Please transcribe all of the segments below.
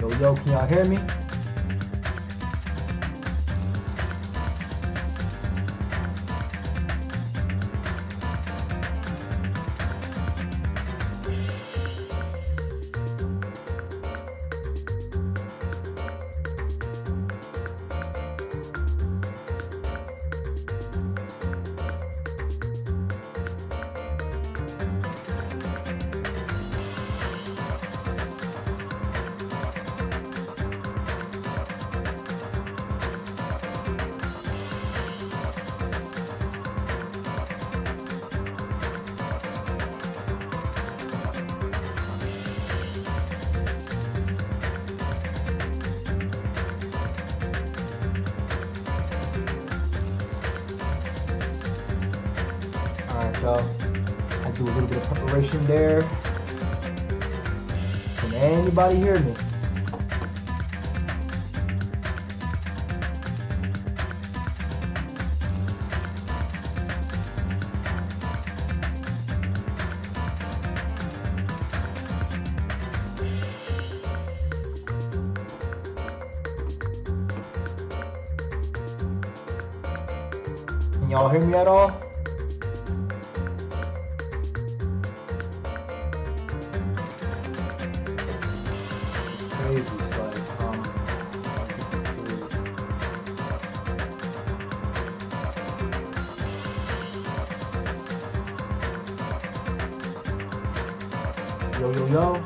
Yo, can y'all hear me? Alright, y'all. I do a little bit of preparation there. Can anybody hear me? Can y'all hear me at all? Crazy, but yo.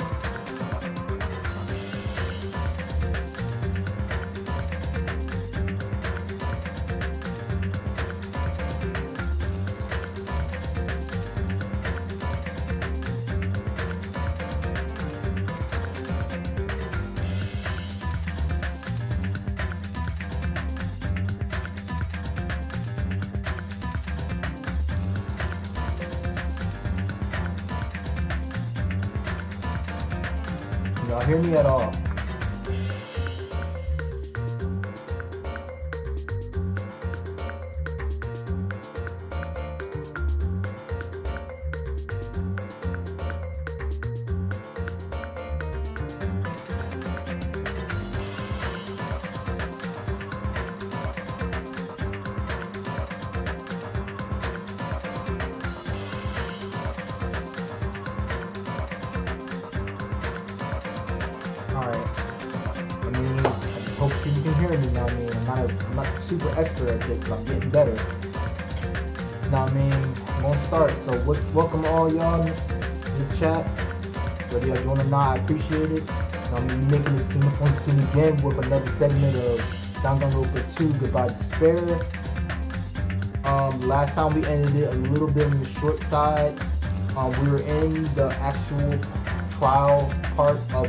Can y'all hear me at all? Alright. I mean, I just hope you can hear me now. I mean, I'm not super expert at this, but I'm getting better. Now, I mean, I'm gonna start. So, welcome all y'all in the chat. Whether y'all doing or not, I appreciate it. I'm making this scene up on scene again with another segment of Danganronpa 2 Goodbye Despair. Last time we ended it a little bit on the short side. We were in the actual trial part of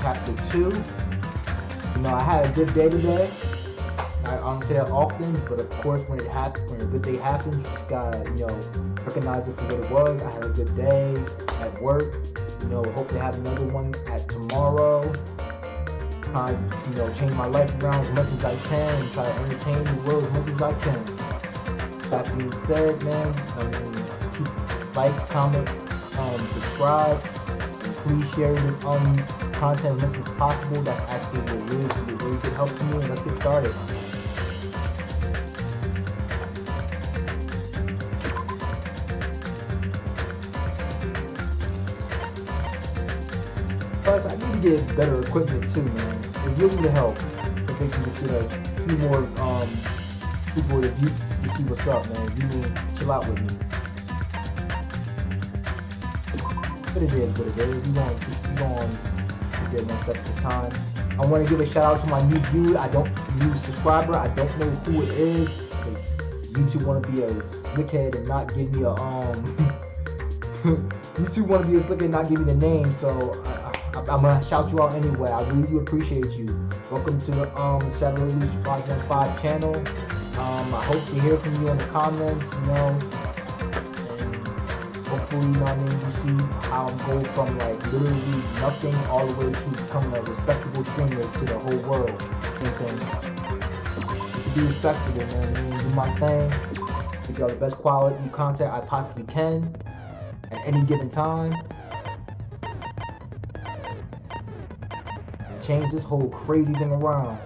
chapter 2. You know, I had a good day today. I don't say that often, but of course when a good day happens, you just gotta, you know, recognize it for what it was. I had a good day at work. You know, hope to have another one at tomorrow. Try, you know, change my life around as much as I can and try to entertain the world as much as I can. That being said, man, I mean, keep like, comment, subscribe, and please share this content as much as possible. That's actually what really good help to me. And let's get started. Plus, I need to get better equipment too, man. It really would help if they can just get a few more people to view to see what's up, man. You need to chill out with me. But it is what it is. We're going to get one step at a time. I want to give a shout out to my new viewer. I don't use subscriber. I don't know who it is. YouTube want to be a slickhead and not give me a YouTube want to be a slickhead and not give me the name. So I'm gonna shout you out anyway. I really do appreciate you. Welcome to the Shadow Release 515 channel. I hope to hear from you in the comments, you know, and hopefully, you know what I mean, you see how I'm going from like literally nothing all the way to becoming a respectable streamer to the whole world. Same thing. To be respectable, man. I mean, do my thing. Give y'all the best quality content I possibly can at any given time. change this whole crazy thing around.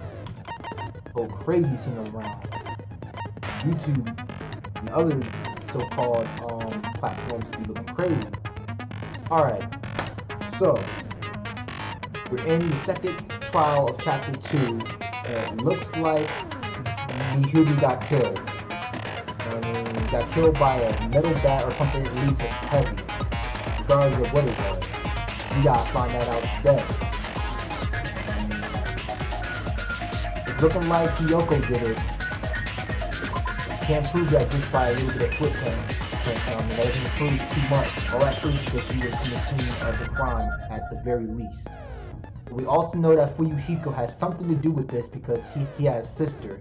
Whole crazy scene around. YouTube and other so-called platforms be looking crazy. Alright, so we're in the second trial of chapter 2, and it looks like Mihiru got killed. I mean, he got killed by a metal bat or something at least that's heavy. Regardless of what it was. We gotta find that out today. It's looking like Hiyoko did it. Can't prove that just by a little bit of footprint. That doesn't prove too much. All that proves is that she was in the scene of the crime at the very least. We also know that Fuyuhiko has something to do with this because he has a sister.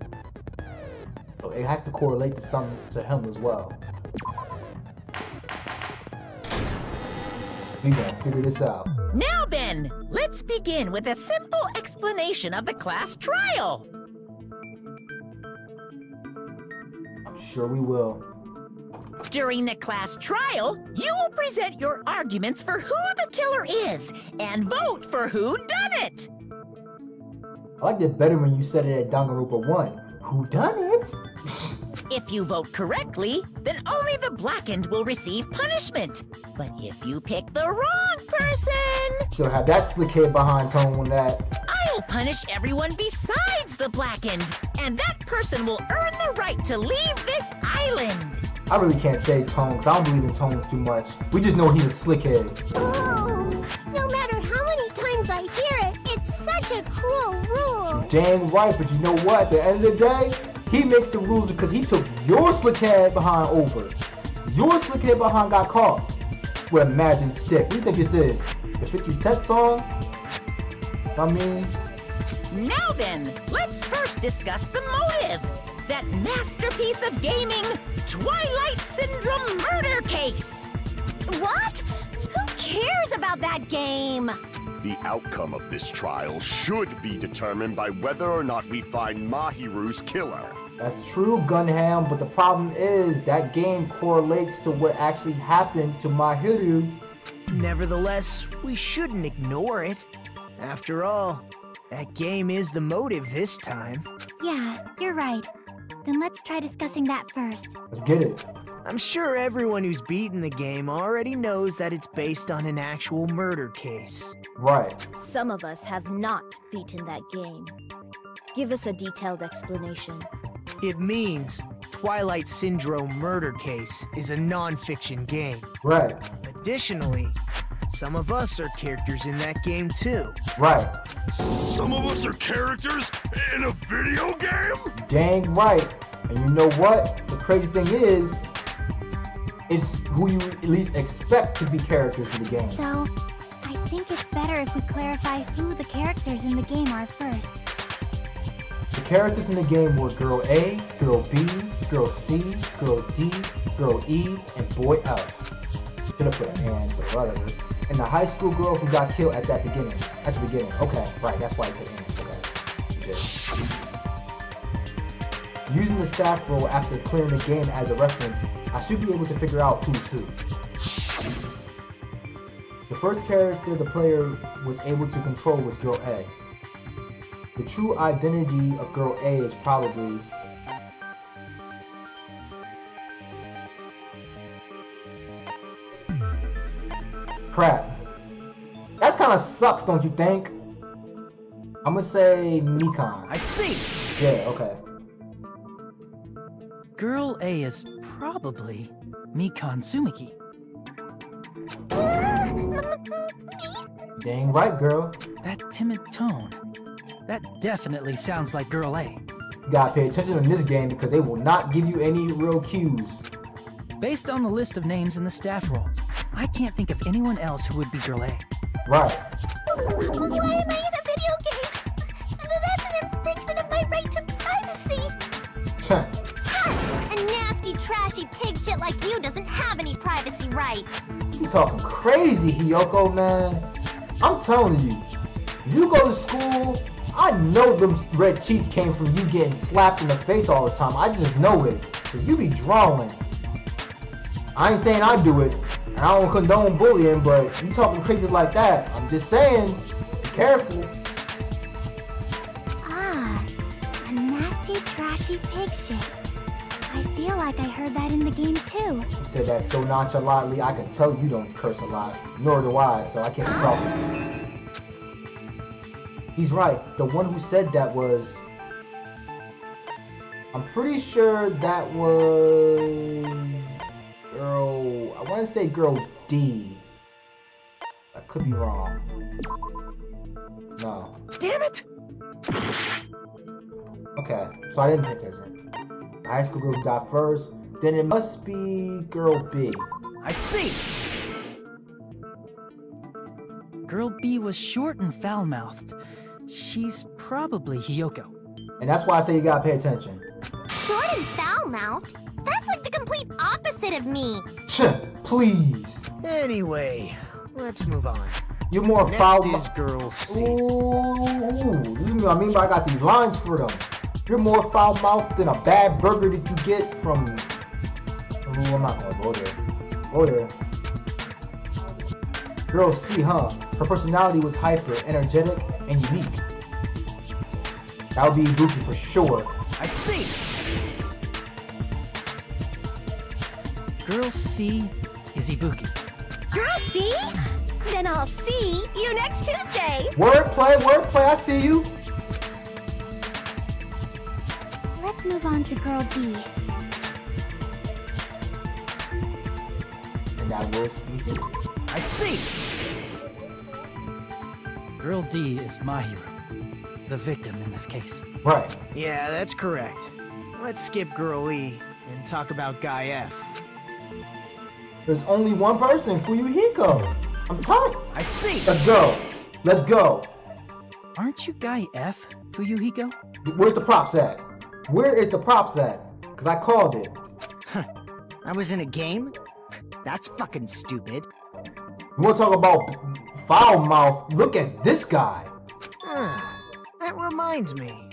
So it has to correlate to him as well. We gonna figure this out. Now then, let's begin with a simple explanation of the class trial. I'm sure we will. During the class trial, you will present your arguments for who the killer is and vote for who done it. I liked it better when you said it at Danganronpa 1. Who done it? If you vote correctly, then only the blackened will receive punishment. But if you pick the wrong person... So have that slick head behind Tone on that. I'll punish everyone besides the blackened, and that person will earn the right to leave this island. I really can't say Tone, because I don't believe in Tones too much. We just know he's a slick head. Oh, no matter how many times I hear it, it's such a cruel rule. Dang right, but you know what? At the end of the day, he makes the rules because he took your slick head behind over. Your slick head behind got caught with a magic stick. What do you think this is? The 50 Cent song? I mean... Now then, let's first discuss the motive. That masterpiece of gaming, Twilight Syndrome murder case. What? Who cares about that game? The outcome of this trial should be determined by whether or not we find Mahiru's killer. That's true, Gunham, but the problem is that game correlates to what actually happened to Mahiru. Nevertheless, we shouldn't ignore it. After all, that game is the motive this time. Yeah, you're right. Then let's try discussing that first. Let's get it. I'm sure everyone who's beaten the game already knows that it's based on an actual murder case. Right. Some of us have not beaten that game. Give us a detailed explanation. It means Twilight Syndrome Murder Case is a non-fiction game. Right. Additionally, some of us are characters in that game too. Right. Some of us are characters in a video game? Dang right. And you know what? The crazy thing is, it's who you at least expect to be characters in the game. So, I think it's better if we clarify who the characters in the game are first. The characters in the game were Girl A, Girl B, Girl C, Girl D, Girl E, and Boy F. Should have put and, but whatever. And the high school girl who got killed at the beginning. Okay, right, that's why I said and. Okay. Using the staff roll after clearing the game as a reference, I should be able to figure out who's who. The first character the player was able to control was Girl A. The true identity of Girl A is probably... Crap. That's kind of sucks, don't you think? I'm gonna say Mikan. I see! Yeah, okay. Girl A is probably Mikan Tsumiki. Dang right, girl. That timid tone. That definitely sounds like Girl A. You gotta pay attention in this game because they will not give you any real cues. Based on the list of names in the staff roll, I can't think of anyone else who would be Girl A. Right. Why am I in a video game? That's an infringement of my right to privacy. A nasty, trashy pig shit like you doesn't have any privacy rights. You talking crazy, Hiyoko, man. I'm telling you, you go to school, I know them red cheeks came from you getting slapped in the face all the time. I just know it, because you be drawing. I ain't saying I do it, and I don't condone bullying, but you talking crazy like that. I'm just saying, be careful. nasty, trashy pig shit. I feel like I heard that in the game too. You said that so nonchalantly, I can tell you don't curse a lot. Nor do I, so I can't be talking. He's right. The one who said that was... I'm pretty sure that was... Girl... I want to say Girl D. I could be wrong. No. Damn it! Okay, so I didn't pick this in. The high school girl who got first, then it must be Girl B. I see! Girl B was short and foul-mouthed. She's probably Hiyoko. And that's why I say you gotta pay attention. Short and foul-mouthed? That's like the complete opposite of me. Please. Anyway, let's move on. You're more Next foul. is Girl C. Ooh, this is what I mean by I got these lines for them. You're more foul-mouthed than a bad burger that you get from... Ooh, I'm not gonna go there. Go there. Girl C, huh? Her personality was hyper, energetic, and unique. That would be Ibuki for sure. I see! Girl C is Ibuki. Girl, see? Then I'll see you next Tuesday. Wordplay, I see you. Let's move on to Girl D. And that was Ibuki. I see! Girl D is Mahiru, the victim in this case. Right. Yeah, that's correct. Let's skip Girl E and talk about Guy F. There's only one person, Fuyuhiko. I'm tired. I see! Let's go. Let's go. Aren't you Guy F, Fuyuhiko? Where's the props at? Where is the props at? Because I called it. I was in a game? That's fucking stupid. You want to talk about foul mouth? Look at this guy. That reminds me.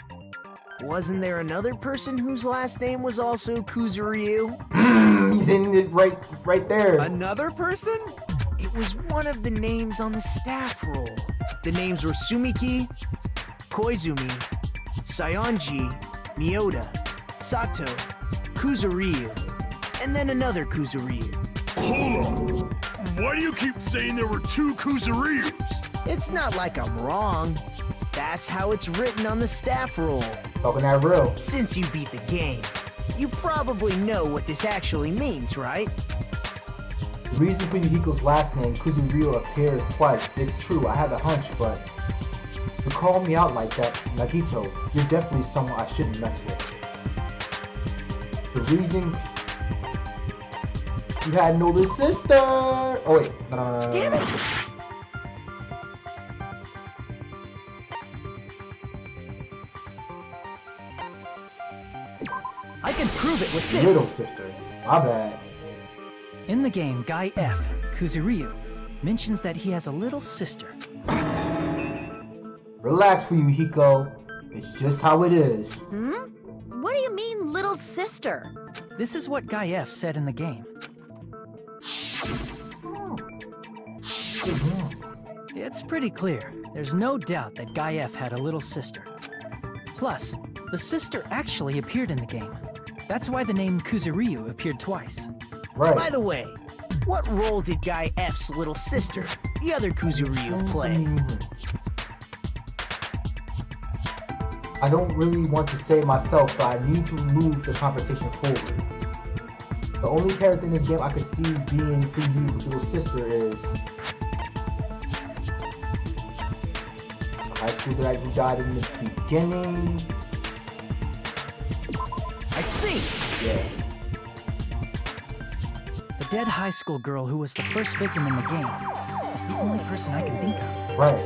Wasn't there another person whose last name was also Kuzuryu? He's in it right there. Another person? It was one of the names on the staff roll. The names were Sumiki, Koizumi, Sayonji, Miyoda, Sato, Kuzuryu, and then another Kuzuryu. Hold on. Why do you keep saying there were two Kuzuryus? It's not like I'm wrong. That's how it's written on the staff roll. Talking that real. Since you beat the game, you probably know what this actually means, right? The reason Fuyuhiko's last name, Kuzuryu, appears twice, it's true, I had a hunch, but to call me out like that, Nagito, you're definitely someone I shouldn't mess with. The reason you had an older sister. Oh wait, no. Damn it! I can prove it with this. Little sister. My bad. In the game, Guy F, Kuzuryu, mentions that he has a little sister. Relax, Fuyuhiko. It's just how it is. What do you mean, little sister? This is what Guy F said in the game. It's pretty clear. There's no doubt that Guy F had a little sister. Plus, the sister actually appeared in the game. That's why the name Kuzuryu appeared twice. Right. By the way, what role did Guy F's little sister, the other Kuzuryu, play? I don't really want to say it myself, but I need to move the conversation forward. The only character in this game I could see being Fuyuhiko's little sister is the high school that you died in the beginning. I see! Yeah. The dead high school girl who was the first victim in the game is the only person I can think of. Right.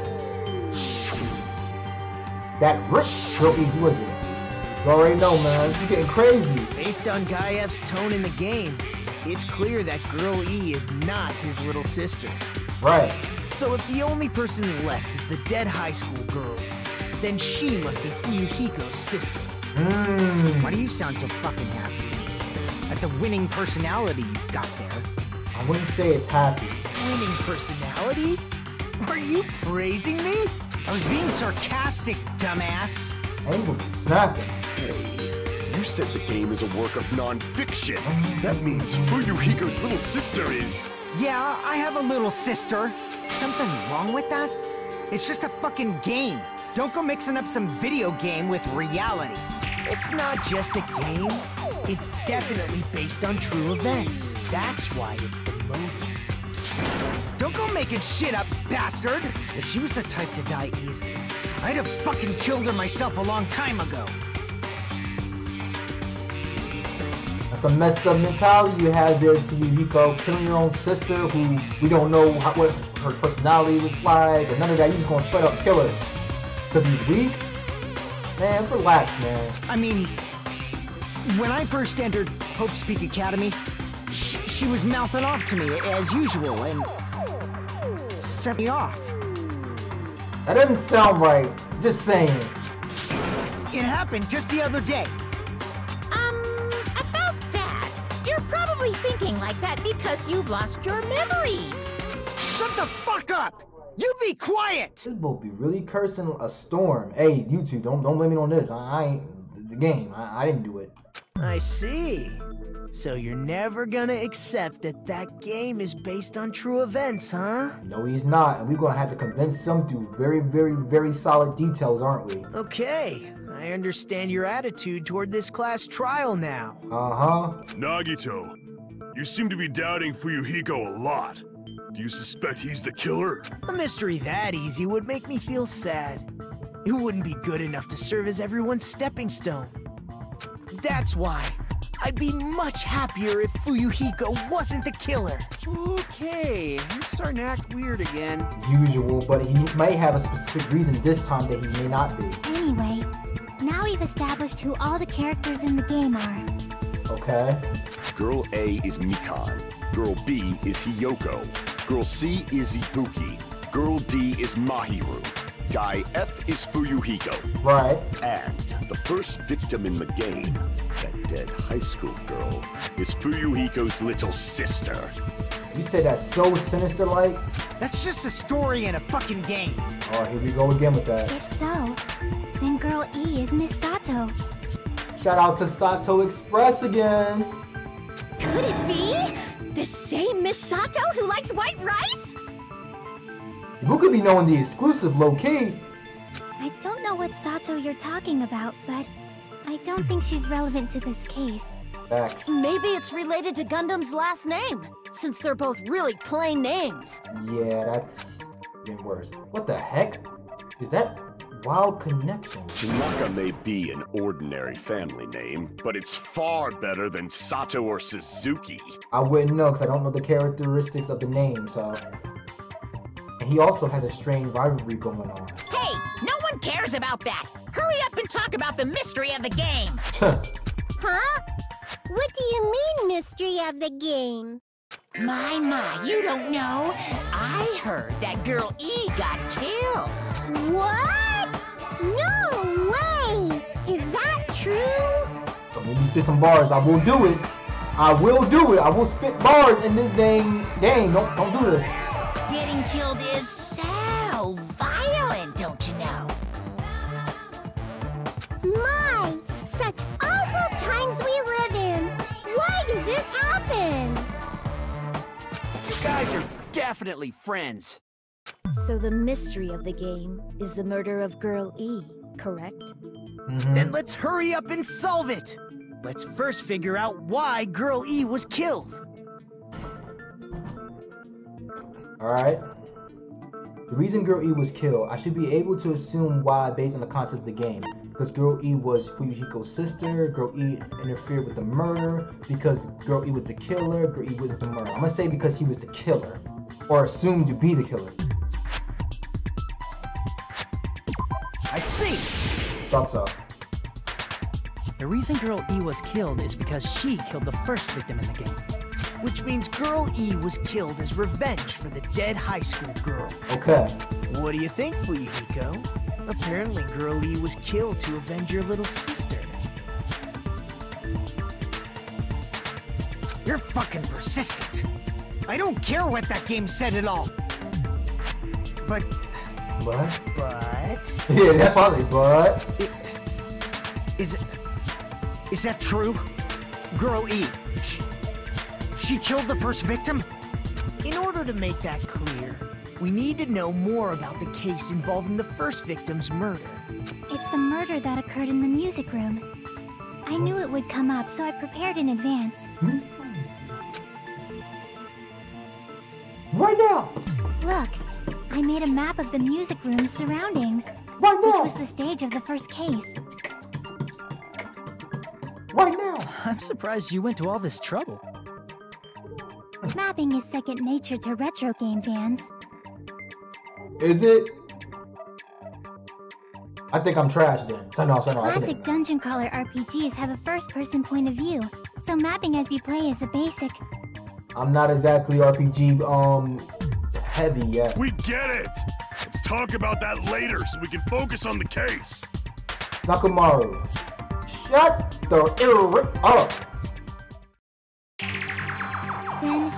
That rich girl, who was it? You already know, man. This is getting crazy. Based on Guy F's tone in the game, it's clear that Girl E is not his little sister. Right. So if the only person left is the dead high school girl, then she must be Fuyuhiko's sister. Why do you sound so fucking happy? That's a winning personality you've got there. I wouldn't say it's happy. Winning personality? Are you praising me? I was being sarcastic, dumbass. I ain't gonna be snapping. Hey, you said the game is a work of non-fiction. That means Fuyuhiko's little sister is... Yeah, I have a little sister. Something wrong with that? It's just a fucking game. Don't go mixing up some video game with reality. It's not just a game. It's definitely based on true events. That's why it's the motive. Don't go making shit up, bastard! If she was the type to die easy, I'd have fucking killed her myself a long time ago. That's a messed up mentality you have there, Fuyuhiko. Killing your own sister, who we don't know what her personality was like, or none of that. You just gonna straight up kill her because he's weak? Man, relax, man. I mean, when I first entered Hope's Peak Academy, she was mouthing off to me as usual and set me off. That doesn't sound right. Just saying. It happened just the other day. About that, you're probably thinking like that because you've lost your memories. Shut the fuck up! You be quiet! This will be really cursing a storm. Hey, you two, don't blame me on this. I ain't the game. I didn't do it. I see. So you're never gonna accept that that game is based on true events, huh? No, he's not, and we're gonna have to convince him through very, very, very solid details, aren't we? Okay, I understand your attitude toward this class trial now. Uh-huh. Nagito, you seem to be doubting Fuyuhiko a lot. Do you suspect he's the killer? A mystery that easy would make me feel sad. It wouldn't be good enough to serve as everyone's stepping stone. That's why I'd be much happier if Fuyuhiko wasn't the killer. Okay, you're starting to act weird again. Usual, but he might have a specific reason this time that he may not be. Anyway, now we've established who all the characters in the game are. Okay. Girl A is Mikan. Girl B is Hiyoko. Girl C is Ibuki. Girl D is Mahiru. Guy F is Fuyuhiko. Right. And the first victim in the game, that dead high school girl, is Fuyuhiko's little sister. You said that's so sinister-like? That's just a story in a fucking game. Oh, here we go again with that. If so, then Girl E is Miss Sato. Shout out to Sato Express again. Could it be the same Miss Sato who likes white rice? Who could be knowing the exclusive low-key? I don't know what Sato you're talking about, but I don't think she's relevant to this case. Facts. Maybe it's related to Gundam's last name, since they're both really plain names. Yeah, that's getting worse. What the heck? Is that Wild Connection? Tanaka may be an ordinary family name, but it's far better than Sato or Suzuki. I wouldn't know because I don't know the characteristics of the name, so... And he also has a strange rivalry going on. Hey, no one cares about that. Hurry up and talk about the mystery of the game. Huh? What do you mean, mystery of the game? My, you don't know. I heard that Girl E got killed. What? No way! Is that true? So when you spit some bars, I will do it. I will do it. I will spit bars in this dang game. Don't do this. Getting killed is so violent, don't you know? My, such awful times we live in. Why did this happen? You guys are definitely friends. So the mystery of the game is the murder of Girl E, correct? Then let's hurry up and solve it! Let's first figure out why Girl E was killed. Alright. The reason Girl E was killed, I should be able to assume why based on the concept of the game. Because Girl E was Fuyuhiko's sister, Girl E interfered with the murder, because Girl E was the killer, Girl E wasn't the murderer. I'm gonna say because he was the killer. Or assumed to be the killer. I see! Thumbs up. The reason Girl E was killed is because she killed the first victim in the game. Which means Girl E was killed as revenge for the dead high school girl. Okay. What do you think, Fuyuhiko? Apparently Girl E was killed to avenge your little sister. You're fucking persistent. I don't care what that game said at all. But... What? But... Yeah, that's why they but... Is Is that true? Girl E, she killed the first victim? In order to make that clear, we need to know more about the case involving the first victim's murder. It's the murder that occurred in the music room. I knew it would come up, so I prepared in advance. Right now! Look, I made a map of the music room's surroundings, Right which now! was the stage of the first case. Right now! I'm surprised you went to all this trouble. Mapping is second nature to retro game fans. Is it? I think I'm trash then. So no. Classic dungeon crawler RPGs have a first-person point of view, so mapping as you play is a basic. I'm not exactly RPG heavy yet. We get it! Let's talk about that later so we can focus on the case. Nakamaru, shut the up. Then,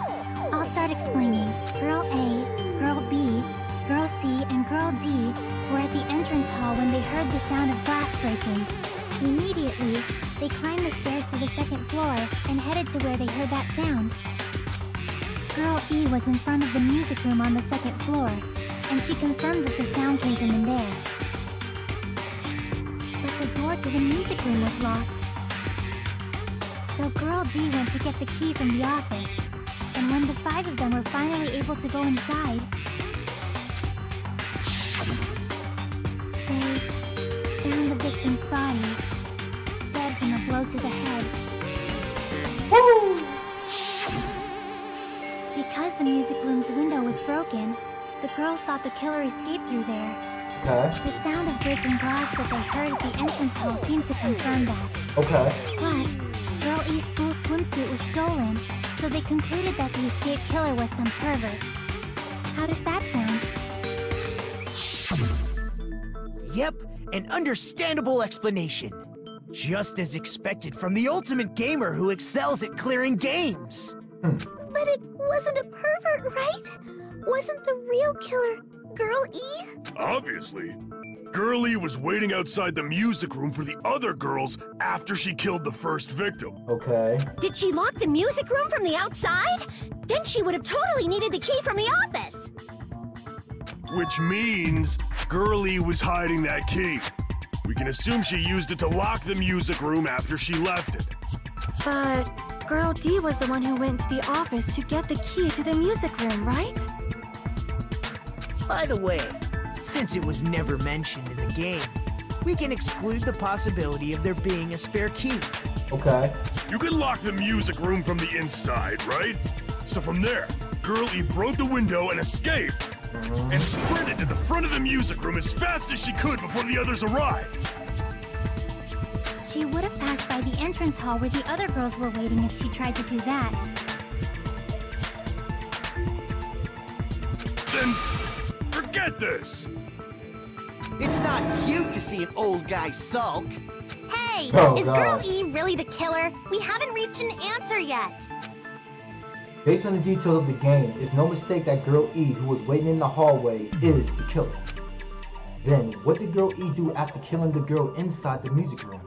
I'll start explaining. Girl A, Girl B, Girl C, and Girl D were at the entrance hall when they heard the sound of glass breaking. Immediately, they climbed the stairs to the second floor and headed to where they heard that sound. Girl E was in front of the music room on the second floor, and she confirmed that the sound came from in there. But the door to the music room was locked. So Girl D went to get the key from the office, and when the 5 of them were finally able to go inside, they found the victim's body, dead from a blow to the head. Woo! Because the music room's window was broken, the girls thought the killer escaped through there. Okay. The sound of breaking glass that they heard at the entrance hall seemed to confirm that. Okay. Plus, Girl E's school swimsuit was stolen, so they concluded that the escaped killer was some pervert. How does that sound? Yep, an understandable explanation. Just as expected from the ultimate gamer who excels at clearing games. But it wasn't a pervert, right? Wasn't the real killer Girl E? Obviously. Girl E was waiting outside the music room for the other girls after she killed the first victim. Okay. Did she lock the music room from the outside? Then she would have totally needed the key from the office. Which means Girl E was hiding that key. We can assume she used it to lock the music room after she left it. But Girl D was the one who went to the office to get the key to the music room, right? By the way, since it was never mentioned in the game, we can exclude the possibility of there being a spare key. Okay. You can lock the music room from the inside, right? So from there, Girl E broke the window and escaped, and sprinted to the front of the music room as fast as she could before the others arrived. She would have passed by the entrance hall where the other girls were waiting if she tried to do that. Then, forget this! It's not cute to see an old guy sulk. Hey! Oh, is gosh. Girl E really the killer? We haven't reached an answer yet. Based on the details of the game, it's no mistake that Girl E, who was waiting in the hallway, is the killer. Then, what did Girl E do after killing the girl inside the music room?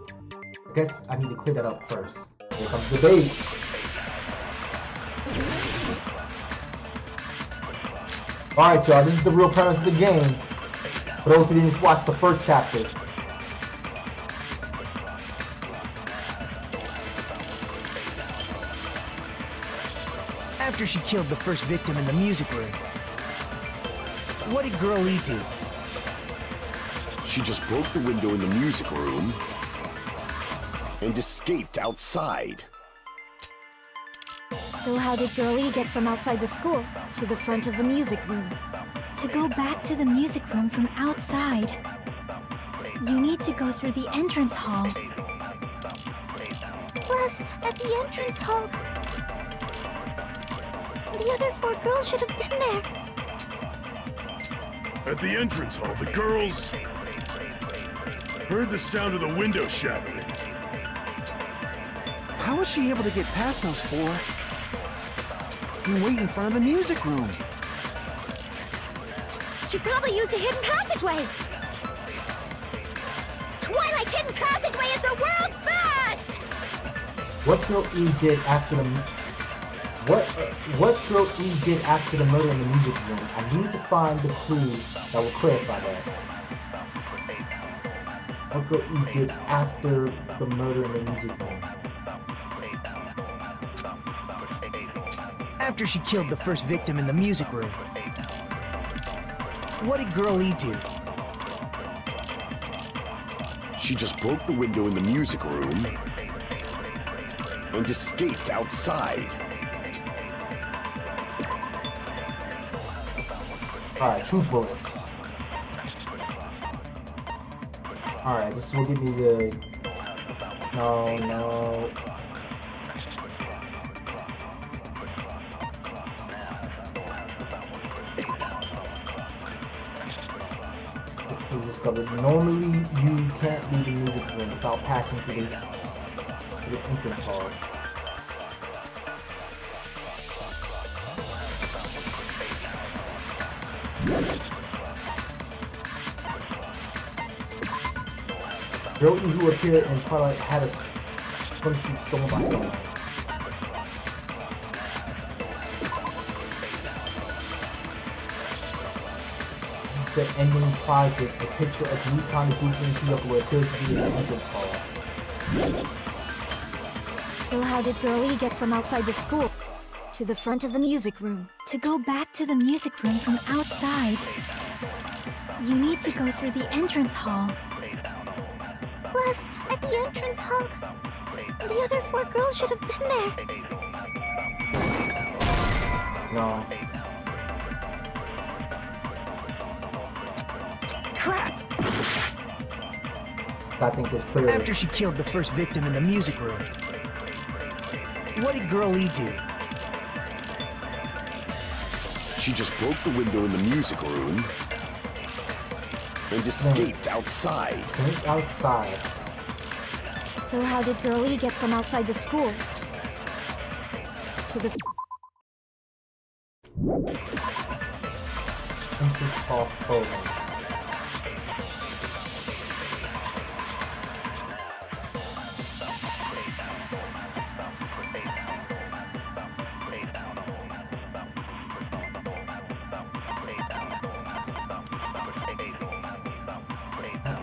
I guess I need to clear that up first. Here comes the debate. Alright y'all, this is the real premise of the game. For those who didn't watch the first chapter. After she killed the first victim in the music room, what did Girl E do? She just broke the window in the music room and escaped outside. So how did Girl E get from outside the school to the front of the music room? To go back to the music room from outside, you need to go through the entrance hall. Plus, at the entrance hall, the other 4 girls should have been there. At the entrance hall, the girls heard the sound of the window shattering. How was she able to get past those 4 and wait in front of the music room? She probably used a hidden passageway. Twilight's hidden passageway is the world's best! What Girl E did after the what Girl E did after the murder in the music room. I need to find the clue that will clarify that. What Girl E did after the murder in the music room. After she killed the first victim in the music room, what did Girl E do? She just broke the window in the music room and escaped outside. Alright, truth bullets. Alright, this will give me the... No. Please discover. Normally, you can't leave the music room without passing through the entrance hall. Girl E who appeared in Twilight had a swimsuit stolen by someone. The ending project, a picture of Nikon Ibuki and Kyoko what appears to be in the entrance hall. So how did Girl E get from outside the school to the front of the music room? To go back to the music room from outside, you need to go through the entrance hall. Plus, at the entrance hall, the other 4 girls should have been there. No. Crap! I think it's clear. After she killed the first victim in the music room, what did Girl E do? She just broke the window in the music room and escaped outside. Outside. So how did Girl E get from outside the school to the entrance hall photo.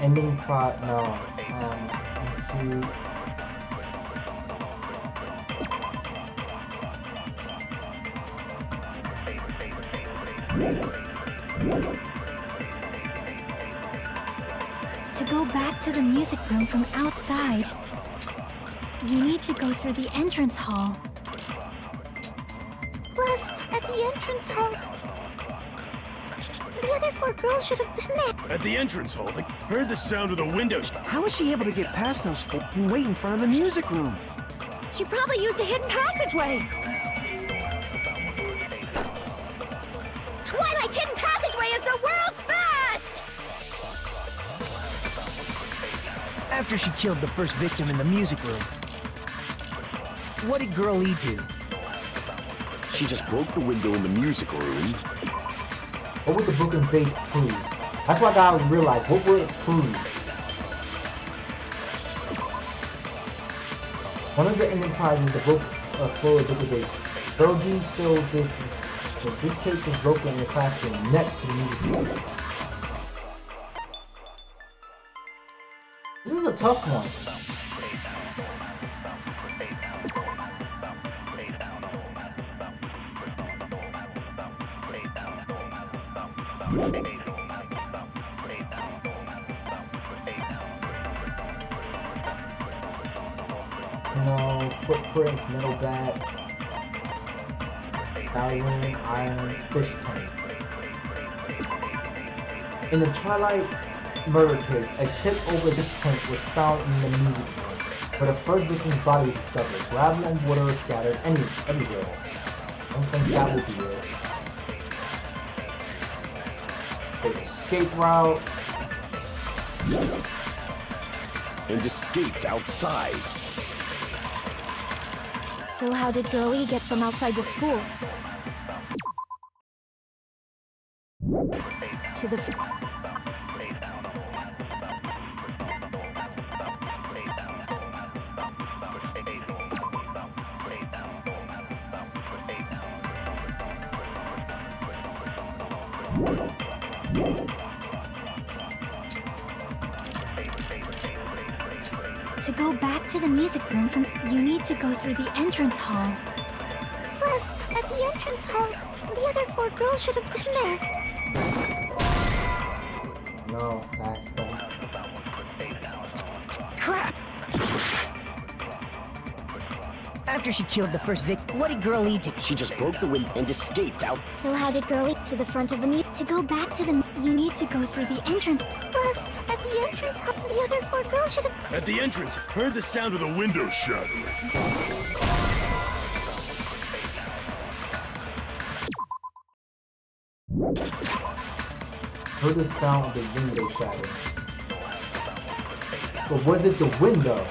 Ending plot, no. Let's see. To go back to the music room from outside, you need to go through the entrance hall. Plus, at the entrance hall, the other 4 girls should have been there. At the entrance hall, they heard the sound of the windows. How was she able to get past those 4 and wait in front of the music room? She probably used a hidden passageway. Twilight's hidden passageway is the world's best! After she killed the first victim in the music room, what did Girl E do? She just broke the window in the music room. What would the broken vase prove? That's what I gotta realize. What would it prove? One of the ending prizes, the broken floor of the vase. Girl D showed this. This case was broken in the classroom next to the music room. This is a tough one. No, footprints, metal bat, diamond, iron, fish tank. In the Twilight murder case, a tip over this tank was found in the music room, where the first victim's body was discovered. Gravel and water were scattered everywhere. I don't think that would be it. There's escape route. And escaped outside. So how did Girl E get from outside the school to the To go back to the music room, you need to go through the entrance hall. Plus, at the entrance hall, the other 4 girls should have been there. No, that's bad. Crap! After she killed the first victim, what did Girl E do? She just broke the window and escaped out. So how did Girl E to the front of the meet? To go back to the you need to go through the entrance. Plus, at the entrance hall, the other 4 girls should have... At the entrance, heard the sound of the window shattering. Heard the sound of the window shattering. But was it the window?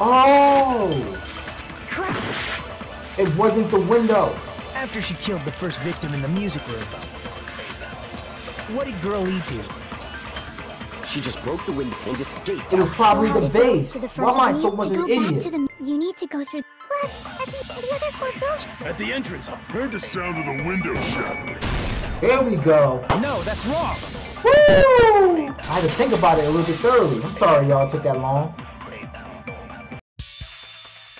Oh! Crap! It wasn't the window! After she killed the first victim in the music room, what did Girl E do? She just broke the window and escaped. It was probably So the how did vase. to the Why front am I of the so meet? much To an go back idiot? to the you need to go through. Plus, at the other 4 girls... At the entrance, heard the sound of the window shattering. There we go. No, that's wrong. Woo! I had to think about it a little bit thoroughly. I'm sorry y'all took that long.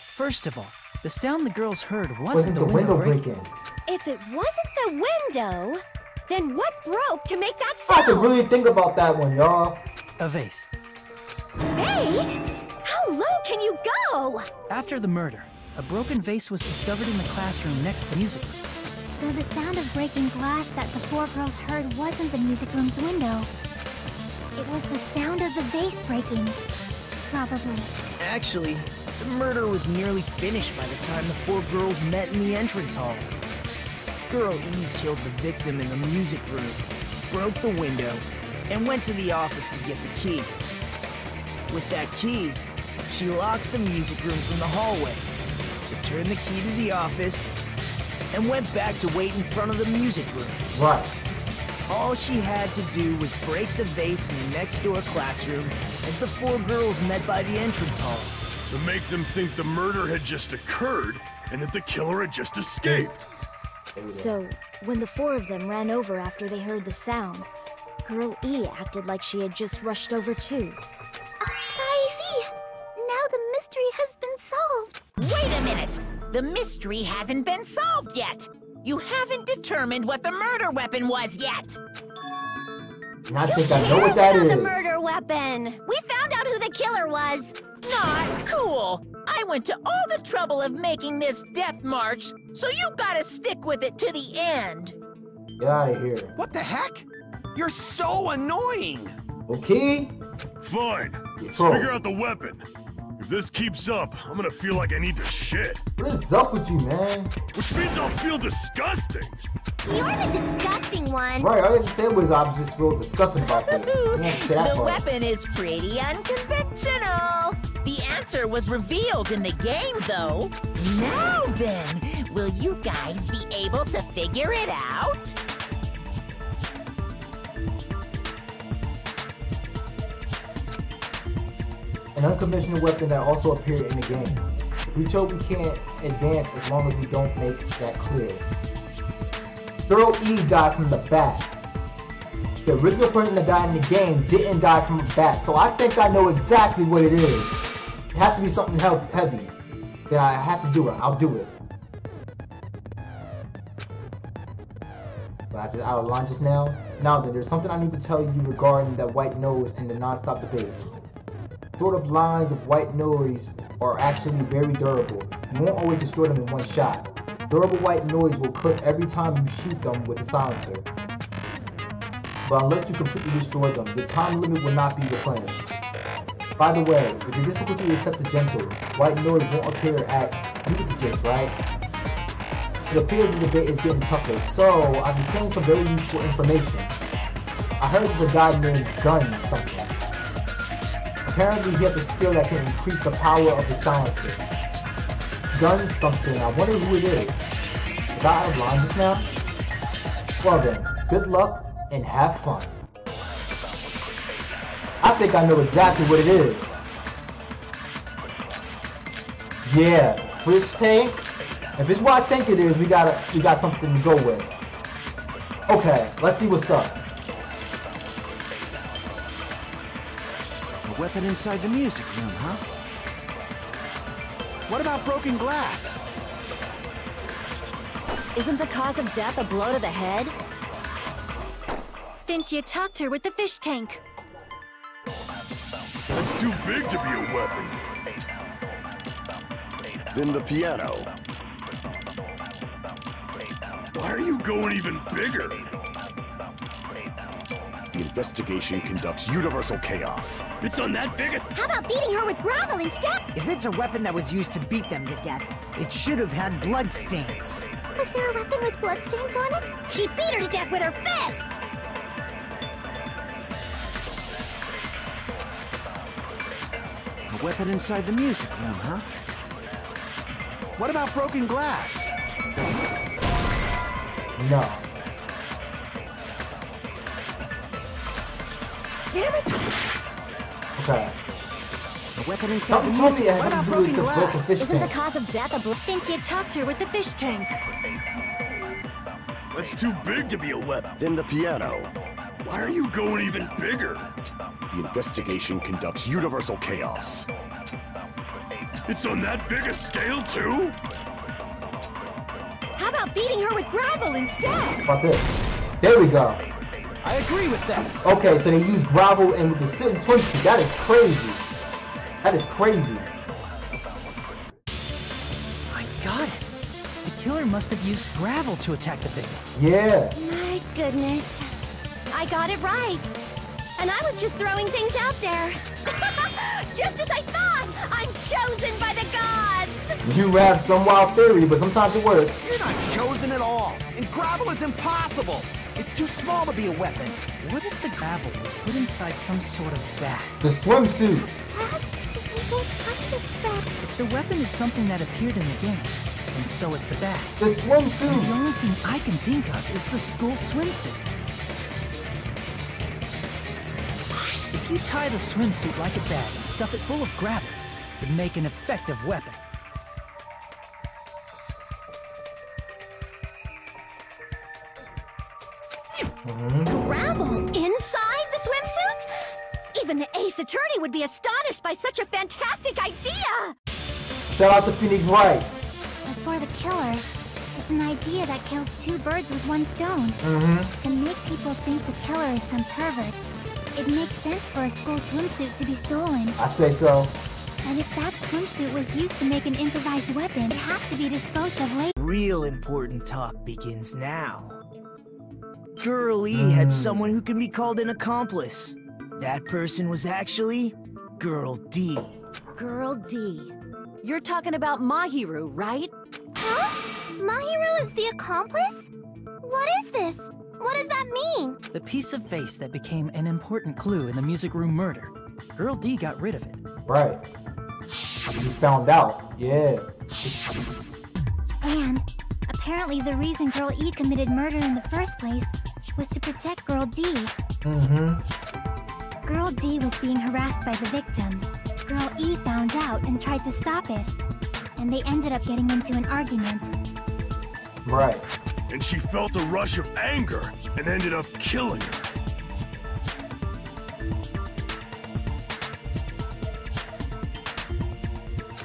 First of all, the sound the girls heard Wasn't the window breaking? If it wasn't the window, then what broke to make that I had to sound? really think about that one, y'all. A vase. Vase? How low can you go? After the murder, a broken vase was discovered in the classroom next to music room. So the sound of breaking glass that the 4 girls heard wasn't the music room's window. It was the sound of the vase breaking. Probably. Actually, the murder was nearly finished by the time the 4 girls met in the entrance hall. Girl E killed the victim in the music room, broke the window, and went to the office to get the key. With that key, she locked the music room from the hallway, returned the key to the office, and went back to wait in front of the music room. Right. All she had to do was break the vase in the next door classroom as the 4 girls met by the entrance hall. To make them think the murder had just occurred and that the killer had just escaped. So, when the 4 of them ran over after they heard the sound, Girl E acted like she had just rushed over too. I see. Now the mystery has been solved. Wait a minute! The mystery hasn't been solved yet! You haven't determined what the murder weapon was yet! And I think I know what that About is. the murder weapon. We found out who the killer was. Not cool! I went to all the trouble of making this death march, so you gotta stick with it to the end! Get out of here. What the heck? You're so annoying! Okay? Fine. Let's Bro. figure out the weapon. If this keeps up, I'm gonna feel like I need to shit. What is up with you, man? Which means I'll feel disgusting. You're the disgusting one. Right, all I had to say was I just feel disgusting about this. You didn't say that The part. weapon is pretty unconventional. The answer was revealed in the game, though. Now then, will you guys be able to figure it out? An unconventional weapon that also appeared in the game. We told we can't advance as long as we don't make that clear. Girl E died from the bat. The original person that died in the game didn't die from a bat, so I think I know exactly what it is. It has to be something heavy. Then I have to do it. I'll do it. But I just out of line just now. Now then, there's something I need to tell you regarding the white noise and the non-stop debates. Sort of lines of white noise are actually very durable. You won't always destroy them in one shot. Durable white noise will clip every time you shoot them with a silencer. But unless you completely destroy them, the time limit will not be replenished. By the way, if your difficulty is set to gentle, white noise won't appear at... You get the gist, right? It appears the debate is getting tougher, so I've obtained some very useful information. I heard there's a guy named Gun something. Apparently he has a skill that can increase the power of the silencer. Gun something, I wonder who it is. Was I out of line just now? Well then, good luck and have fun. I think I know exactly what it is. Yeah, Chris Tank? If it's what I think it is, we got something to go with. Okay, let's see what's up. A weapon inside the music room, huh? What about broken glass? Isn't the cause of death a blow to the head? Then she attacked her with the fish tank. That's too big to be a weapon. Then the piano. Why are you going even bigger? The investigation conducts universal chaos. It's on that big a... How about beating her with gravel instead? If it's a weapon that was used to beat them to death, it should have had blood stains. Was there a weapon with bloodstains on it? She beat her to death with her fists! A weapon inside the music room, huh? What about broken glass? No. Damn it! Okay. A weapon inside the Something told music me room. it What had about to do with broken the broken glass? fish Isn't the tank. cause of death a blow? Then she attacked her with the fish tank. That's too big to be a weapon. Then the piano. Why are you going even bigger? The investigation conducts universal chaos. It's on that big a scale, too? How about beating her with gravel instead? About this. There we go. I agree with that. Okay, so they use gravel and with the swimsuit. That is crazy. That is crazy. I got it. The killer must have used gravel to attack the victim. Yeah. My goodness. I got it right. And I was just throwing things out there. Just as I thought! I'm chosen by the gods! You have some wild theory, but sometimes it works. You're not chosen at all. And gravel is impossible. It's too small to be a weapon. What if the gravel was put inside some sort of bag? The swimsuit. If the weapon is something that appeared in the game, then so is the bag. The And the swimsuit. only thing I can think of is the school swimsuit. If you tie the swimsuit like a bag and stuff it full of gravel, it'd make an effective weapon. Gravel inside the swimsuit? Even the Ace Attorney would be astonished by such a fantastic idea! Shout out to Phoenix Wright. But for the killer, it's an idea that kills two birds with one stone. To make people think the killer is some pervert, it makes sense for a school swimsuit to be stolen. I'd say so. And if that swimsuit was used to make an improvised weapon, it'd have to be disposed of later. Real important talk begins now. Girl E had someone who can be called an accomplice. That person was actually Girl D. Girl D. You're talking about Mahiru, right? Huh? Mahiru is the accomplice? What is this? What does that mean? The piece of face that became an important clue in the music room murder. Girl D got rid of it. Right. You found out. Yeah. And apparently the reason Girl E committed murder in the first place was to protect Girl D. Girl D was being harassed by the victim. Girl E found out and tried to stop it. And they ended up getting into an argument. Right. And she felt a rush of anger and ended up killing her.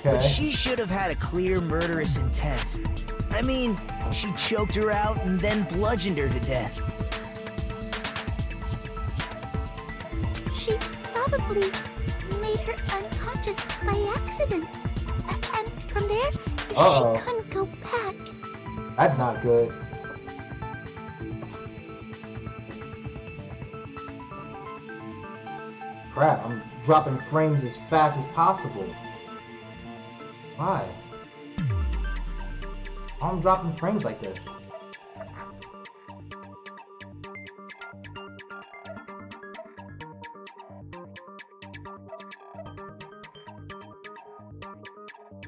But Okay. she should have had a clear murderous intent. I mean, she choked her out and then bludgeoned her to death. She probably made her unconscious by accident. And from there, Uh-oh. she couldn't go back. That's not good. Crap, I'm dropping frames as fast as possible. Why? Why am I dropping frames like this?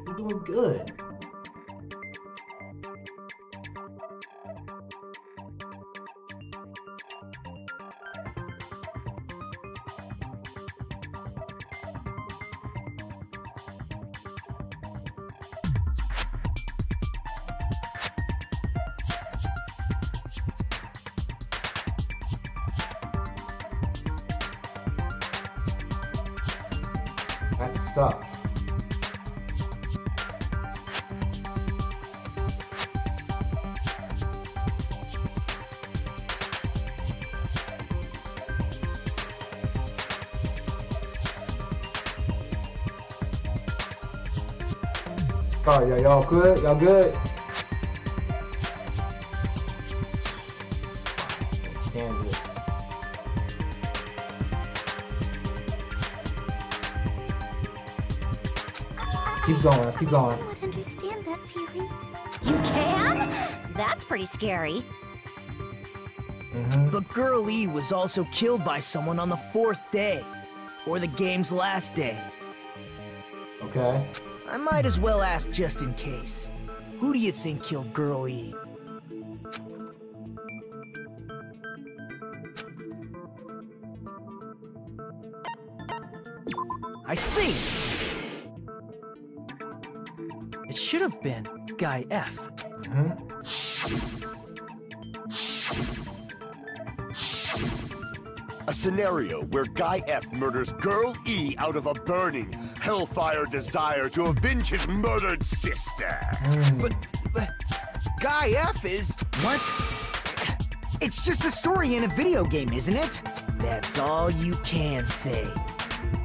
I'm doing good. That sucks. Alright, y'all good? Y'all good? Stand it. Keep going, let's keep going. I would understand that feeling. You can? That's pretty scary. But Girl E was also killed by someone on the 4th day, or the game's last day. Okay. I might as well ask just in case. Who do you think killed Girl E? I see! It should have been Guy F. A scenario where Guy F murders Girl E out of a burning, hellfire desire to avenge his murdered sister. But Guy F is... What? It's just a story in a video game, isn't it? That's all you can say.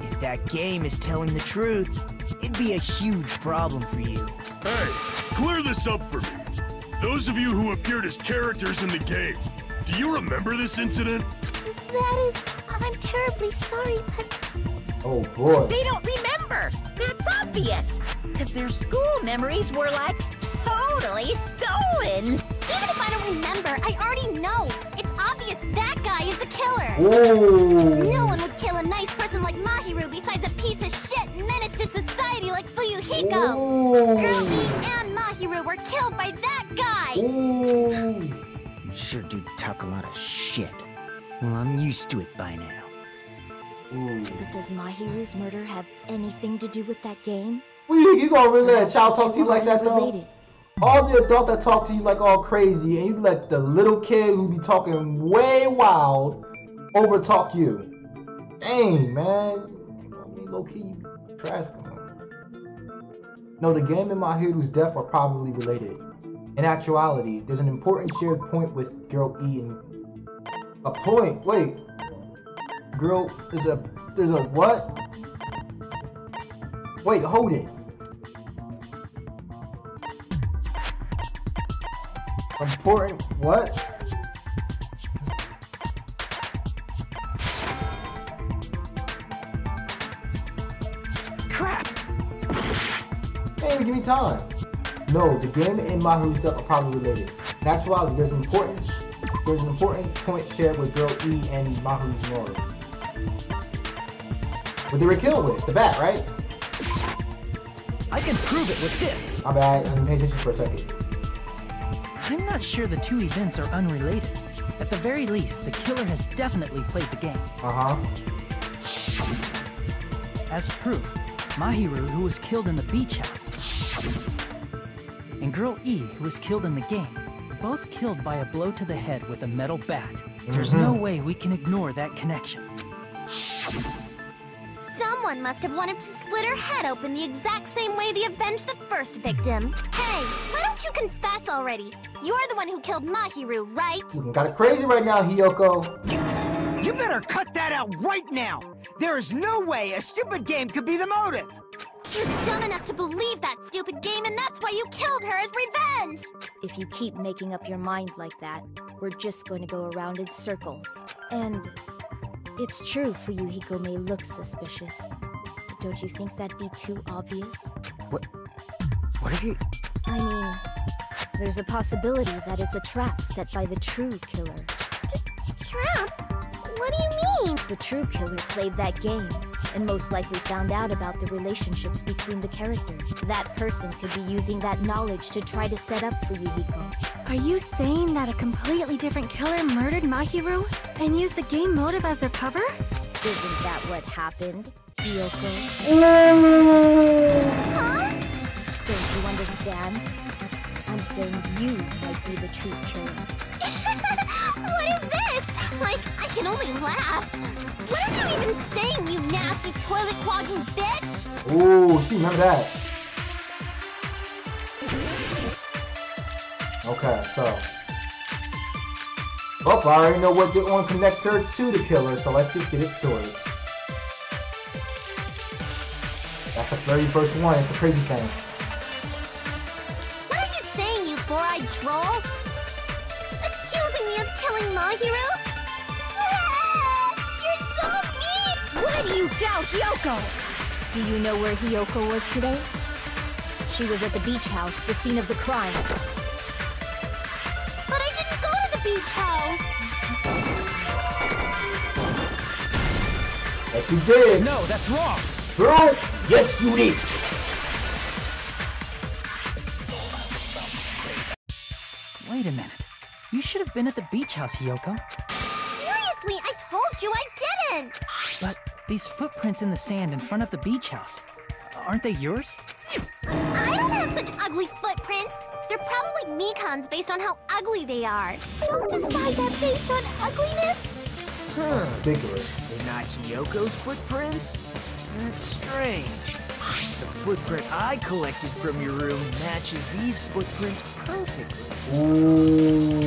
If that game is telling the truth, it'd be a huge problem for you. Hey, clear this up for me. Those of you who appeared as characters in the game, do you remember this incident? That is, I'm terribly sorry, but... Oh boy. They don't remember. That's obvious. Because their school memories were like totally stolen. Even if I don't remember, I already know. It's obvious that guy is the killer. Ooh. No one would kill a nice person like Mahiru besides a piece of shit menace to society like Fuyuhiko. Ooh. Girl E and Mahiru were killed by that guy. Ooh. You sure do talk a lot of shit. Well, I'm used to it by now. Ooh. But does Mahiru's murder have anything to do with that game? You gonna really let a child talk to you like that though? Related. All the adult that talk to you like all crazy, and you let the little kid who be talking way wild over talk you. Dang, man. I mean, low key, trash. Come on. No, the game and Mahiru's death are probably related. In actuality, there's an important shared point with Girl E and a point. Wait, girl, there's a what? Wait, hold it. Important what? Crap! Hey, give me time. No, the game and Mahiru's death are probably related. In actuality, there's an important point shared with Girl E and Mahiru's murder. What they were killed with, the bat, right? I can prove it with this. My bad, I didn't pay attention for a second. I'm not sure the two events are unrelated. At the very least, the killer has definitely played the game. As proof, Mahiru, who was killed in the beach house, and Girl E, who was killed in the game, were both killed by a blow to the head with a metal bat. There's no way we can ignore that connection. Someone must have wanted to split her head open the exact same way they avenged the first victim. Hey, why don't you confess already? You're the one who killed Mahiru, right? You got it crazy right now, Hiyoko. You better cut that out right now! There is no way a stupid game could be the motive! You're dumb enough to believe that stupid game, and that's why you killed her as revenge! If you keep making up your mind like that, we're just going to go around in circles. And it's true Fuyuhiko may look suspicious, but don't you think that'd be too obvious? What are you... I mean, there's a possibility that it's a trap set by the true killer. Trap? What do you mean? The true killer played that game, and most likely found out about the relationships between the characters. That person could be using that knowledge to try to set up Fuyuhiko. Are you saying that a completely different killer murdered Mahiru and used the game motive as their cover? Isn't that what happened, Hiyoko? Huh? Don't you understand? I'm saying you might be the true killer. What is this? Like, I can only laugh. What are you even saying, you nasty toilet clogging bitch? Ooh, see, remember that. Okay, so. Oh, I already know what they want to connect her to the killer, so let's just get it sorted. That's the very first one, it's a crazy thing. What are you saying, you four-eyed troll? Accusing me of killing Mahiru? You're so mean! Why do you doubt Hiyoko? Do you know where Hiyoko was today? She was at the beach house, the scene of the crime. But I didn't go to the beach house! Yes, you did! No, that's wrong! Girl, yes, you did! Wait a minute. You should have been at the beach house, Hiyoko. Seriously, I told you I didn't! But these footprints in the sand in front of the beach house, aren't they yours? I don't have such ugly footprints! They're probably Mikan's based on how ugly they are. Don't decide that based on ugliness! Ridiculous. They're not Hiyoko's footprints? That's strange. The footprint I collected from your room matches these footprints perfectly. Ooh.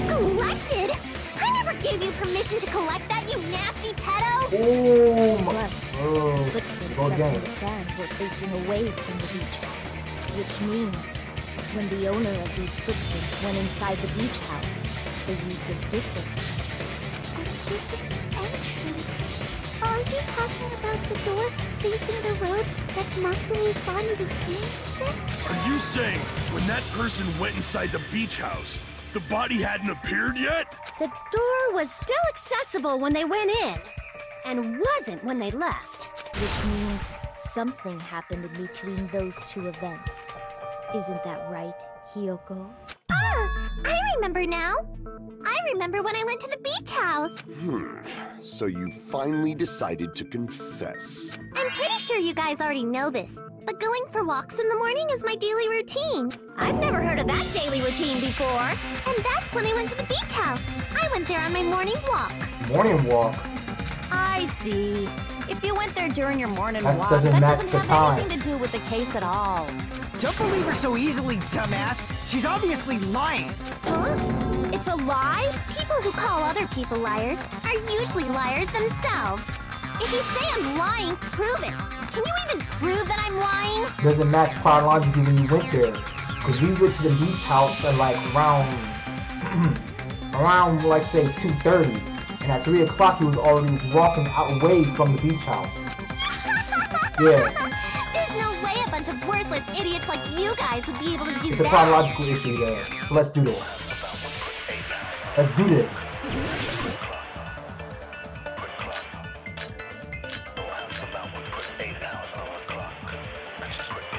Collected? I never gave you permission to collect that, you nasty pedo! Ooh. Plus, footprints Go left in again. the sand were facing away from the beach house. Which means, when the owner of these footprints went inside the beach house, they used a different entrance. A different entrance? Are you talking about the door facing the road that Mahiru's body was in? Are you saying when that person went inside the beach house, the body hadn't appeared yet? The door was still accessible when they went in, and wasn't when they left. Which means something happened in between those two events. Isn't that right, Hiyoko? Ah! I remember now! I remember when I went to the beach house! So you finally decided to confess. I'm pretty sure you guys already know this, but going for walks in the morning is my daily routine. I've never heard of that daily routine before. And that's when I went to the beach house. I went there on my morning walk. Morning walk? I see. If you went there during your morning That walk, doesn't that match doesn't the have time. anything to do with the case at all. Don't believe her so easily, dumbass. She's obviously lying. Huh? It's a lie? People who call other people liars are usually liars themselves. If you say I'm lying, prove it. Can you even prove that I'm lying? Doesn't match chronologically when you went there. Because we went to the beach house at like around like say 2:30. And at 3 o'clock he was already walking away from the beach house. Yeah. There's no way a bunch of worthless idiots like you guys would be able to do It's a that. chronological issue there. So let's do this. Let's do this.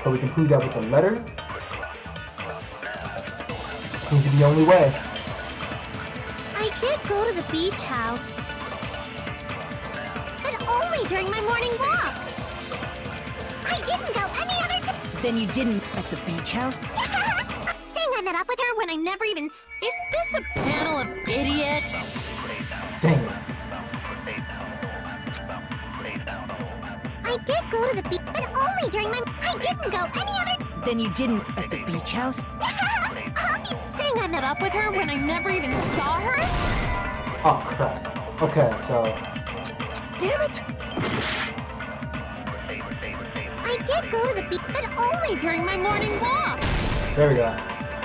So we can prove that with a letter. Seems to be the only way. I did go to the beach house. But only during my morning walk. I didn't go any other time. Then you didn't at the beach house? Saying I met up with her when I never even... Is this a panel of idiots? Dang it. I did go to the beach, but only during my... I didn't go any other... Then you didn't at the beach house? Saying I met up with her when I never even saw her? Oh crap. Okay, so Damn it! I did go to the beach, but only during my morning walk. there we go.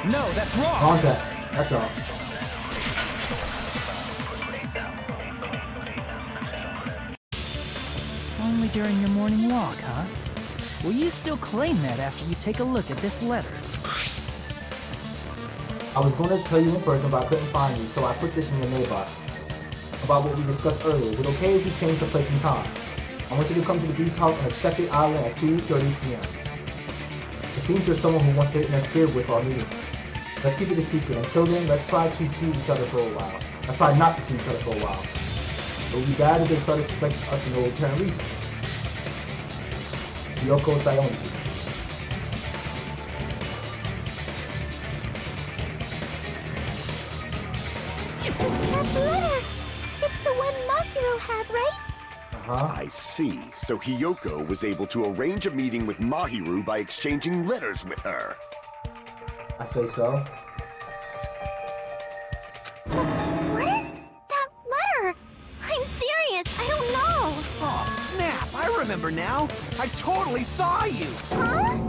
No, that's wrong! Context. That's all. Only during your morning walk, huh? Will you still claim that after you take a look at this letter? I was going to tell you in person, but I couldn't find you, so I put this in your mailbox. About what we discussed earlier. Is it okay if we change the place and time? I want you to come to the beach house on the second island at 2:30 p.m. It seems there's someone who wants to interfere with our meeting. Let's keep it a secret. Until then, let's try to see each other for a while. Let's try not to see each other for a while. It would be bad if they start suspecting us for no apparent reason. Hiyoko Sayonji. That letter! It's the one Mahiro had, right? I see. So Hiyoko was able to arrange a meeting with Mahiru by exchanging letters with her. I say so. What is that letter? I'm serious, I don't know. Oh, snap! I remember now. I totally saw you. Huh?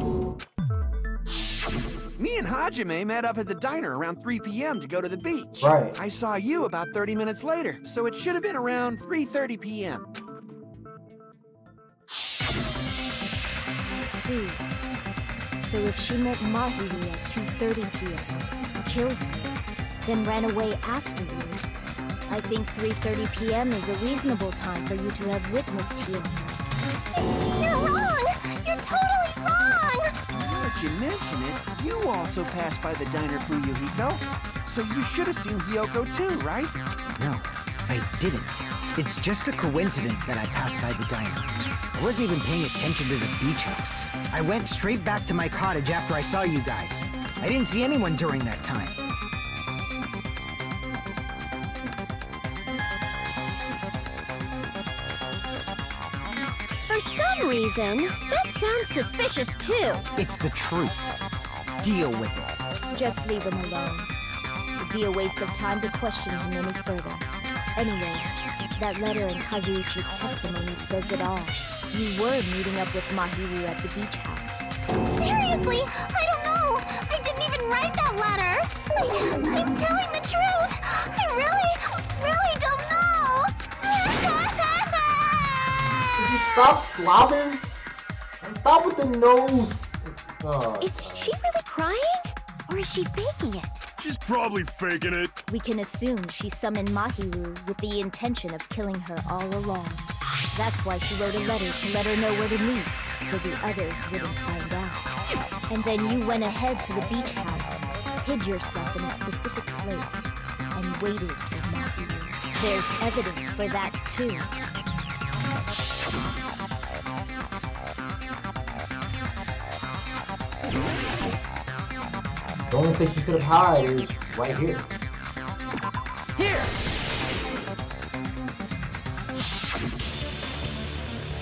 Me and Hajime met up at the diner around 3 p.m. to go to the beach. Right. I saw you about 30 minutes later, so it should have been around 3:30 p.m. See. So if she met Mahiru at 2:30 p.m., killed her, then ran away after you, I think 3:30 p.m. is a reasonable time for you to have witnessed here. You're wrong! You're totally wrong! Now that you mention it, you also passed by the diner, Fuyuhiko. So you should have seen Hiyoko too, right? No, I didn't. It's just a coincidence that I passed by the diner. I wasn't even paying attention to the beach house. I went straight back to my cottage after I saw you guys. I didn't see anyone during that time. For some reason, that sounds suspicious too. It's the truth. Deal with it. Just leave him alone. It'd be a waste of time to question him any further. Anyway, that letter in Kazuichi's testimony says it all. You were meeting up with Mahiru at the beach house. Seriously? I don't know. I didn't even write that letter. I'm telling the truth. I really don't know. Stop slobbing. And stop with the nose. Is she really crying? Or is she faking it? She's probably faking it. We can assume she summoned Mahiru with the intention of killing her all along. That's why she wrote a letter to let her know where to meet, so the others wouldn't find out. And then you went ahead to the beach house, hid yourself in a specific place, and waited for Mahiru. There's evidence for that too. The only place you could have hid is right here. Here!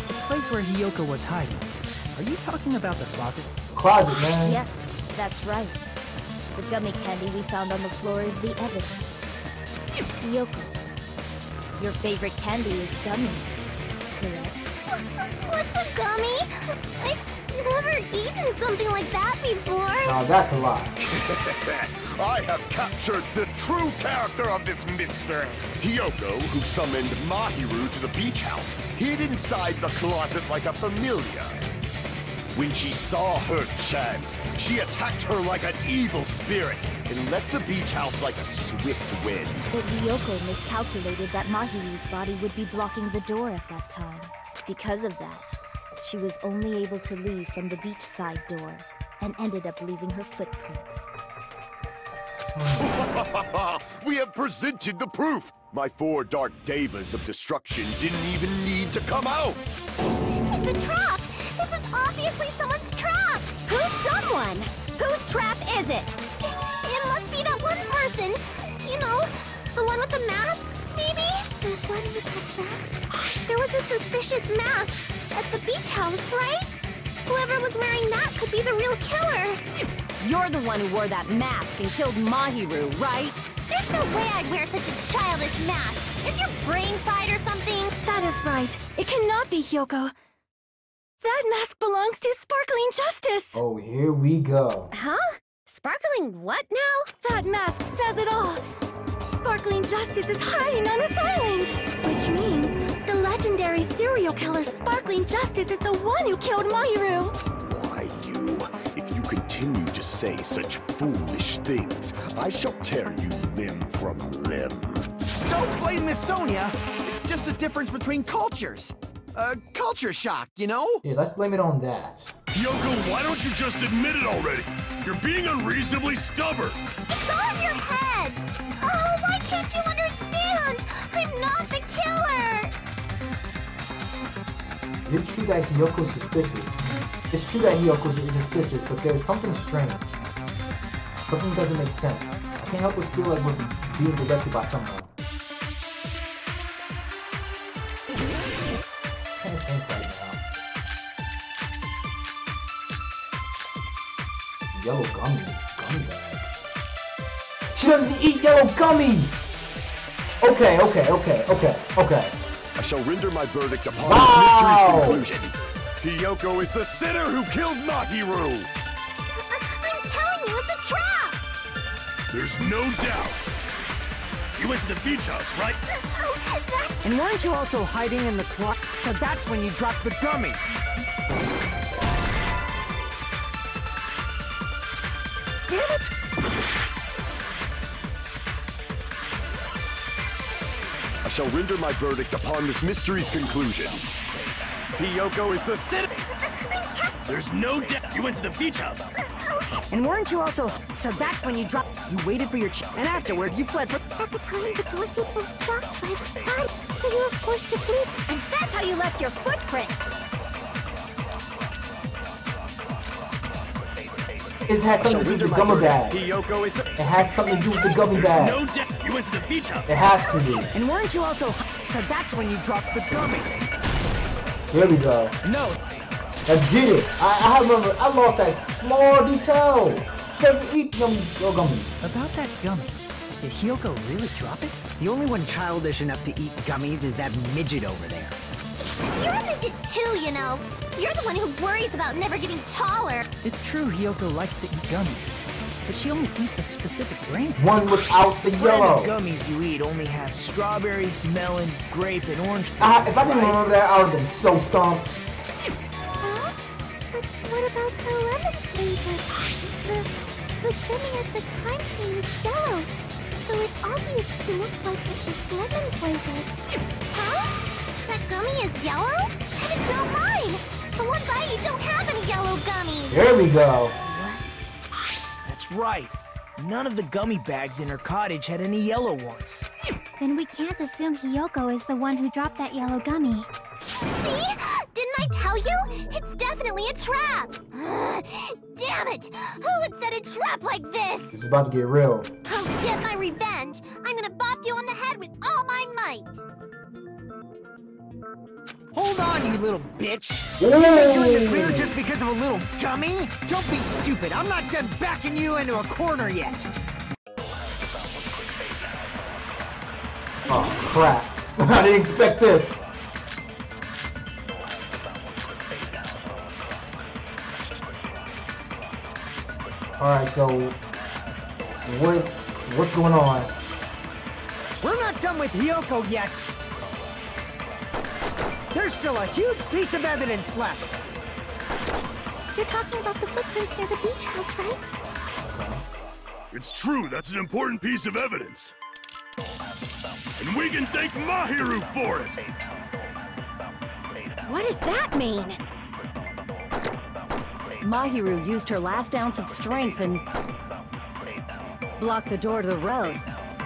The place where Hiyoko was hiding. Are you talking about the closet? Closet, man. Yes, that's right. The gummy candy we found on the floor is the evidence. Hiyoko, your favorite candy is gummy, correct? What's a gummy? I've never eaten something like that before. No, that's a lie. I have captured the true character of this mystery. Hiyoko, who summoned Mahiru to the beach house, hid inside the closet like a familiar. When she saw her chance, she attacked her like an evil spirit and left the beach house like a swift wind. But Hiyoko miscalculated that Mahiru's body would be blocking the door at that time. Because of that, she was only able to leave from the beachside door and ended up leaving her footprints. We have presented the proof! My 4 dark devas of destruction didn't even need to come out! It's a trap! This is obviously someone's trap! Who's someone? Whose trap is it? It must be that one person. You know, the one with the mask, maybe? The one with the mask? There was a suspicious mask at the beach house, right? Whoever was wearing that could be the real killer. You're the one who wore that mask and killed Mahiru, right? There's no way I'd wear such a childish mask. Is your brain fried or something? That is right. It cannot be Hiyoko. That mask belongs to Sparkling Justice! Oh, here we go. Huh? Sparkling what now? That mask says it all! Sparkling Justice is hiding on this island! Which means the legendary serial killer Sparkling Justice is the one who killed Mahiru! Why, you? If you continue to say such foolish things, I shall tear you limb from limb. Don't blame Miss Sonia! It's just a difference between cultures. Culture shock, you know? Yeah, let's blame it on that. Hiyoko, why don't you just admit it already? You're being unreasonably stubborn. It's all in your head! Oh, why can't you understand? I'm not the killer! It's true that Hiyoko's suspicious. It's true that Hiyoko is suspicious, but there's something strange. Something doesn't make sense. I can't help but feel like we're being directed by someone. yellow gummy bag. She doesn't eat yellow gummies! Okay. I shall render my verdict upon this mystery's conclusion. Hiyoko is the sinner who killed Mahiru! I'm telling you, it's a trap! There's no doubt. You went to the beach house, right? And weren't you also hiding in the closet? So that's when you dropped the gummy. Damn it! I shall render my verdict upon this mystery's conclusion. Hiyoko is the sinner! There's no doubt. You went to the beach house. And weren't you also... So that's when you dropped... You waited for your and afterward you fled for... At the time, the door gate was blocked by the sun, so you were forced to flee. And that's how you left your footprints! It has something to do with the gummy bag. Hiyoko is the... It has something to do with the gummy There's bag. no doubt. You went to the beach house. It has to be. And weren't you also... So that's when you dropped the gummy. Here we go. No. Let's get it. I remember, I lost that small detail. She doesn't eat yellow gummies. About that gummy, did Hiyoko really drop it? The only one childish enough to eat gummies is that midget over there. You're a midget too, you know. You're the one who worries about never getting taller. It's true Hiyoko likes to eat gummies, but she only eats a specific brand. One without the Brand yellow. of gummies you eat only have strawberry, melon, grape, and orange If I flavors, didn't right? remember that, I would have been so stumped. Huh? But what about the lemon flavor? The gummy at the crime scene was yellow, so it obviously looked like it was lemon flavored. Huh? That gummy is yellow? And it's not mine! The ones I eat don't have any yellow gummies! Here we go. That's right. None of the gummy bags in her cottage had any yellow ones. Then we can't assume Hiyoko is the one who dropped that yellow gummy. See? Didn't I tell you? It's definitely a trap! Damn it! Who would set a trap like this? It's about to get real. I'll get my revenge! I'm gonna bop you on the head with all my might! Hold on, you little bitch! Ooh. You think you're in the clear just because of a little gummy? Don't be stupid. I'm not done backing you into a corner yet. Oh, crap. I didn't expect this. Alright, so... What's going on? We're not done with Hiyoko yet. There's still a huge piece of evidence left. You're talking about the footprints near the beach house, right? It's true. That's an important piece of evidence. And we can thank Mahiru for it. What does that mean? Mahiru used her last ounce of strength and blocked the door to the road.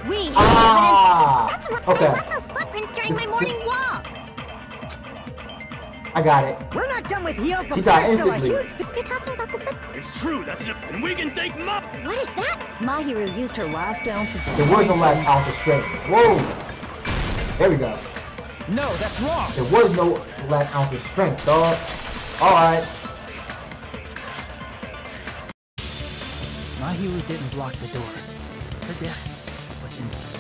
We Ah! That's where Okay. I left those footprints during my morning walk! I got it. We're not done with Hiyoko. She died There's still a instantly. huge... You're talking about the footprints. It's true. And we can thank What is that? Mahiru used her last ounce of There was no last ounce of strength. Whoa! There we go. No, that's wrong. There was no last ounce of strength, dog. Alright. Mahiru didn't block the door. Her death was instant.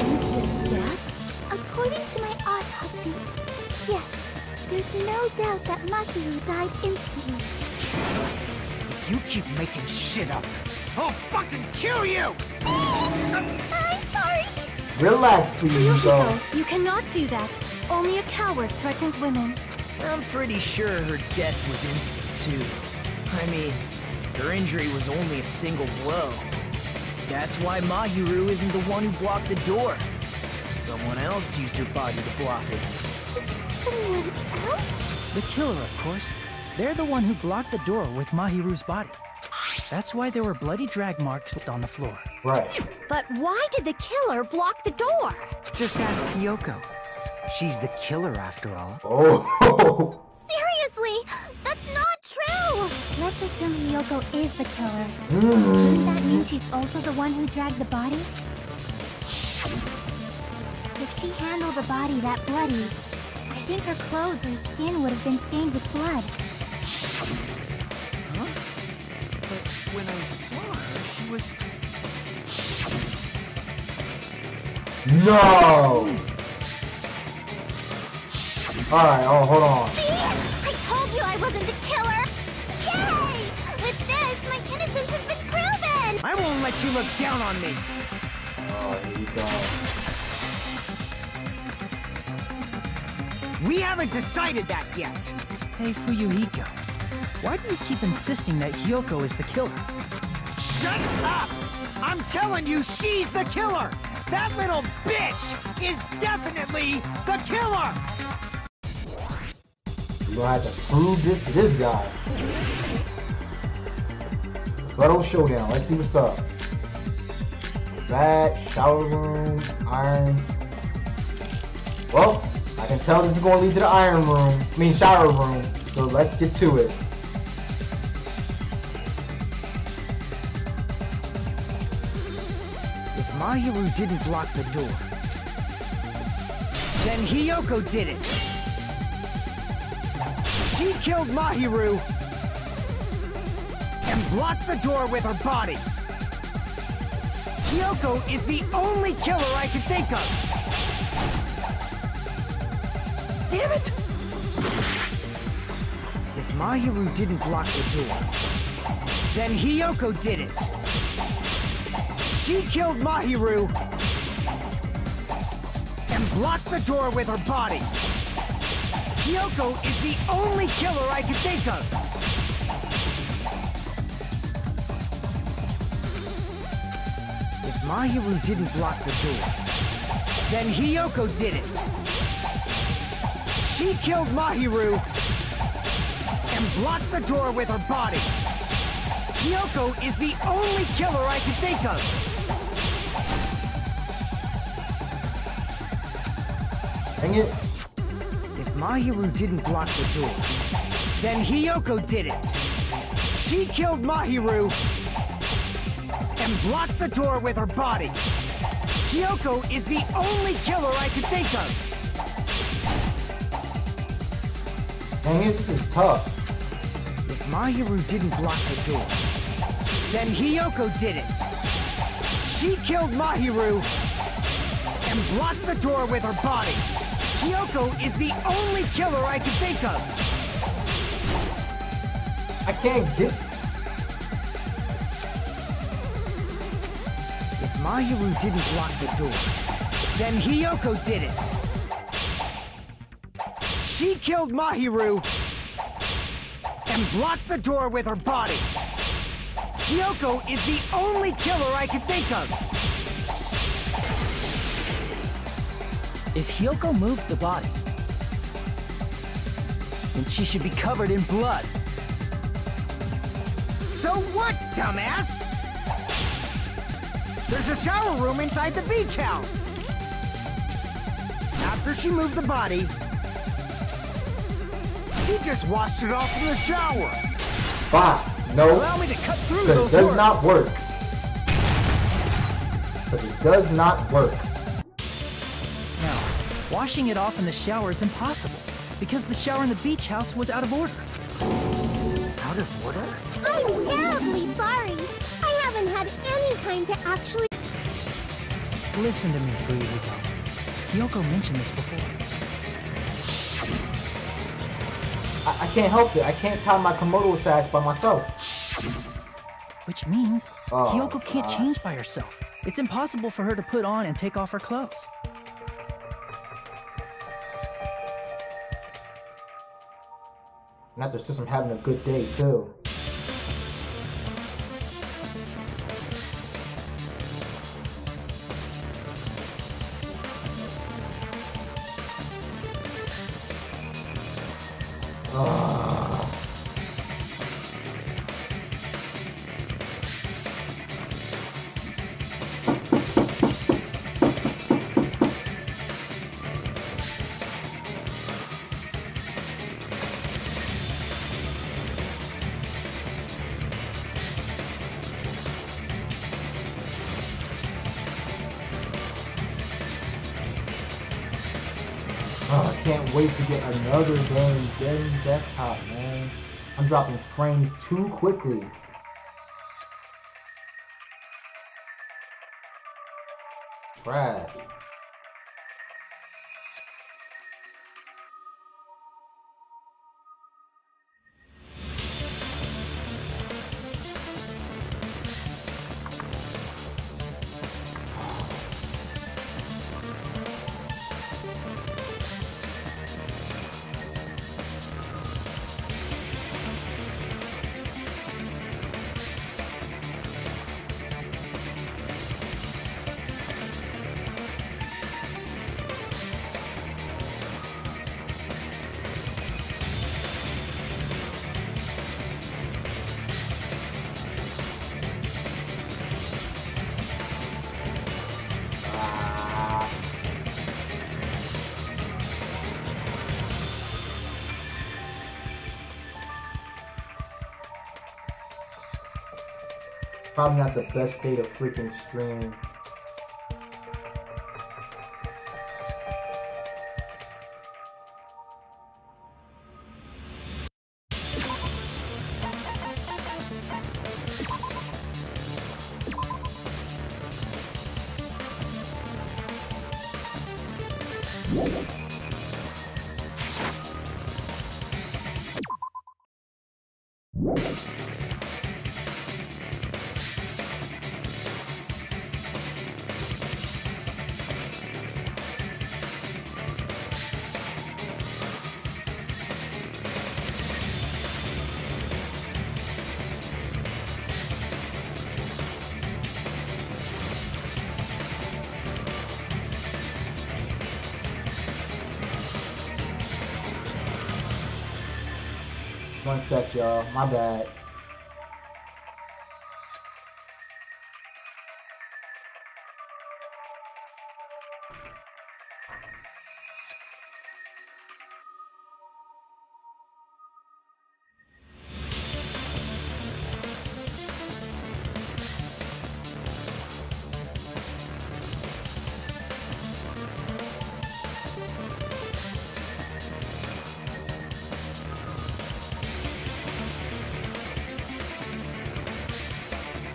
Instant death? According to my autopsy, yes, there's no doubt that Mahiru died instantly. If you keep making shit up, I'll fucking kill you! I'm sorry! Relax, please, Yoshiko, dog. you cannot do that. Only a coward threatens women. I'm pretty sure her death was instant, too. I mean, her injury was only a single blow. That's why Mahiru isn't the one who blocked the door. Someone else used her body to block it. Someone else? The killer, of course. They're the one who blocked the door with Mahiru's body. That's why there were bloody drag marks on the floor. Right. But why did the killer block the door? Just ask Hiyoko. She's the killer after all. Oh. Seriously, that's not true! Let's assume Hiyoko is the killer. Wouldn't that mean she's also the one who dragged the body? If she handled the body that bloody, I think her clothes or skin would have been stained with blood. Huh? when I saw her, she was... No! Alright, oh, hold on. See? I told you I wasn't the killer! Yay! With this, my innocence has been proven! I won't let you look down on me! Oh, here you go. We haven't decided that yet! Hey, Fuyuhiko. Why do you keep insisting that Hiyoko is the killer? Shut up! I'm telling you, she's the killer! That little bitch is definitely the killer! You're gonna have to prove this to this guy. Battle Showdown, let's see what's up. Bat, shower room, irons. Well, I can tell this is gonna lead to the shower room. So let's get to it. If Mahiru didn't lock the door, then Hiyoko did it. She killed Mahiru and blocked the door with her body. Hiyoko is the only killer I can think of. Damn it! If Mahiru didn't block the door, then Hiyoko did it. She killed Mahiru and blocked the door with her body. Hiyoko is the only killer I can think of. If Mahiru didn't block the door, then Hiyoko did it. She killed Mahiru and blocked the door with her body. Hiyoko is the only killer I can think of. Dang it. If Mahiru didn't block the door, then Hiyoko did it. She killed Mahiru and blocked the door with her body. Hiyoko is the only killer I can think of. Dang it, this is tough. If Mahiru didn't block the door, then Hiyoko did it. She killed Mahiru and blocked the door with her body. Hiyoko is the only killer I can think of. I can't get... If Mahiru didn't block the door, then Hiyoko did it. She killed Mahiru and blocked the door with her body. Hiyoko is the only killer I can think of. If Hiyoko moved the body, then she should be covered in blood. So what, dumbass? There's a shower room inside the beach house. After she moved the body, she just washed it off in the shower. Fine. No. Allow me to cut through Because those it does not work. Because it does not work. Now, washing it off in the shower is impossible, because the shower in the beach house was out of order. Out of order? I'm terribly sorry. I haven't had any time to actually... Listen to me, Fuyuhiko. Hiyoko mentioned this before. I can't help it. I can't tie my Komodo sash by myself. Which means Hiyoko can't God. change by herself. It's impossible for her to put on and take off her clothes. Master System having a good day too. I can't wait to get another game desktop, man. I'm dropping frames too quickly. Trash. Probably not the best day to freaking stream. One sec, y'all. My bad.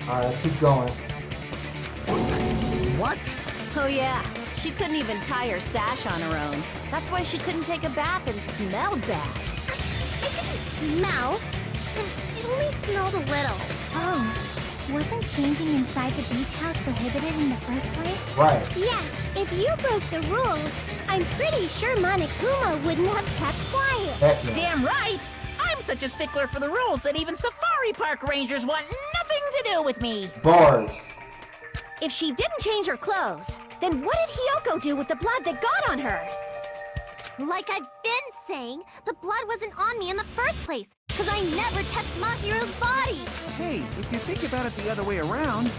Alright, let's keep going. What? Oh yeah, she couldn't even tie her sash on her own. That's why she couldn't take a bath and smelled bad. It didn't smell. It only smelled a little. Oh, wasn't changing inside the beach house prohibited in the first place? Right. Yes, if you broke the rules, I'm pretty sure Monokuma wouldn't have kept quiet. Heck no. Damn right! I'm such a stickler for the rules that even Safari Park Rangers want nothing to do with me. Bars. If she didn't change her clothes, then what did Hiyoko do with the blood that got on her? Like I've been saying, the blood wasn't on me in the first place, because I never touched Mahiru's body. Hey, if you think about it the other way around,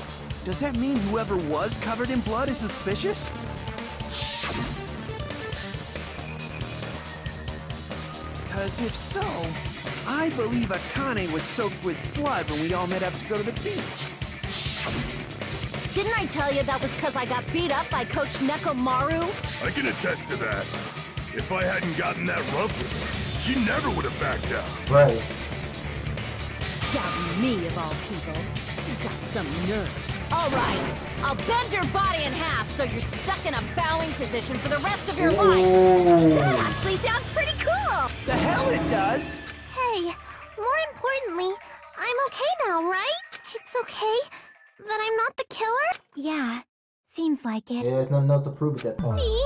does that mean whoever was covered in blood is suspicious? Because if so, I believe Akane was soaked with blood when we all met up to go to the beach. Didn't I tell you that was because I got beat up by Coach Nekomaru? I can attest to that. If I hadn't gotten that rough with her, she never would have backed out. Right. Doubting me, of all people. You got some nerve. All right, I'll bend your body in half so you're stuck in a bowing position for the rest of your life. That actually sounds pretty cool. The hell it does! Hey, more importantly, I'm okay now, right? It's okay that I'm not the killer? Yeah, seems like it. Yeah, there's nothing else to prove at that point. See?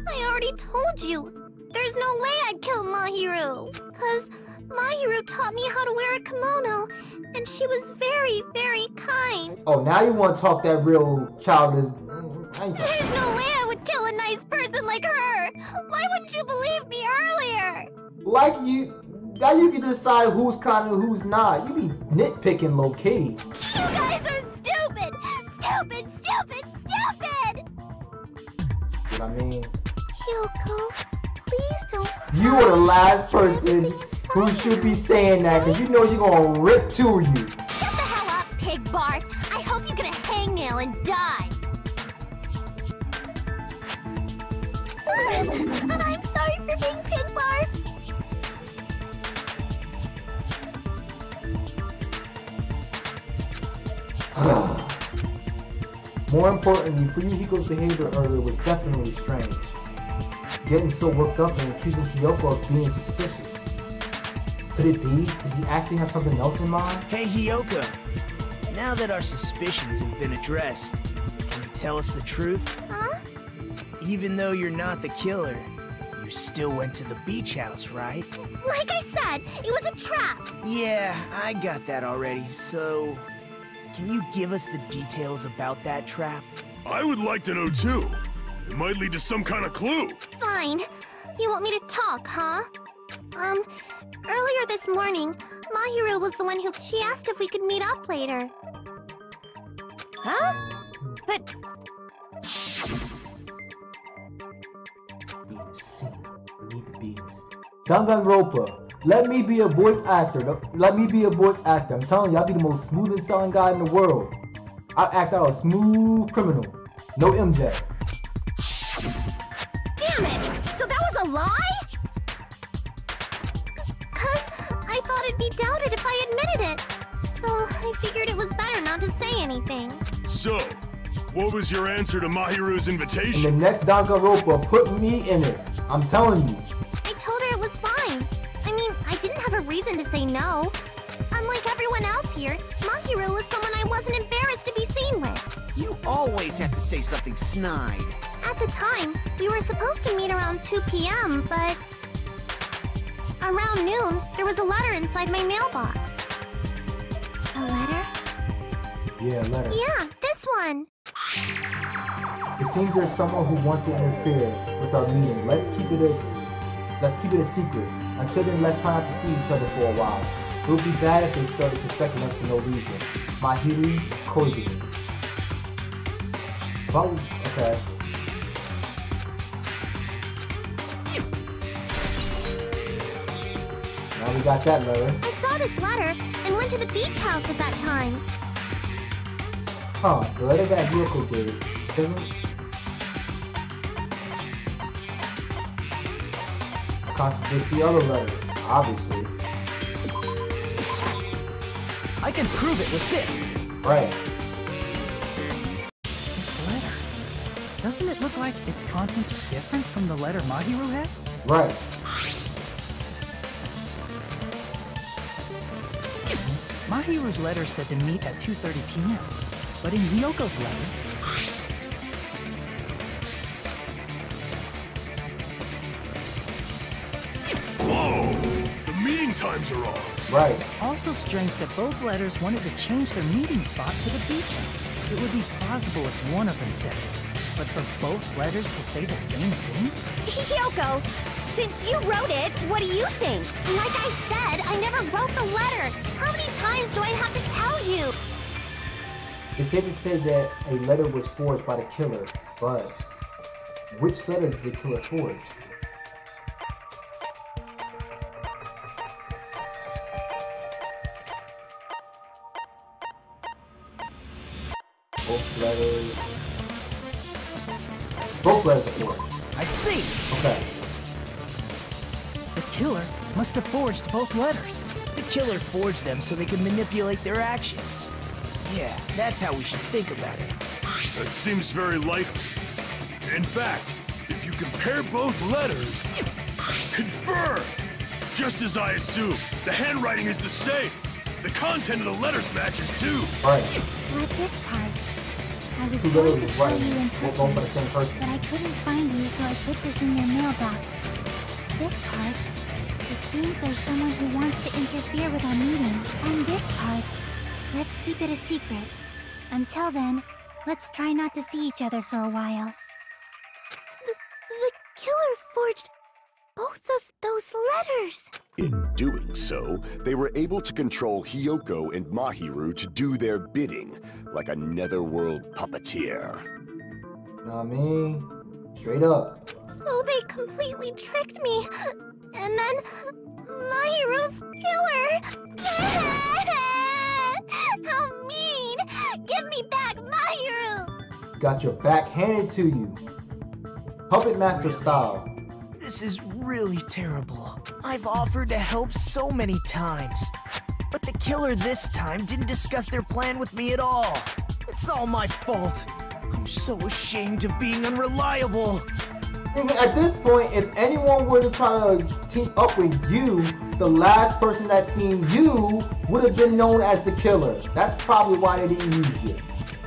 I already told you. There's no way I'd kill Mahiru. Because Mahiru taught me how to wear a kimono, and she was very, very kind. Oh, now you want to talk that real childish... There's no way I would kill a nice person like her. Why wouldn't you believe me earlier? Like you... Now you can decide who's kind and who's not. You be nitpicking low-key. You guys are stupid! Stupid, stupid, stupid! You know what I mean? Hiyoko, please don't cry. You are the last person who should be saying that, because you know she's gonna rip to you. Shut the hell up, Pig Barf! I hope you get a hangnail and die! And I'm sorry for being Pig Barf! More importantly, Fuyuhiko's behavior earlier was definitely strange. Getting so worked up and accusing Hiyoko of being suspicious. Could it be? Does he actually have something else in mind? Hey, Hiyoko. Now that our suspicions have been addressed, can you tell us the truth? Huh? Even though you're not the killer, you still went to the beach house, right? Like I said, it was a trap. Yeah, I got that already, so... Can you give us the details about that trap? I would like to know too. It might lead to some kind of clue. Fine. You want me to talk, huh? Earlier this morning, Mahiru was the one who... She asked if we could meet up later. Huh? But... Need the bees. Danganronpa. Let me be a voice actor. Let me be a voice actor. I'm telling you, I'll be the most smooth selling guy in the world. I'll act out a smooth criminal. No MJ. Damn it! So that was a lie? 'Cause I thought it'd be doubted if I admitted it. So I figured it was better not to say anything. So, what was your answer to Mahiru's invitation? And the next Danganronpa, put me in it. I'm telling you. I told her it was fine. I mean, I didn't have a reason to say no. Unlike everyone else here, Mahiru was someone I wasn't embarrassed to be seen with. You always have to say something snide. At the time, we were supposed to meet around 2 p.m., but... Around noon, there was a letter inside my mailbox. A letter? Yeah, letter. Yeah, this one. It seems there's someone who wants to interfere with our meeting. Let's keep it a secret. Until then, let's try not to see each other for a while. It would be bad if they started suspecting us for no reason. Mahiru Koizumi. Oh, okay. Now we got that letter. I saw this letter and went to the beach house at that time. Huh, the letter that Hiyoko gave doesn't contradict the other letter, obviously. I can prove it with this. Right. This letter. Doesn't it look like its contents are different from the letter Mahiru had? Right. Mahiru's letter said to meet at 2:30 p.m. But in Hiyoko's letter... Whoa! The meeting times are off. Right. It's also strange that both letters wanted to change their meeting spot to the beach house. It would be plausible if one of them said it. But for both letters to say the same thing? Hiyoko, since you wrote it, what do you think? Like I said, I never wrote the letter. How many times do I have to tell you? It's safe to say that a letter was forged by the killer, but which letter did the killer forge? Both letters are forged. I see! Okay. The killer must have forged both letters. The killer forged them so they could manipulate their actions. Yeah, that's how we should think about it. That seems very likely. In fact, if you compare both letters... Confirmed! Just as I assumed, the handwriting is the same. The content of the letters matches too. Right. Like this part. I was Two going letters to is tell right. you in We're going for the person, same person. but I couldn't find you, so I put this in your mailbox. This part. It seems there's someone who wants to interfere with our meeting. And this part. Let's keep it a secret. Until then, let's try not to see each other for a while. The killer forged both of those letters. In doing so, they were able to control Hiyoko and Mahiru to do their bidding, like a netherworld puppeteer. You know what I mean? Straight up. So they completely tricked me. And then Mahiru's killer. How mean! Give me back Mahiru! Got your back handed to you. Puppet Master style. This is really terrible. I've offered to help so many times. But the killer this time didn't discuss their plan with me at all. It's all my fault. I'm so ashamed of being unreliable. At this point, if anyone were to try to team up with you, the last person that seen you would have been known as the killer. That's probably why they didn't use you.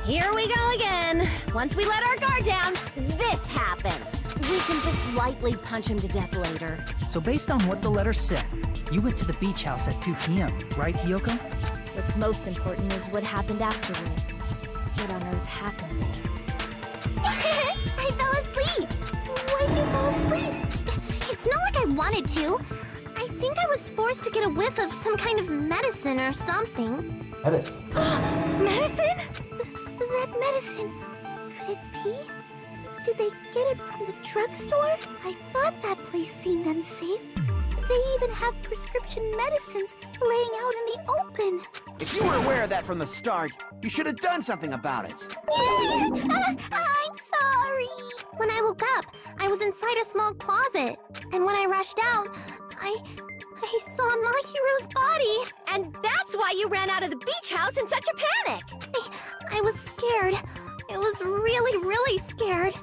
Here we go again. Once we let our guard down, this happens. We can just lightly punch him to death later. So based on what the letter said, you went to the beach house at 2 p.m., right, Hiyoko? What's most important is what happened afterward. What on earth happened there? I fell asleep. Why'd you fall asleep? It's not like I wanted to. I think I was forced to get a whiff of some kind of medicine or something. Medicine? Medicine? That medicine. Could it be? Did they get it from the drugstore? I thought that place seemed unsafe. They even have prescription medicines laying out in the open. If you were aware of that from the start, you should have done something about it. I'm sorry. When I woke up, I was inside a small closet. And when I rushed out, I saw Mahiru's body. And that's why you ran out of the beach house in such a panic. I was scared. I was really, really scared.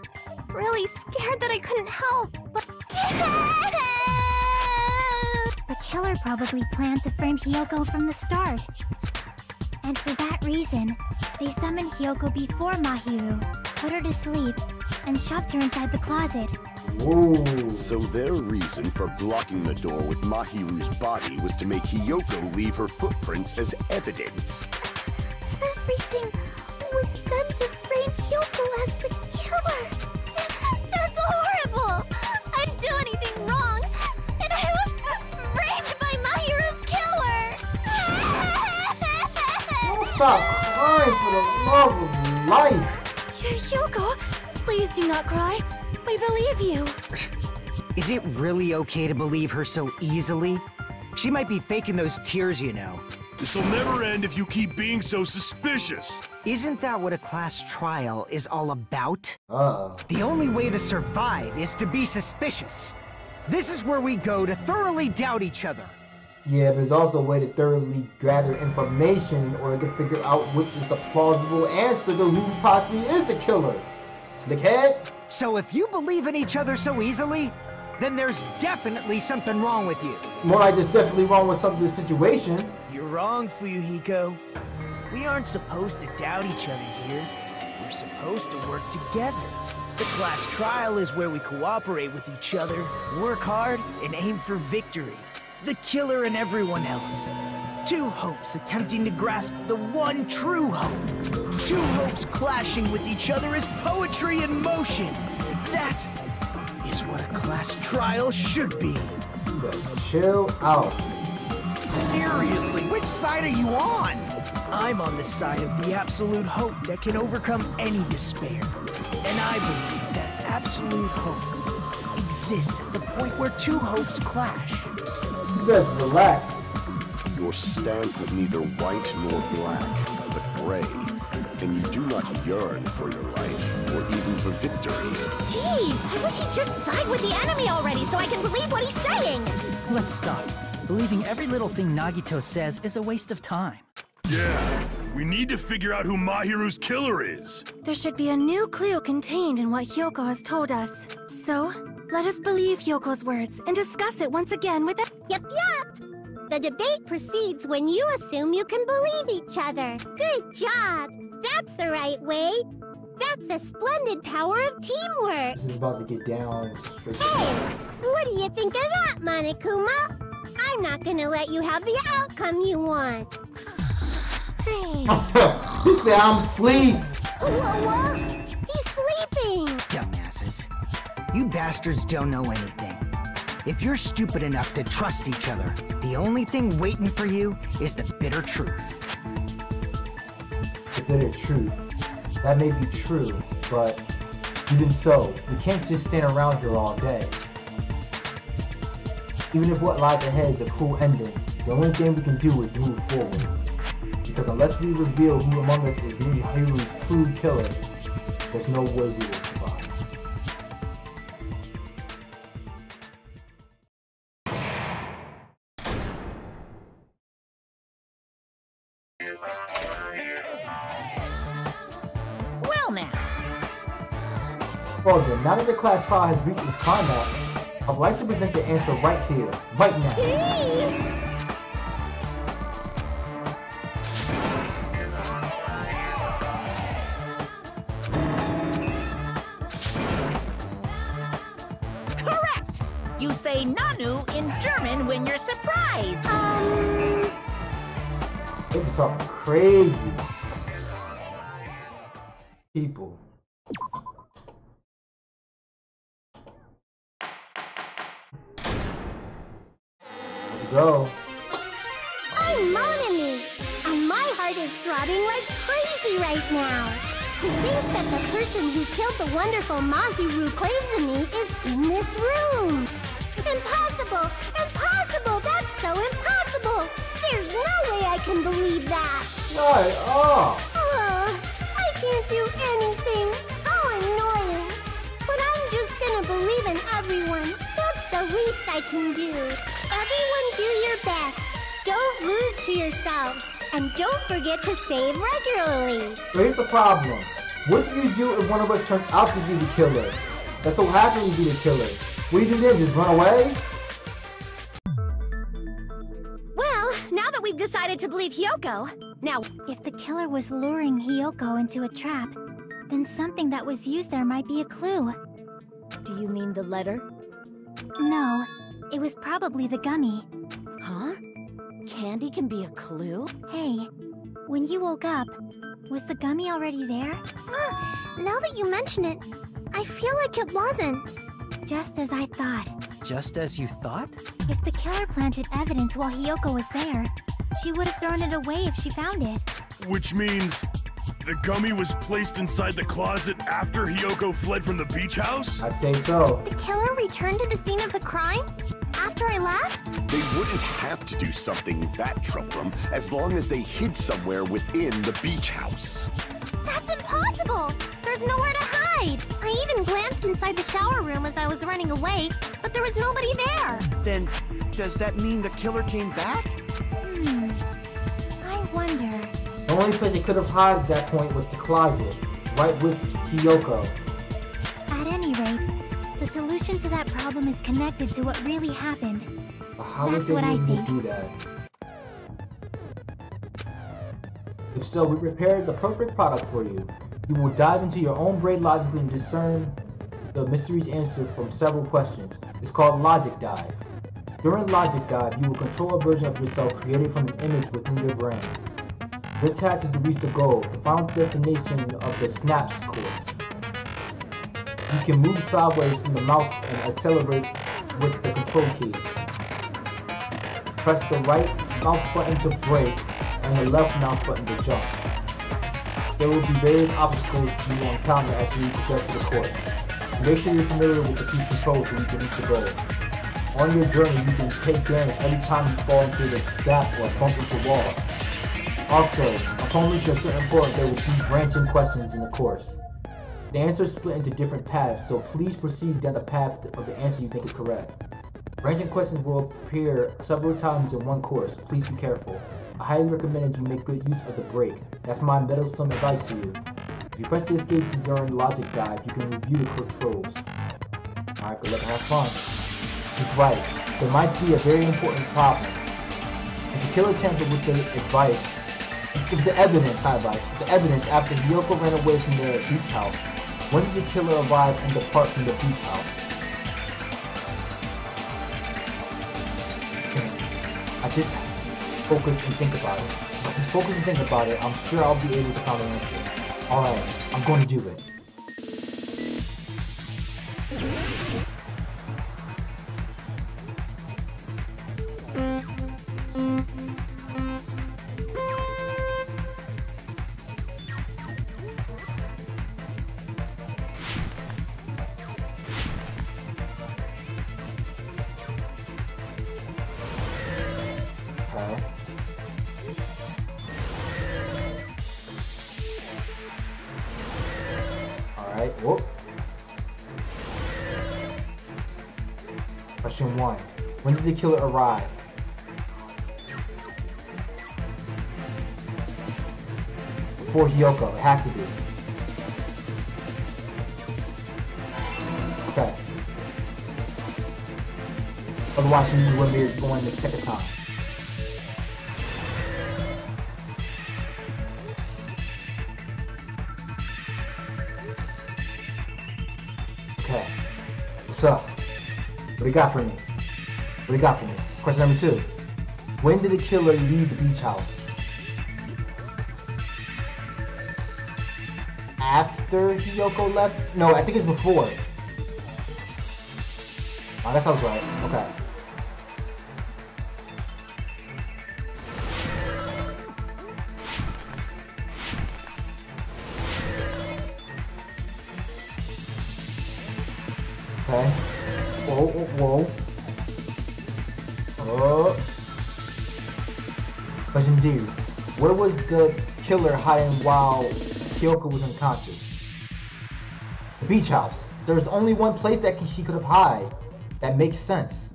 Really scared that I couldn't help. But The killer probably planned to frame Hiyoko from the start. And for that reason, they summoned Hiyoko before Mahiru, put her to sleep, and shoved her inside the closet. Whoa. So their reason for blocking the door with Mahiru's body was to make Hiyoko leave her footprints as evidence. everything was done to frame Hiyoko as the killer. That's horrible. I didn't do anything wrong. And I was framed by Mahiru's killer. Don't stop crying for the love of life. Hiyoko, please do not cry. We believe you. Is it really okay to believe her so easily? She might be faking those tears, you know. This'll never end if you keep being so suspicious. Isn't that what a class trial is all about? Uh-oh. The only way to survive is to be suspicious. This is where we go to thoroughly doubt each other. Yeah, but there's also a way to thoroughly gather information in order to figure out which is the plausible answer to who possibly is the killer. Slickhead? So if you believe in each other so easily, then there's definitely something wrong with you. More like there's definitely wrong with something in the situation. You're wrong, Fuyuhiko. We aren't supposed to doubt each other here. We're supposed to work together. The class trial is where we cooperate with each other, work hard, and aim for victory. The killer and everyone else. Two hopes attempting to grasp the one true hope. Two hopes clashing with each other is poetry in motion. That is what a class trial should be. Just chill out. Seriously, which side are you on? I'm on the side of the absolute hope that can overcome any despair. And I believe that absolute hope exists at the point where two hopes clash. You guys relax. Your stance is neither white nor black, but gray. And you do not yearn for your life, or even for victory. Jeez, I wish he'd just side with the enemy already so I can believe what he's saying. Let's stop. Believing every little thing Nagito says is a waste of time. Yeah, we need to figure out who Mahiru's killer is. There should be a new clue contained in what Hiyoko has told us. So, let us believe Hyoko's words and discuss it once again with it. Yep. The debate proceeds when you assume you can believe each other. Good job. That's the right way. That's the splendid power of teamwork. This is about to get down straight. Hey, what do you think of that, Monokuma? I'm not gonna let you have the outcome you want. Hey. He said I'm asleep. Whoa. He's sleeping. Dumbasses. You bastards don't know anything. If you're stupid enough to trust each other, the only thing waiting for you is the bitter truth. The bitter truth. That may be true, but even so, we can't just stand around here all day. Even if what lies ahead is a cruel ending, the only thing we can do is move forward. Because unless we reveal who among us is Mahiru's true killer, there's no way we will survive. Well now, Well then, now that the class trial has reached its climax, I'd like to present the answer right here, right now. Correct! You say Nanu in German when you're surprised. They be talking crazy. People. Go. I'm Monami, and my heart is throbbing like crazy right now. To think that the person who killed the wonderful Mahiru Koizumi is in this room. Impossible! Impossible! That's so impossible! There's no way I can believe that! Right, I can't do anything. How annoying. But I'm just gonna believe in everyone. That's the least I can do. Everyone do your best. Don't lose to yourselves. And don't forget to save regularly. So here's the problem. What do you do if one of us turns out to be the killer? That's so happens to be the killer. What do you do then? Just run away? Well, now that we've decided to believe Hiyoko, now... If the killer was luring Hiyoko into a trap, then something that was used there might be a clue. Do you mean the letter? No, it was probably the gummy. Huh? Candy can be a clue? Hey, when you woke up, was the gummy already there? Now that you mention it, I feel like it wasn't. Just as I thought. Just as you thought? If the killer planted evidence while Hiyoko was there, she would have thrown it away if she found it. Which means the gummy was placed inside the closet after Hiyoko fled from the beach house? I'd say so. The killer returned to the scene of the crime? After I left? They wouldn't have to do something that troublesome as long as they hid somewhere within the beach house. That's impossible! There's nowhere to hide! I even glanced inside the shower room as I was running away, but there was nobody there! Then, does that mean the killer came back? I wonder... The only place they could have hid at that point was the closet, right with Hiyoko. At any rate, the solution to that problem is connected to what really happened. But how That's would what they I be able think. to do that? If so, we prepared the perfect product for you. You will dive into your own brain logically and discern the mystery's answer from several questions. It's called Logic Dive. During Logic Dive, you will control a version of yourself created from an image within your brain. Your task is to reach the goal, the final destination of the SNAPS course. You can move sideways from the mouse and accelerate with the control key. Press the right mouse button to brake and the left mouse button to jump. There will be various obstacles you will encounter as you progress through the course. Make sure you're familiar with the key controls so you can reach the goal. On your journey, you can take damage every time you fall into the gap or bump into walls. Also, upon reaching a certain point, there will be branching questions in the course. The answers split into different paths, so please proceed down the path of the answer you think is correct. Branching questions will appear several times in one course. Please be careful. I highly recommend you make good use of the break. That's my meddlesome advice to you. If you press the escape key during Logic Dive, you can review the controls. Alright, good luck and have fun. She's right. There might be a very important problem. If the killer tampered with the advice, if the evidence after Hiyoko ran away from the beach house, when did the killer arrive and depart from the beach house? I just focus and think about it. If I just focus and think about it, I'm sure I'll be able to find an answer. Alright, I'm going to do it. Alright, whoop. Question 1. When did the killer arrive? Before Hiyoko, it has to be. Otherwise, she wouldn't be going the second time. Okay. What's up? What do you got for me? What do you got for me? Question number 2. When did the killer leave the beach house? After Hiyoko left? No, I think it's before. Oh, that sounds right. Okay. Okay. Whoa, whoa, whoa. Oh. Question D. Where was the killer hiding while Hiyoko was unconscious? The beach house. There's only one place that she could have hid. That makes sense.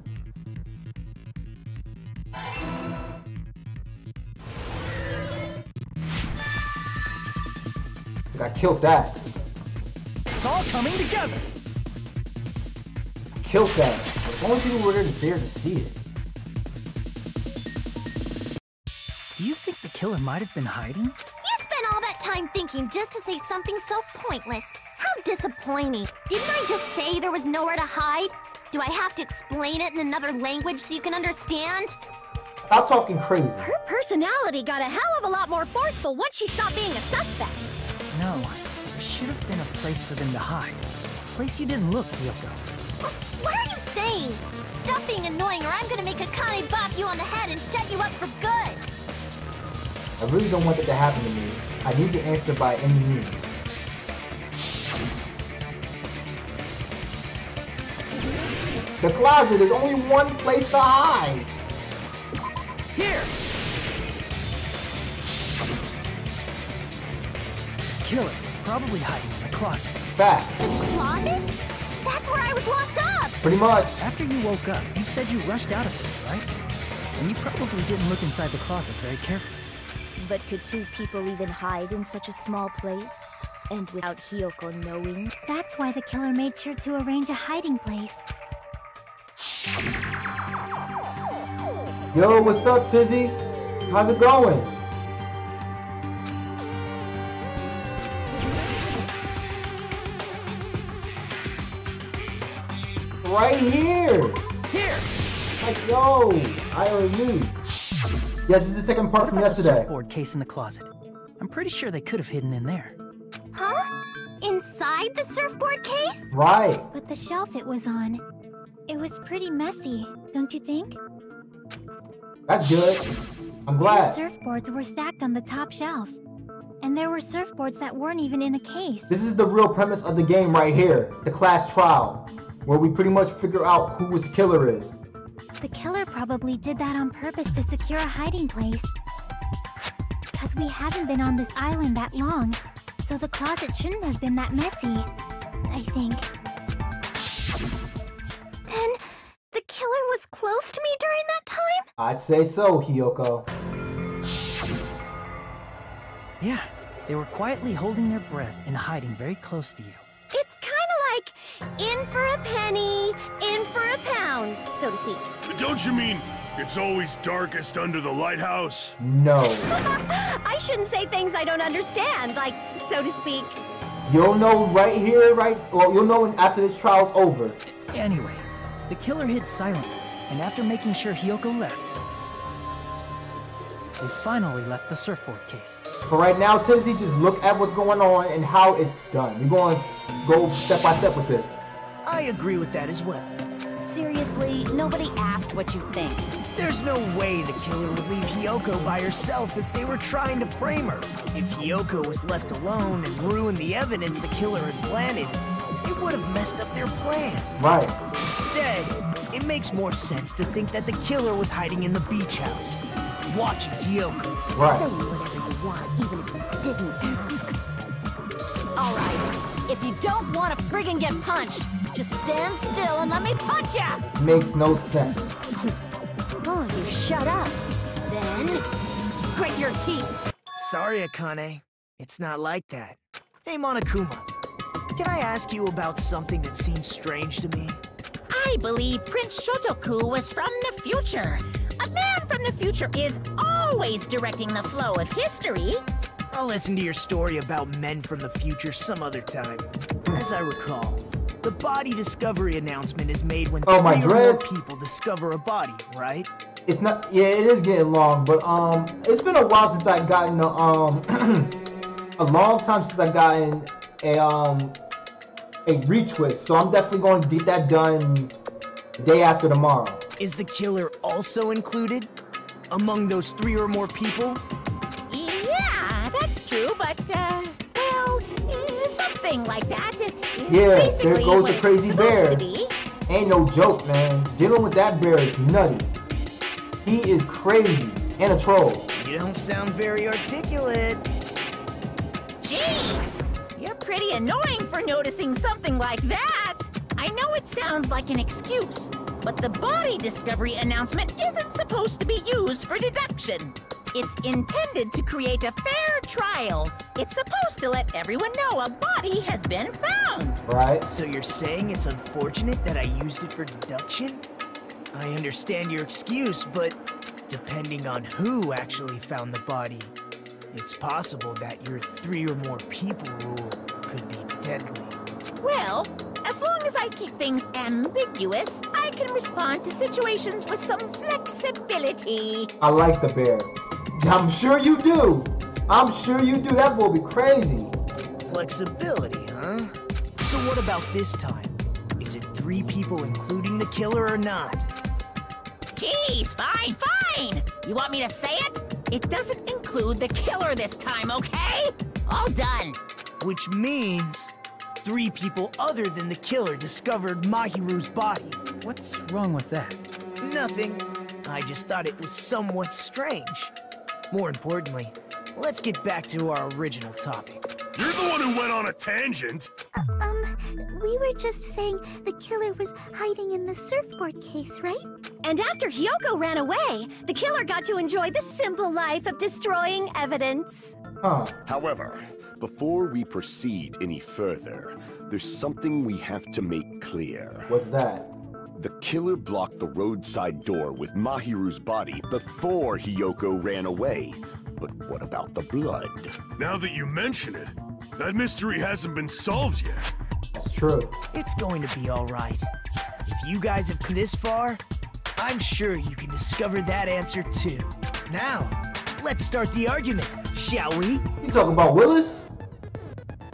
I killed that. It's all coming together. I killed that. The only people were there to see it. Do you think the killer might have been hiding? You spent all that time thinking just to say something so pointless. How disappointing. Didn't I just say there was nowhere to hide? Do I have to explain it in another language so you can understand? Stop talking crazy. Her personality got a hell of a lot more forceful once she stopped being a suspect. No, there should have been a place for them to hide. A place you didn't look, Hiyoko. What are you saying? Stop being annoying or I'm gonna make Akane bop you on the head and shut you up for good. I really don't want that to happen to me. I need the answer by any means. The closet, there's only one place to hide. Here! The killer is probably hiding in the closet. Fact. The closet? That's where I was locked up! Pretty much. After you woke up, you said you rushed out of it, right? And you probably didn't look inside the closet very carefully. But could 2 people even hide in such a small place? And without Hiyoko knowing? That's why the killer made sure to arrange a hiding place. Yo, what's up, Tizzy? How's it going? Right here! Here! Like, yo, I already knew. Yes, this is the second part from yesterday. The surfboard case in the closet. I'm pretty sure they could have hidden in there. Huh? Inside the surfboard case? Right. But the shelf it was on, it was pretty messy, don't you think? That's good. I'm glad. 2 surfboards were stacked on the top shelf. And there were surfboards that weren't even in a case. This is the real premise of the game right here. The class trial. Where we pretty much figure out who the killer is. The killer probably did that on purpose to secure a hiding place. Because we haven't been on this island that long, so the closet shouldn't have been that messy, I think. Then, the killer was close to me during that time? I'd say so, Hiyoko. Yeah, they were quietly holding their breath and hiding very close to you. It's kinda like in for a penny, in for a pound, so to speak. Don't you mean it's always darkest under the lighthouse? No. I shouldn't say things I don't understand, like, so to speak. You'll know right here, right? Well, you'll know after this trial's over. Anyway, the killer hid silently, and after making sure Hiyoko left, they finally left the surfboard case. For right now, Tizzy, just look at what's going on and how it's done. We're going to go step by step with this. I agree with that as well. Seriously, nobody asked what you think. There's no way the killer would leave Hiyoko by herself if they were trying to frame her. If Hiyoko was left alone and ruined the evidence the killer had planted, it would have messed up their plan. Right. Instead, it makes more sense to think that the killer was hiding in the beach house, watching Hiyoko. Right. Say whatever you want, even if you didn't ask. Alright, if you don't want to friggin' get punched, just stand still and let me punch ya! Makes no sense. Oh, you shut up. Then, grit your teeth. Sorry, Akane. It's not like that. Hey, Monokuma. Can I ask you about something that seems strange to me? I believe Prince Shotoku was from the future. A man from the future is always directing the flow of history. I'll listen to your story about men from the future some other time. As I recall, the body discovery announcement is made when 3 or more people discover a body, right? It's not. Yeah, it is getting long, but it's been a while since I gotten a long time since I gotten a retwist. So I'm definitely going to get that done day after tomorrow. Is the killer also included among those 3 or more people? Yeah, that's true, but well, something like that. Yeah, there goes the crazy bear. Ain't no joke, man. Dealing with that bear is nutty. He is crazy and a troll. You don't sound very articulate. Jeez, you're pretty annoying for noticing something like that. I know it sounds like an excuse, but the body discovery announcement isn't supposed to be used for deduction. It's intended to create a fair trial. It's supposed to let everyone know a body has been found. Right. So you're saying it's unfortunate that I used it for deduction? I understand your excuse, but depending on who actually found the body, it's possible that your 3 or more people rule could be deadly. Well, as long as I keep things ambiguous, I can respond to situations with some flexibility. I like the bear. I'm sure you do. I'm sure you do. That will be crazy. Flexibility, huh? So what about this time? Is it 3 people including the killer or not? Jeez, fine. You want me to say it? It doesn't include the killer this time, okay? All done. Which means 3 people other than the killer discovered Mahiru's body. What's wrong with that? Nothing. I just thought it was somewhat strange. More importantly, let's get back to our original topic. You're the one who went on a tangent. We were just saying the killer was hiding in the surfboard case, right? And after Hiyoko ran away, the killer got to enjoy the simple life of destroying evidence. Huh. However, before we proceed any further, there's something we have to make clear. What's that? The killer blocked the roadside door with Mahiru's body before Hiyoko ran away. But what about the blood? Now that you mention it, that mystery hasn't been solved yet. That's true. It's going to be all right. If you guys have come this far, I'm sure you can discover that answer too. Now, let's start the argument, shall we? You talking about Willis?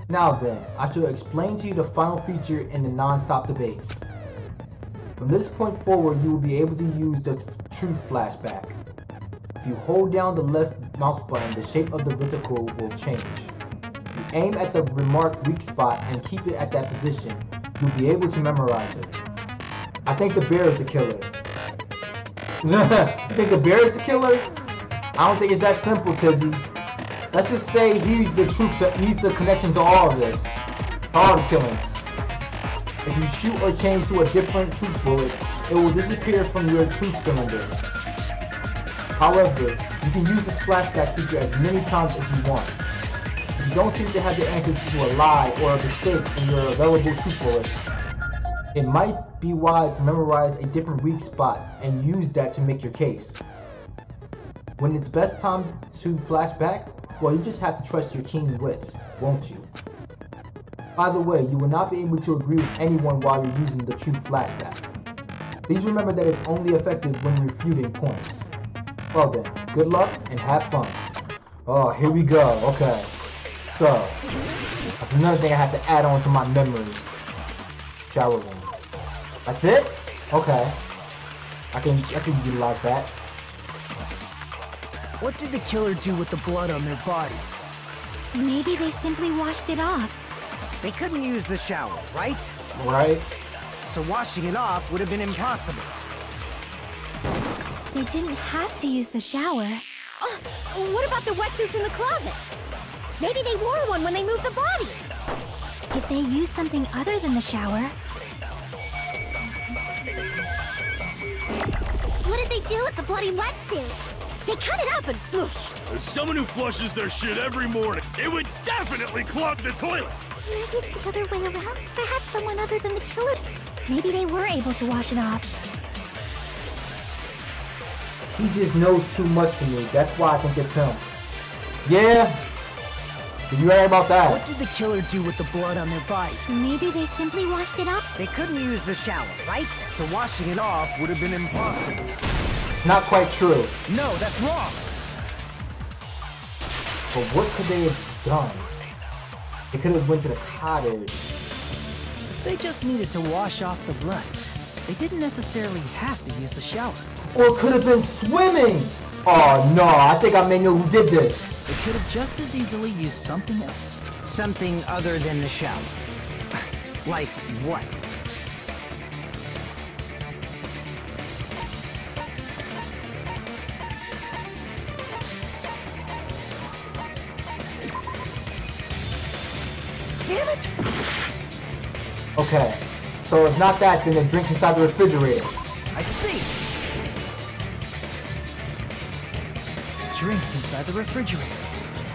Now then, I shall explain to you the final feature in the non-stop debates. From this point forward, you will be able to use the truth flashback. If you hold down the left mouse button, the shape of the reticle will change. You aim at the remarked weak spot and keep it at that position. You'll be able to memorize it. I think the bear is the killer. You think the bear is the killer? I don't think it's that simple, Tizzy. Let's just say he's the truth, he's the connection to all of this. All the killings. If you shoot or change to a different truth bullet, it will disappear from your truth cylinder. However, you can use this flashback feature as many times as you want. If you don't seem to have the answer to a lie or a mistake in your available truth bullets, it might be wise to memorize a different weak spot and use that to make your case. When it's best time to flash back, well, you just have to trust your keen wits, won't you? Either way, you will not be able to agree with anyone while you're using the truth flashback. Please remember that it's only effective when refuting points. Well then, good luck and have fun. Oh, here we go. Okay. So, that's another thing I have to add on to my memory. Shower room. That's it? Okay. I can utilize that. What did the killer do with the blood on their body? Maybe they simply washed it off. They couldn't use the shower, right? Right. So washing it off would have been impossible. They didn't have to use the shower. What about the wetsuits in the closet? Maybe they wore one when they moved the body. If they used something other than the shower... What did they do with the bloody wetsuit? They cut it up and flush. As someone who flushes their shit every morning, it would definitely clog the toilet. Maybe it's the other way around. Perhaps someone other than the killer. Maybe they were able to wash it off. He just knows too much for me. That's why I think it's him. Yeah. You right about that. What did the killer do with the blood on their body? Maybe they simply washed it up? They couldn't use the shower, right? So washing it off would have been impossible. Not quite true. No, that's wrong. But what could they have done? They could have went to the cottage. If they just needed to wash off the blood, they didn't necessarily have to use the shower. Or it could have been swimming. Oh no, I think I may know who did this. They could have just as easily used something else. Something other than the shower. Like what? Damn it! Okay, so if not that, then the drinks inside the refrigerator. I see. Drinks inside the refrigerator.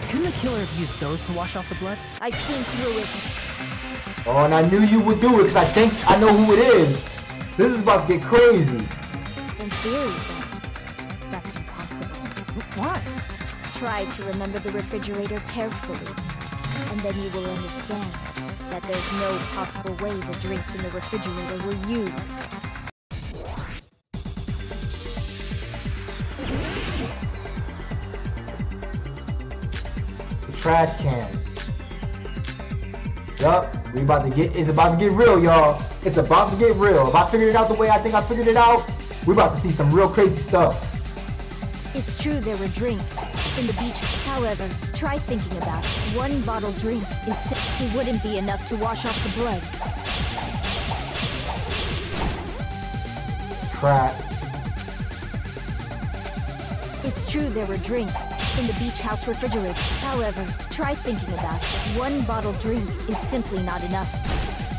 Couldn't the killer have used those to wash off the blood? I've seen through it. Oh, and I knew you would do it because I think I know who it is. This is about to get crazy. In theory, then, that's impossible. Why? Try to remember the refrigerator carefully, and then you will understand that there's no possible way the drinks in the refrigerator were used. Trash can. Yup, it's about to get real, y'all. It's about to get real. If I figured it out the way I think I figured it out, we're about to see some real crazy stuff. It's true there were drinks in the beach. However, try thinking about it. One bottle drink it wouldn't be enough to wash off the blood. Crap. It's true there were drinks in the beach house refrigerator. However, try thinking about it. One bottle drink is simply not enough.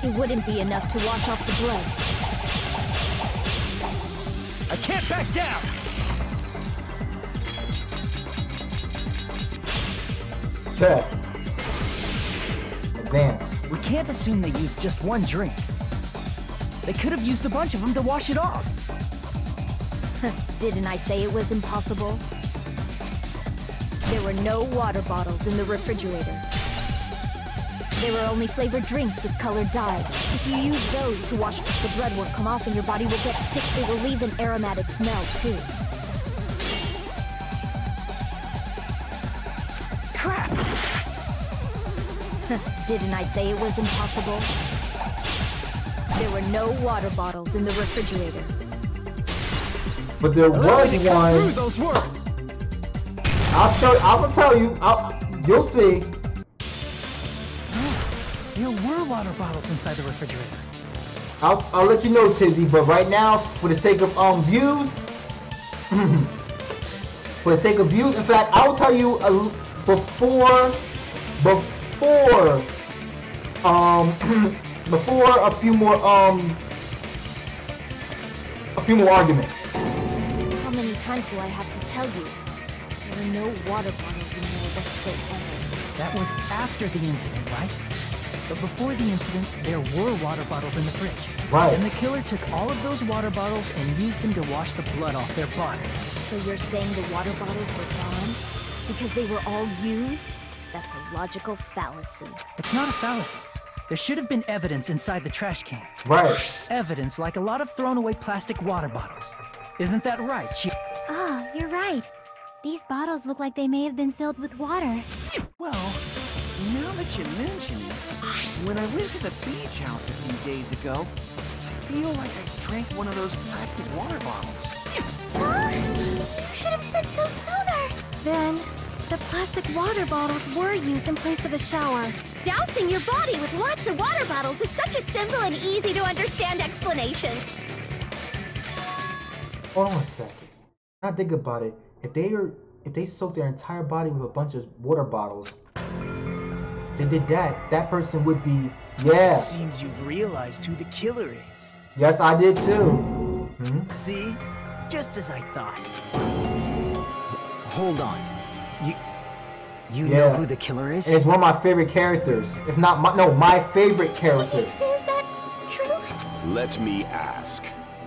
It wouldn't be enough to wash off the blood. I can't back down! Okay. Advance. We can't assume they used just one drink. They could have used a bunch of them to wash it off. Didn't I say it was impossible? There were no water bottles in the refrigerator. There were only flavored drinks with colored dye. If you use those to wash, the blood won't come off and your body will get sick. They will leave an aromatic smell, too. Crap! Didn't I say it was impossible? There were no water bottles in the refrigerator. But there was one. Those words. I will tell you. You'll see. There were water bottles inside the refrigerator. I'll let you know, Tizzy. But right now, for the sake of views, in fact, I will tell you before a few more arguments. How many times do I have to tell you? There are no water bottles in there whatsoever. That was after the incident, right? But before the incident, there were water bottles in the fridge. Right. And the killer took all of those water bottles and used them to wash the blood off their body. So you're saying the water bottles were gone? Because they were all used? That's a logical fallacy. It's not a fallacy. There should have been evidence inside the trash can. Right. Evidence like a lot of thrown away plastic water bottles. Isn't that right, Ah, you're right. These bottles look like they may have been filled with water. Well, now that you mention it, when I went to the beach house a few days ago, I feel like I drank one of those plastic water bottles. You should have said so sooner. Then, the plastic water bottles were used in place of a shower. Dousing your body with lots of water bottles is such a simple and easy to understand explanation. Hold on a second. Now think about it. If they soak their entire body with a bunch of water bottles, they did that. That person would be, yeah. It seems you've realized who the killer is. Yes, I did too. See? Just as I thought. Hold on. You know who the killer is? And it's one of my favorite characters. If not my favorite character. Is that true? Let me ask,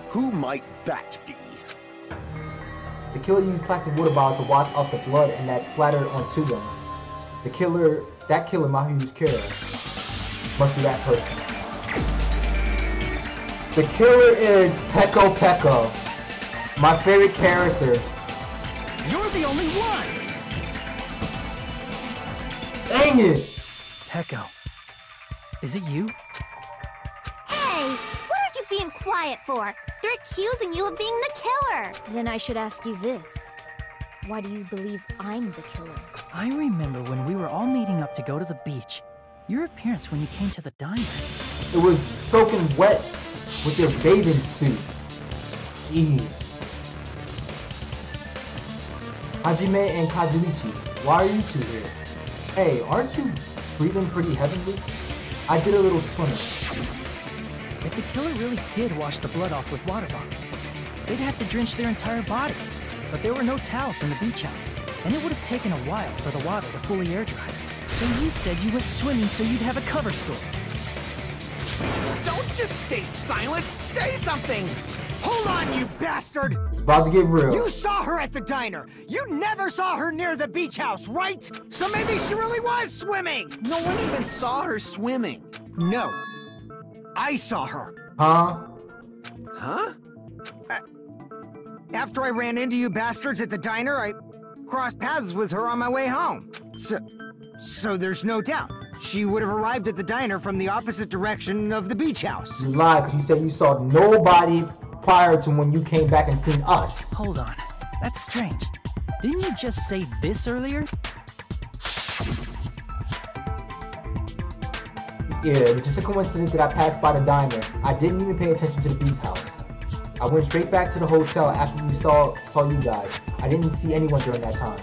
who might that be? The killer used plastic water bottles to wash off the blood and that splattered onto them. That killer Mahiru's killer must be that person. The killer is Peko Peko, my favorite character. You're the only one! Dang it! Peko, is it you? Hey, what are you being quiet for? They're accusing you of being the killer. Then I should ask you this. Why do you believe I'm the killer? I remember when we were all meeting up to go to the beach. Your appearance when you came to the diner. It was soaking wet with your bathing suit. Jeez. Hajime and Kazuichi, why are you two here? Hey, aren't you breathing pretty heavily? I did a little swimming. If the killer really did wash the blood off with water bombs, they'd have to drench their entire body. But there were no towels in the beach house, and it would have taken a while for the water to fully air dry. So you said you went swimming so you'd have a cover story. Don't just stay silent! Say something! Hold on, you bastard! It's about to get real. You saw her at the diner! You never saw her near the beach house, right? So maybe she really was swimming! No one even saw her swimming. No. I saw her. Huh? Huh? After I ran into you bastards at the diner, I crossed paths with her on my way home. So there's no doubt. She would have arrived at the diner from the opposite direction of the beach house. You lied because you said you saw nobody prior to when you came back and seen us. Hold on. That's strange. Didn't you just say this earlier? Yeah, it was just a coincidence that I passed by the diner. I didn't even pay attention to the beach house. I went straight back to the hotel after we saw you guys. I didn't see anyone during that time.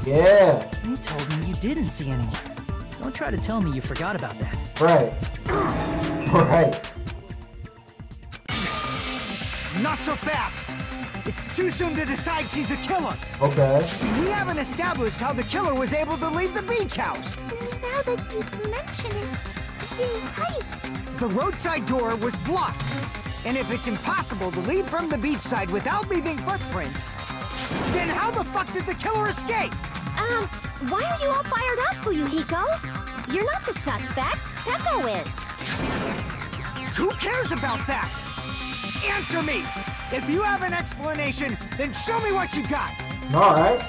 Yeah. You told me you didn't see anyone. Don't try to tell me you forgot about that. Right. Right. Not so fast! It's too soon to decide she's a killer. Okay. We haven't established how the killer was able to leave the beach house. Now that you mention it, you're right. The roadside door was blocked. And if it's impossible to leave from the beachside without leaving footprints, then how the fuck did the killer escape? Why are you all fired up, Fuyuhiko? You're not the suspect. Peko is. Who cares about that? Answer me! If you have an explanation, then show me what you got! Alright.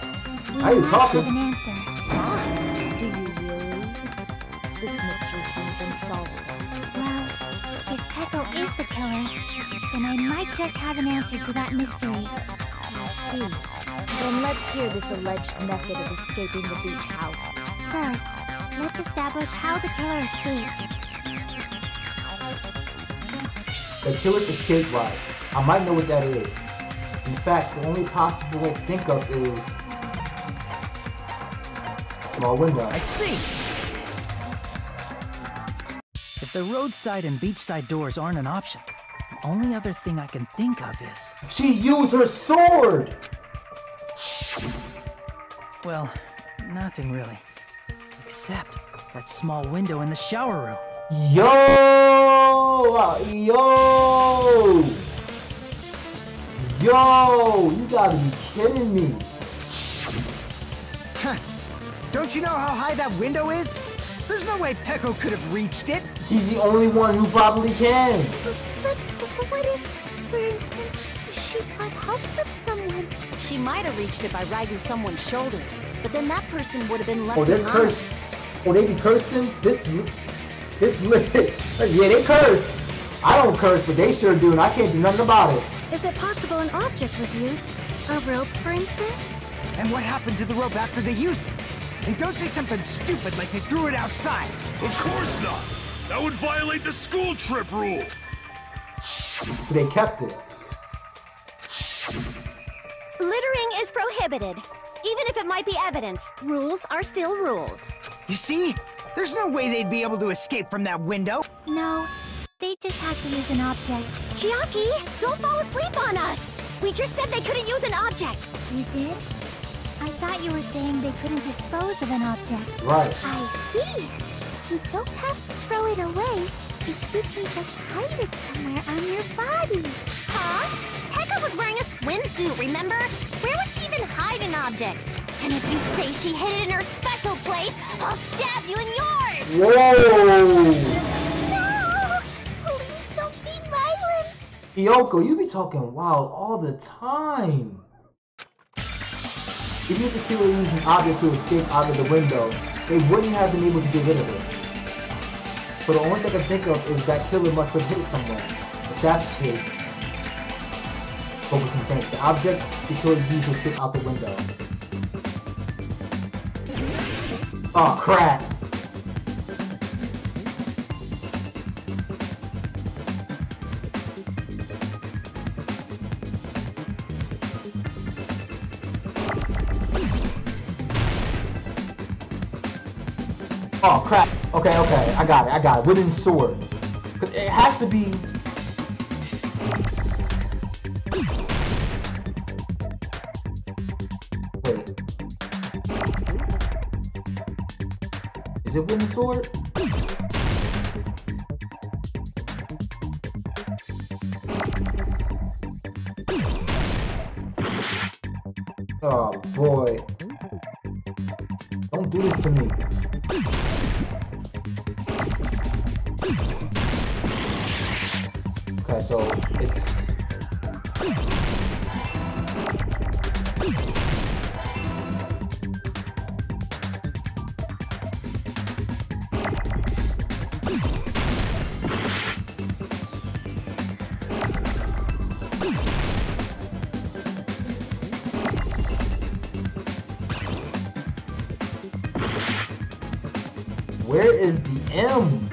How you talking? Have an answer. Do you really? This mystery seems unsolvable. Well, if Peko is the killer, then I might just have an answer to that mystery. Let's see. Then let's hear this alleged method of escaping the beach house. First, let's establish how the killer escaped. The killer's escape ride. I might know what that is. In fact, the only possible way to think of is small window. I see! If the roadside and beachside doors aren't an option, the only other thing I can think of is... She used her sword! Well, nothing really. Except that small window in the shower room. Yo! Yo! You gotta be kidding me. Huh. Don't you know how high that window is? There's no way Peko could have reached it. He's the only one who probably can. But what if, for instance, she got help from someone? She might have reached it by riding someone's shoulders, but then that person would have been left Oh, they're behind. cursed. Oh, they be cursing? This lit. Yeah, they curse. I don't curse, but they sure do, and I can't do nothing about it. Is it possible an object was used? A rope, for instance? And what happened to the rope after they used it? And don't say something stupid like they threw it outside. Of course not! That would violate the school trip rule! They kept it. Littering is prohibited. Even if it might be evidence, rules are still rules. You see? There's no way they'd be able to escape from that window. No, they just had to use an object. Chiaki, don't fall asleep on us! We just said they couldn't use an object! You did? I thought you were saying they couldn't dispose of an object. Right. I see. You don't have to throw it away. if you can just hide it somewhere on your body. Huh? Pekka was wearing a swimsuit, remember? Where would she even hide an object? And if you say she hid it in her special place, I'll stab you in yours! Whoa! No! Please don't be violent! Hiyoko, you be talking wild all the time. If you the killer used an object to escape out of the window, they wouldn't have been able to get rid of it. So the only thing I can think of is that killer must have hid it somewhere. If that's the case, what we can think. The object the killer used to escape out the window. Oh crap! Oh crap! Okay, I got it. Wooden sword. Cause it has to be. Wait. Is it wooden sword? Oh boy. Don't do this to me. Okay, so it's... Where is the M?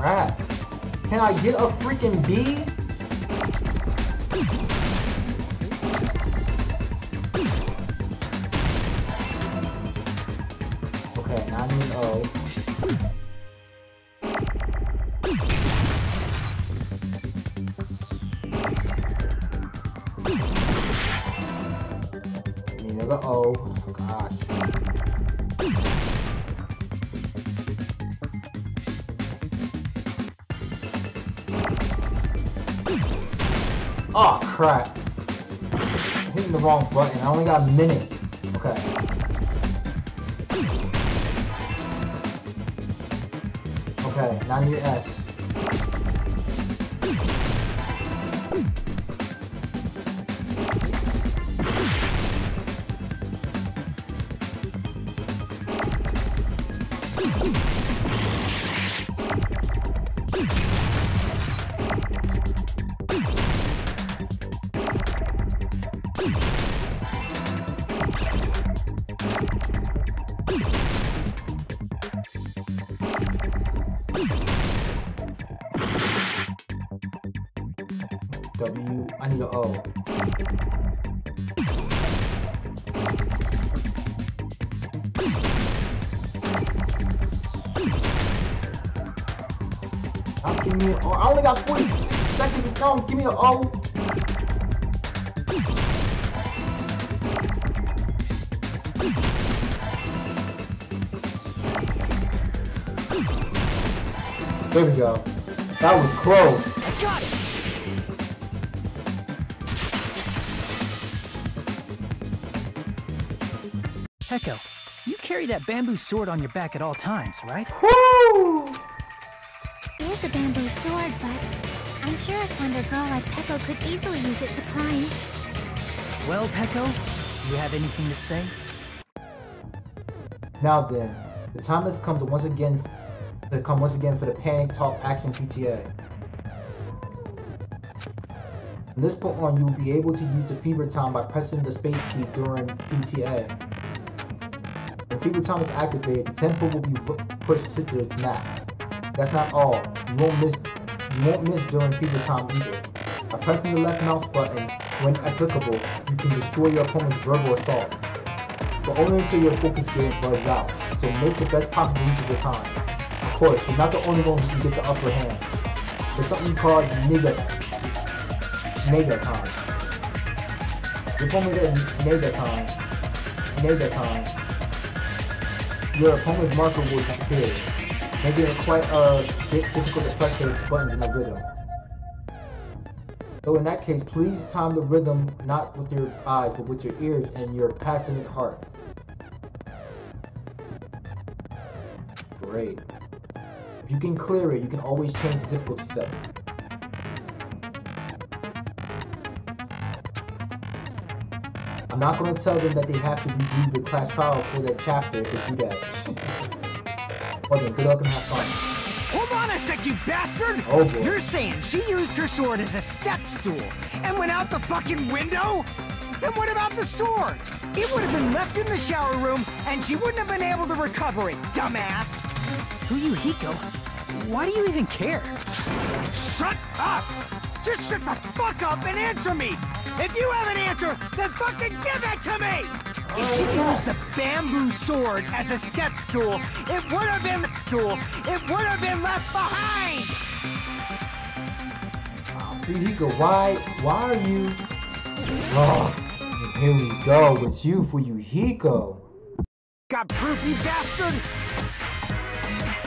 Crap. Can I get a freaking B? Okay, now I need an O. Need another O. Gosh. Oh crap. I'm hitting the wrong button. I only got a minute. Okay. Okay, now I need an S. W, I need an O. Give me an O. I only got 46 seconds to count. Give me an O. There we go. That was close. I got it! Peko, you carry that bamboo sword on your back at all times, right? Woo! It is a bamboo sword, but I'm sure a slender girl like Peko could easily use it to climb. Well, Peko, do you have anything to say? Now then, the time has come to once again for the Panic Talk Action PTA. From this point on, you will be able to use the fever time by pressing the space key during PTA. When fever time is activated, the tempo will be pushed to its max. That's not all. You You won't miss during fever time either. By pressing the left mouse button, when applicable, you can destroy your opponent's verbal assault. But only until your focus gauge runs out, so make the best possible use of your time. Of course, you're not the only one who can get the upper hand. There's something called Nega time. Your opponent gets Nega time. Your opponent's marker will disappear, making it quite difficult to press the buttons in the rhythm. So in that case, please time the rhythm not with your eyes, but with your ears and your passionate heart. Great. If you can clear it, you can always change the difficulty setting. I'm not going to tell them that they have to redo the class trial for that chapter if they do that. Well then, good luck and have fun. Hold on a sec, you bastard! Oh boy. You're saying she used her sword as a step stool and went out the fucking window? Then what about the sword? It would have been left in the shower room and she wouldn't have been able to recover it, dumbass! Fuyuhiko, why do you even care? Shut up! Just shut the fuck up and answer me! If you have an answer, then fucking give it to me! If she used the bamboo sword as a step stool, it would have been left behind! Fuyuhiko, why are you... Oh, here we go with you, Fuyuhiko. Got proof, you bastard?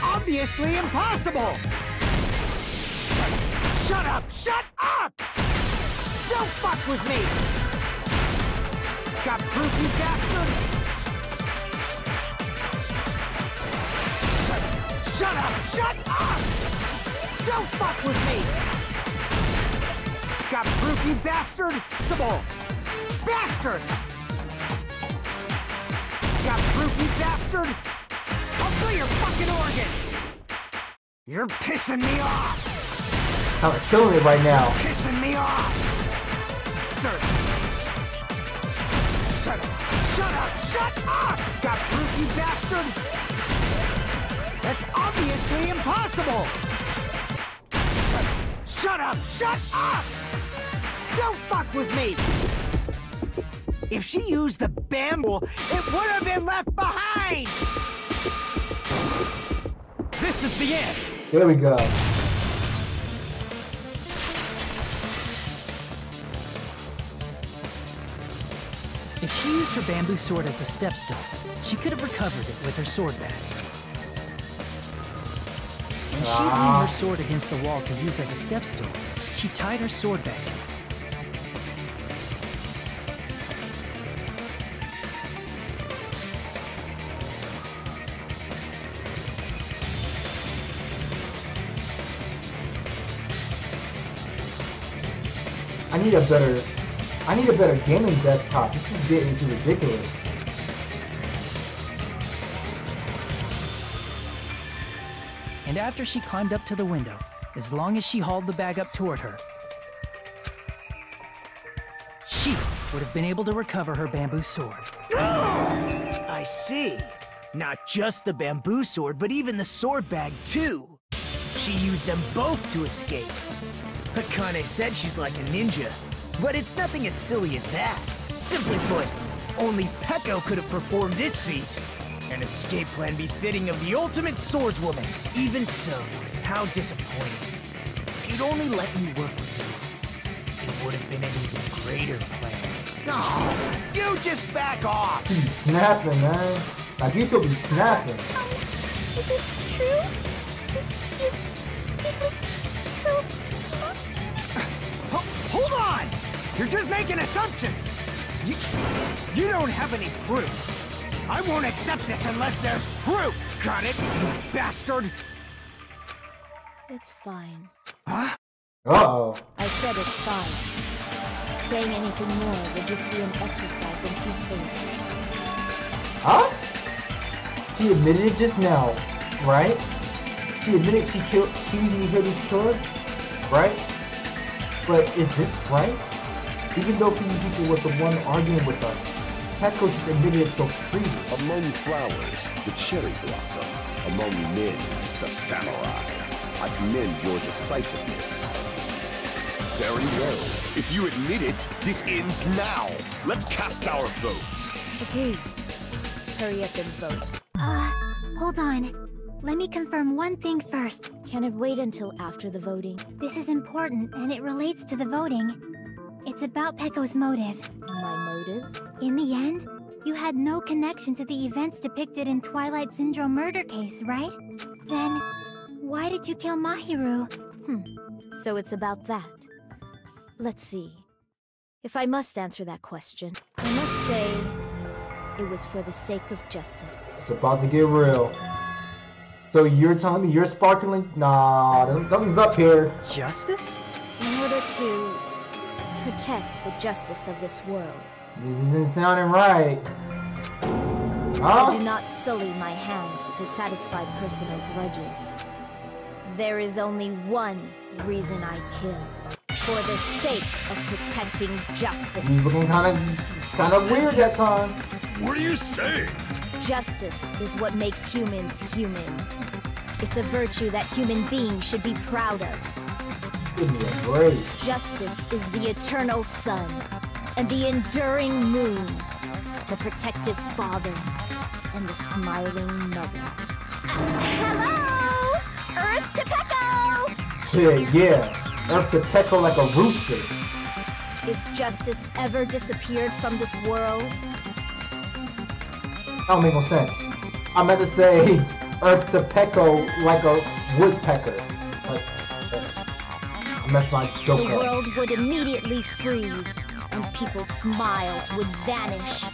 Obviously impossible! Shut up! Shut up! Don't fuck with me! Got proof, you bastard? Shut up! Shut up! Don't fuck with me! Got proof, you bastard? Impossible! Bastard! Got proof, you bastard? I'll sell your fucking organs! You're pissing me off! I'm killing it right now. Pissing me off! Shut up! Shut up! Shut up! Got proof, you bastard? That's obviously impossible! Shut up! Shut up! Don't fuck with me! If she used the bamboo, it would have been left behind! This is the end! There we go. If she used her bamboo sword as a step stool, she could have recovered it with her sword bag. When she leaned her sword against the wall to use as a step stool, she tied her sword bag to it. I need a better gaming desktop. This is getting too ridiculous. And after she climbed up to the window, as long as she hauled the bag up toward her, she would have been able to recover her bamboo sword. I see. Not just the bamboo sword, but even the sword bag too. She used them both to escape. Akane said she's like a ninja, but it's nothing as silly as that. Simply put, only Peko could have performed this feat. An escape plan befitting of the ultimate swordswoman. Even so, how disappointing. If you'd only let me work with you, it would have been an even greater plan. Oh, you just back off! He's snapping, man. Nagito be snapping. Is it true? Hold on! You're just making assumptions! You don't have any proof. I won't accept this unless there's proof! Got it, you bastard? It's fine. Huh? Uh-oh. I said it's fine. Saying anything more would just be an exercise in futility. Huh? She admitted it just now, right? She admitted she used Hireu's sword, right? But is this right? Even though people was the one arguing with us, Peko just admitted it so freely. Among flowers, the cherry blossom. Among men, the samurai. I commend your decisiveness. Very well. If you admit it, this ends now. Let's cast our votes. Agreed. Hurry up and vote. Hold on. Let me confirm one thing first. Can it wait until after the voting? This is important, and it relates to the voting. It's about Pecco's motive. My motive? In the end, you had no connection to the events depicted in Twilight Syndrome murder case, right? Then, why did you kill Mahiru? So it's about that. Let's see. If I must answer that question, I must say it was for the sake of justice. It's about to get real. So you're telling me you're sparkling? Nah, nothing's up here. Justice? In order to protect the justice of this world. This isn't sounding right. I do not sully my hands to satisfy personal grudges. There is only one reason I kill. For the sake of protecting justice. He's looking kind of weird that time. What are you saying? Justice is what makes humans human. It's a virtue that human beings should be proud of. Give me a break. Justice is the eternal sun and the enduring moon, the protective father and the smiling mother. Hello! Earth to Pecco! Yeah. Earth to Pecco like a rooster. If justice ever disappeared from this world... That don't make no sense. I meant to say Earth to Pecco like a woodpecker. I messed my joke up. The world would immediately freeze, and people's smiles would vanish.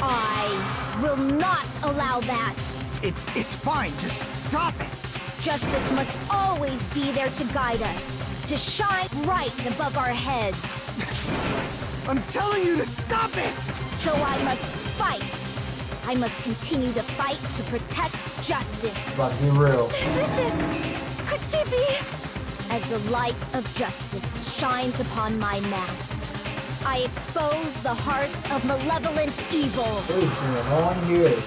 I will not allow that! It's fine, just stop it! Justice must always be there to guide us, to shine right above our heads. I'm telling you to stop it! So I must fight. I must continue to fight to protect justice. About to be real. Could she be? As the light of justice shines upon my mask, I expose the hearts of malevolent evil. What is going on here?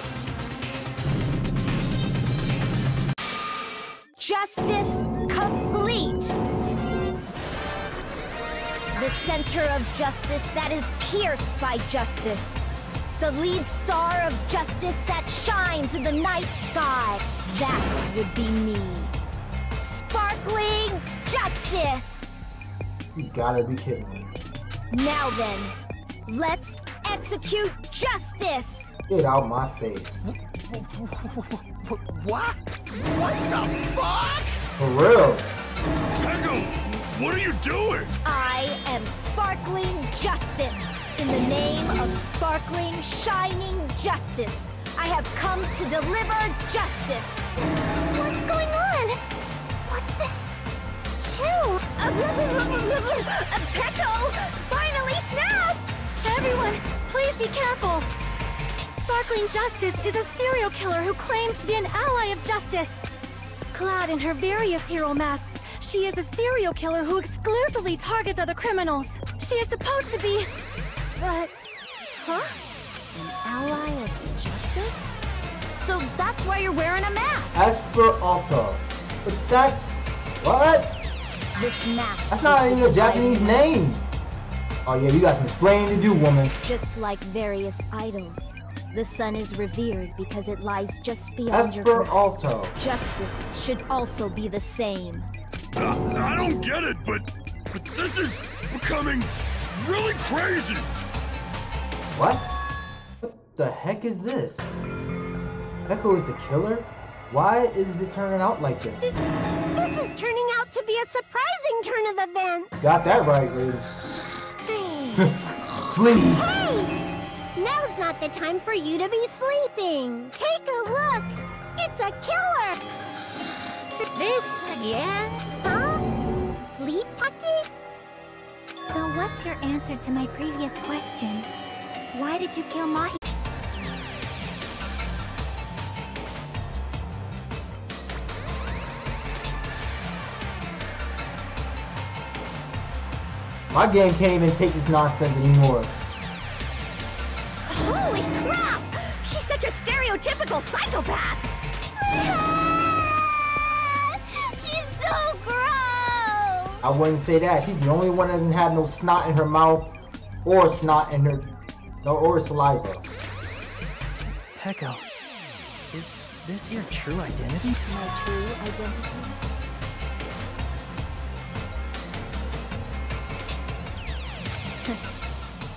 Justice complete! The center of justice that is pierced by justice. The lead star of justice that shines in the night sky. That would be me. Sparkling justice! You gotta be kidding me. Now then, let's execute justice! Get out my face. What? What the fuck? For real. Pecco, what are you doing? I am sparkling justice. In the name of sparkling, shining justice, I have come to deliver justice. What's going on? What's this? Chill. Pecco! Finally snap! Everyone, please be careful! Sparkling Justice is a serial killer who claims to be an ally of justice. Clad in her various hero masks, she is a serial killer who exclusively targets other criminals. She is supposed to be... But... Huh? An ally of justice? So that's why you're wearing a mask! Esperanto. But that's... What? This mask... That's not even a Japanese name. Oh yeah, you got some explaining to do, woman. Just like various idols, the sun is revered because it lies just beyond your grasp. Esperanto. Justice should also be the same. I don't get it, but this is becoming really crazy. What? What the heck is this? Pecco is the killer? Why is it turning out like this? This is turning out to be a surprising turn of events. Got that right, lady. Sleep. Hey! Now's not the time for you to be sleeping. Take a look. It's a killer. This again? Huh? Sleep Pocket? So what's your answer to my previous question? Why did you kill Mahi? My game can't even take this nonsense anymore. Holy crap! She's such a stereotypical psychopath! She's so I wouldn't say that. She's the only one that doesn't have no snot in her mouth or snot in her, or saliva. Peko, is this your true identity? My true identity?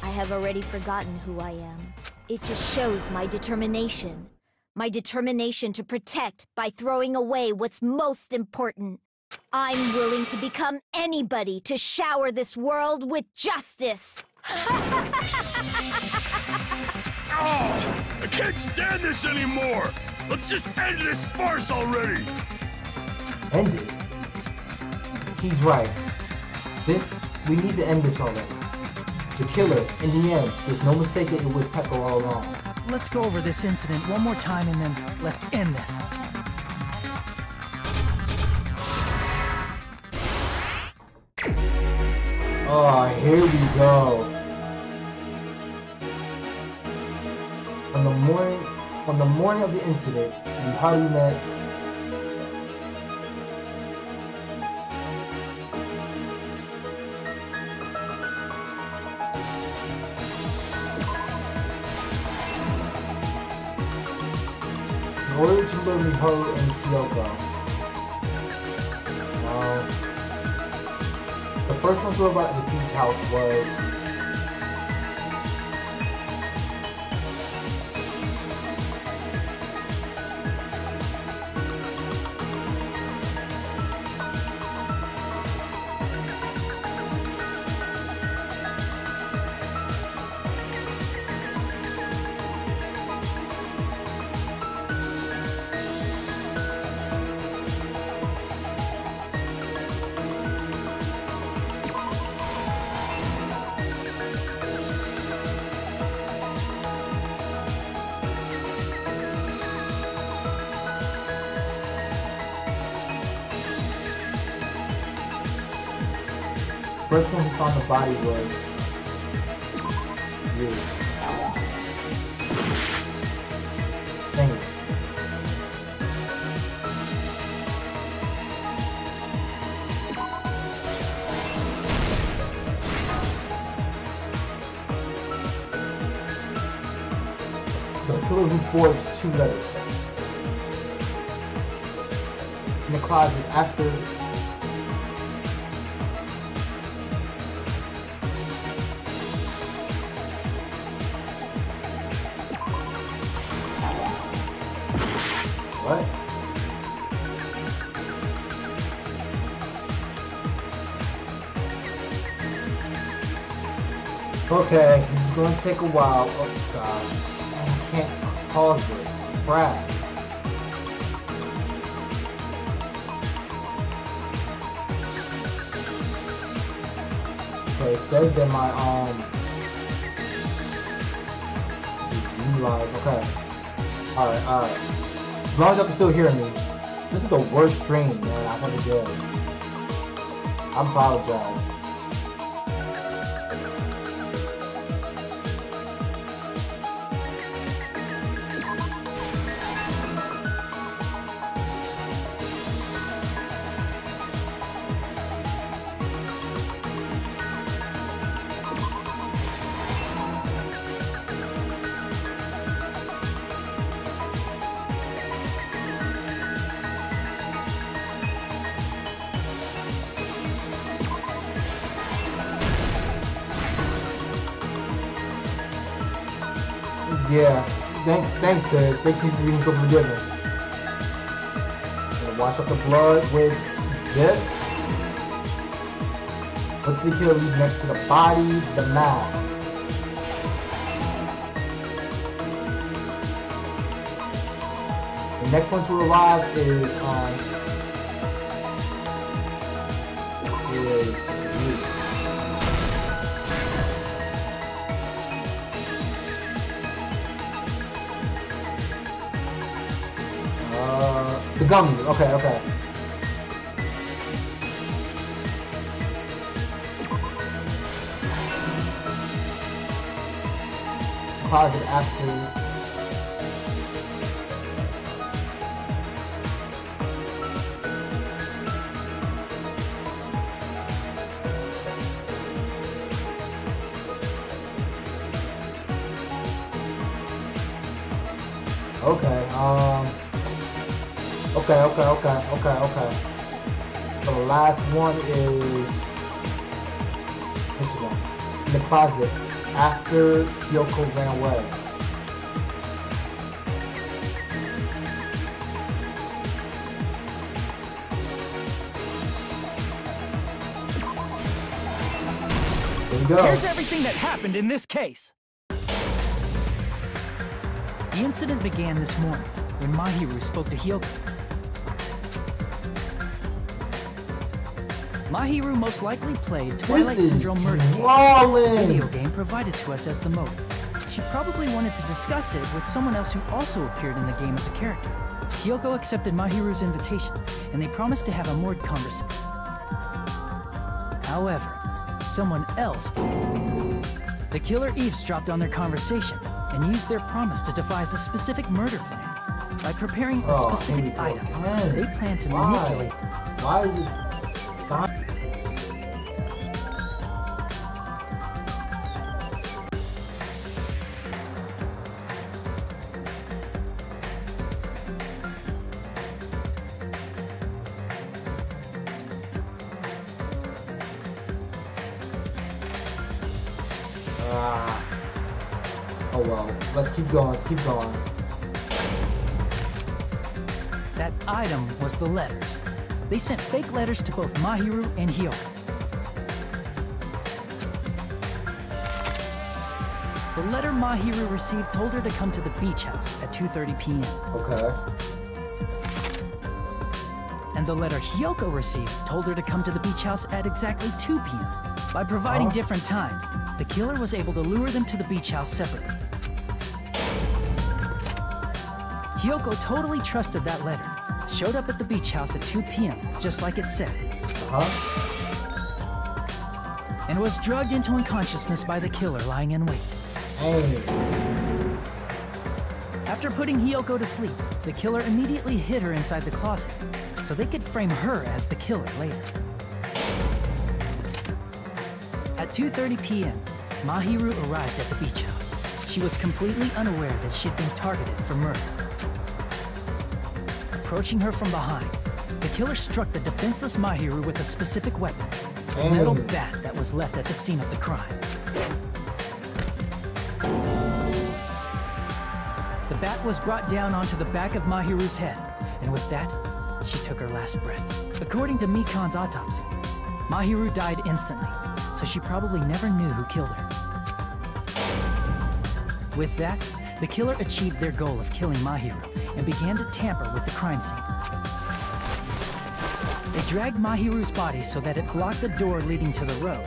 I have already forgotten who I am. It just shows my determination. My determination to protect by throwing away what's most important. I'm willing to become anybody to shower this world with justice. Oh, I can't stand this anymore! Let's just end this farce already! End it? He's right. We need to end this already. The killer, in the end, there's no mistake that it was Peko all along. Let's go over this incident one more time and then let's end this. Oh, here we go. On the morning of the incident, Yukari met in order to lure Miho and Kyoko. The first one to arrive at the beach house was first one who found the body was you. Thank you. The killer who forged 2 letters in the closet after what? Okay, this is gonna take a while. Oh god. I can't pause it. Crap. Okay, it says that my utilize. Okay. Alright. As long as y'all can still hear me. This is the worst stream, man, I've ever did. I apologize. Yeah, thanks Ted. Thank you for being so forgiving. Gonna wash up the blood with this. Put the killer leaf next to the body, the mask. The next one to arrive is you. The gummy, okay. Closet after. Okay, okay. So the last one is this one. In the closet after Kyoko ran away. There you go. Here's everything that happened in this case. The incident began this morning when Mahiru spoke to Hyoko. Mahiru most likely played Twilight Syndrome Murder Case, a video game provided to us as the motive. She probably wanted to discuss it with someone else who also appeared in the game as a character. Hyoko accepted Mahiru's invitation, and they promised to have a moored conversation. However, someone else... The killer eavesdropped on their conversation and used their promise to devise a specific murder plan. By preparing a specific item, they plan to manipulate... Why is it... Oh well, let's keep going, That item was the letters. They sent fake letters to both Mahiru and Hyoko. The letter Mahiru received told her to come to the beach house at 2:30 p.m. Okay. And the letter Hyoko received told her to come to the beach house at exactly 2 p.m. By providing different times, the killer was able to lure them to the beach house separately. Hyoko totally trusted that letter, showed up at the beach house at 2 p.m., just like it said. And was drugged into unconsciousness by the killer lying in wait. After putting Hyoko to sleep, the killer immediately hid her inside the closet, so they could frame her as the killer later. At 2:30 p.m., Mahiru arrived at the beach house. She was completely unaware that she'd been targeted for murder. Approaching her from behind, the killer struck the defenseless Mahiru with a specific weapon, a metal bat that was left at the scene of the crime. The bat was brought down onto the back of Mahiru's head, and with that, she took her last breath. According to Mikan's autopsy, Mahiru died instantly, so she probably never knew who killed her. With that, the killer achieved their goal of killing Mahiru and began to tamper with the crime scene. They dragged Mahiru's body so that it blocked the door leading to the road.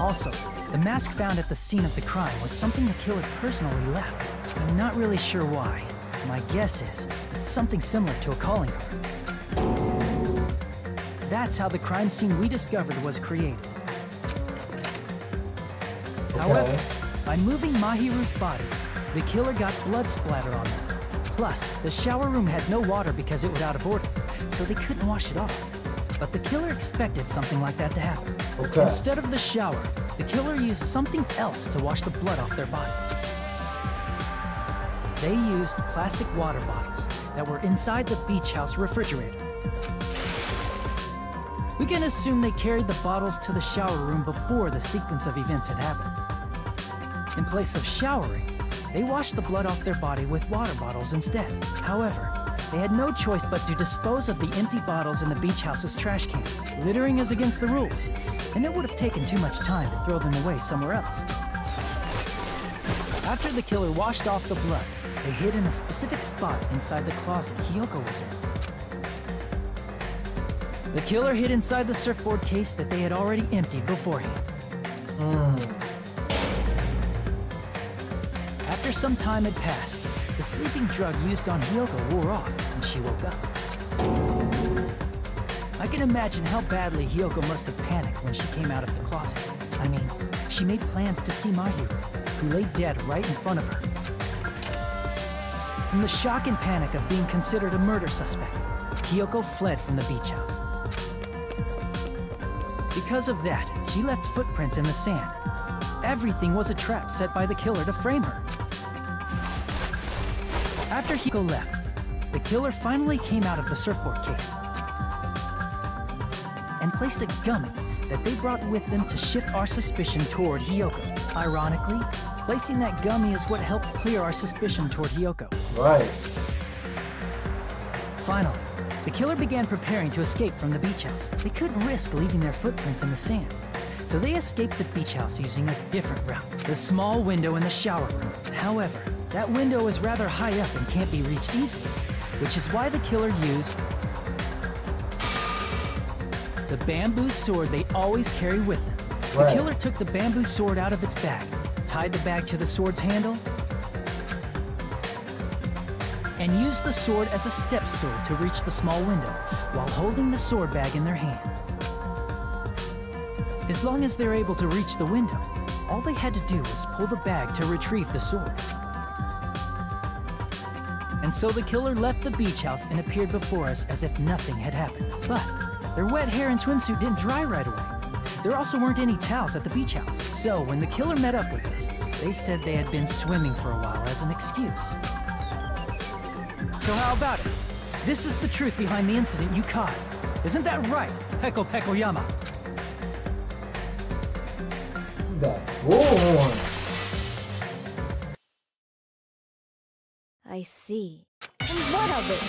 Also, the mask found at the scene of the crime was something the killer personally left. I'm not really sure why. My guess is it's something similar to a calling card. That's how the crime scene we discovered was created. However, by moving Mahiru's body, the killer got blood splatter on them. Plus, the shower room had no water because it was out of order, so they couldn't wash it off. But the killer expected something like that to happen. Instead of the shower, the killer used something else to wash the blood off their body. They used plastic water bottles that were inside the beach house refrigerator. We can assume they carried the bottles to the shower room before the sequence of events had happened. In place of showering, they washed the blood off their body with water bottles instead. However, they had no choice but to dispose of the empty bottles in the beach house's trash can. Littering is against the rules, and it would have taken too much time to throw them away somewhere else. After the killer washed off the blood, they hid in a specific spot inside the closet Hyoko was in. The killer hid inside the surfboard case that they had already emptied beforehand. After some time had passed, the sleeping drug used on Hyoko wore off and she woke up. I can imagine how badly Hyoko must have panicked when she came out of the closet. I mean, she made plans to see Mahiru, who lay dead right in front of her. From the shock and panic of being considered a murder suspect, Hyoko fled from the beach house. Because of that, she left footprints in the sand. Everything was a trap set by the killer to frame her. After Hiko left, the killer finally came out of the surfboard case and placed a gummy that they brought with them to shift our suspicion toward Hiyoko. Ironically, placing that gummy is what helped clear our suspicion toward Hiyoko. Right. Finally, the killer began preparing to escape from the beach house. They couldn't risk leaving their footprints in the sand, so they escaped the beach house using a different route, the small window in the shower room. However, that window is rather high up and can't be reached easily, which is why the killer used the bamboo sword they always carry with them. Right. The killer took the bamboo sword out of its bag, tied the bag to the sword's handle, and used the sword as a step stool to reach the small window while holding the sword bag in their hand. As long as they're able to reach the window, all they had to do was pull the bag to retrieve the sword. And so the killer left the beach house and appeared before us as if nothing had happened. But their wet hair and swimsuit didn't dry right away. There also weren't any towels at the beach house. So when the killer met up with us, they said they had been swimming for a while as an excuse. So how about it? This is the truth behind the incident you caused. Isn't that right, Peko Pekoyama? That bullhorn. I see. And what of it?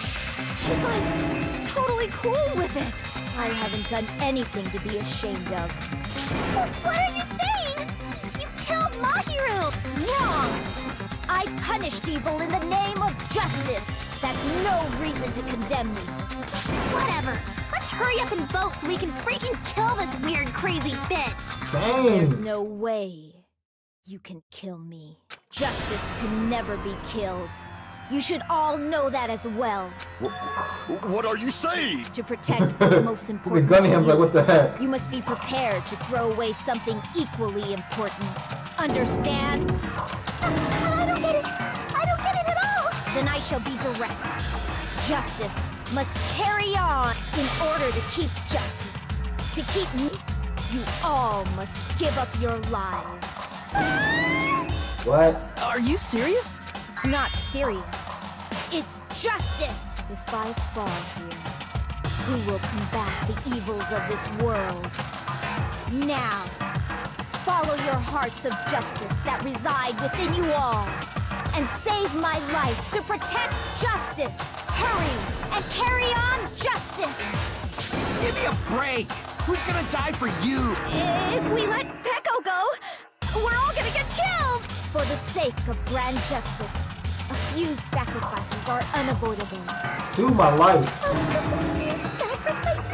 She's like totally cool with it. I haven't done anything to be ashamed of. What are you saying? You killed Mahiru! Wrong! I punished evil in the name of justice. That's no reason to condemn me. Whatever. Let's hurry up and vote so we can freaking kill this weird, crazy bitch. Dang. There's no way you can kill me. Justice can never be killed. You should all know that as well. What are you saying? To protect what's most important gunning him like, what the heck? you must be prepared to throw away something equally important. Understand? I don't get it. I don't get it at all. Then I shall be direct. Justice must carry on in order to keep justice. To keep me, you all must give up your lives. What? Are you serious? It's not serious. It's justice. If I fall here, who will combat the evils of this world? Now, follow your hearts of justice that reside within you all, and save my life to protect justice. Hurry and carry on justice. Give me a break! Who's gonna die for you? If we let Peko go, we're all gonna get killed! For the sake of grand justice, a few sacrifices are unavoidable. To my life. Sacrifices?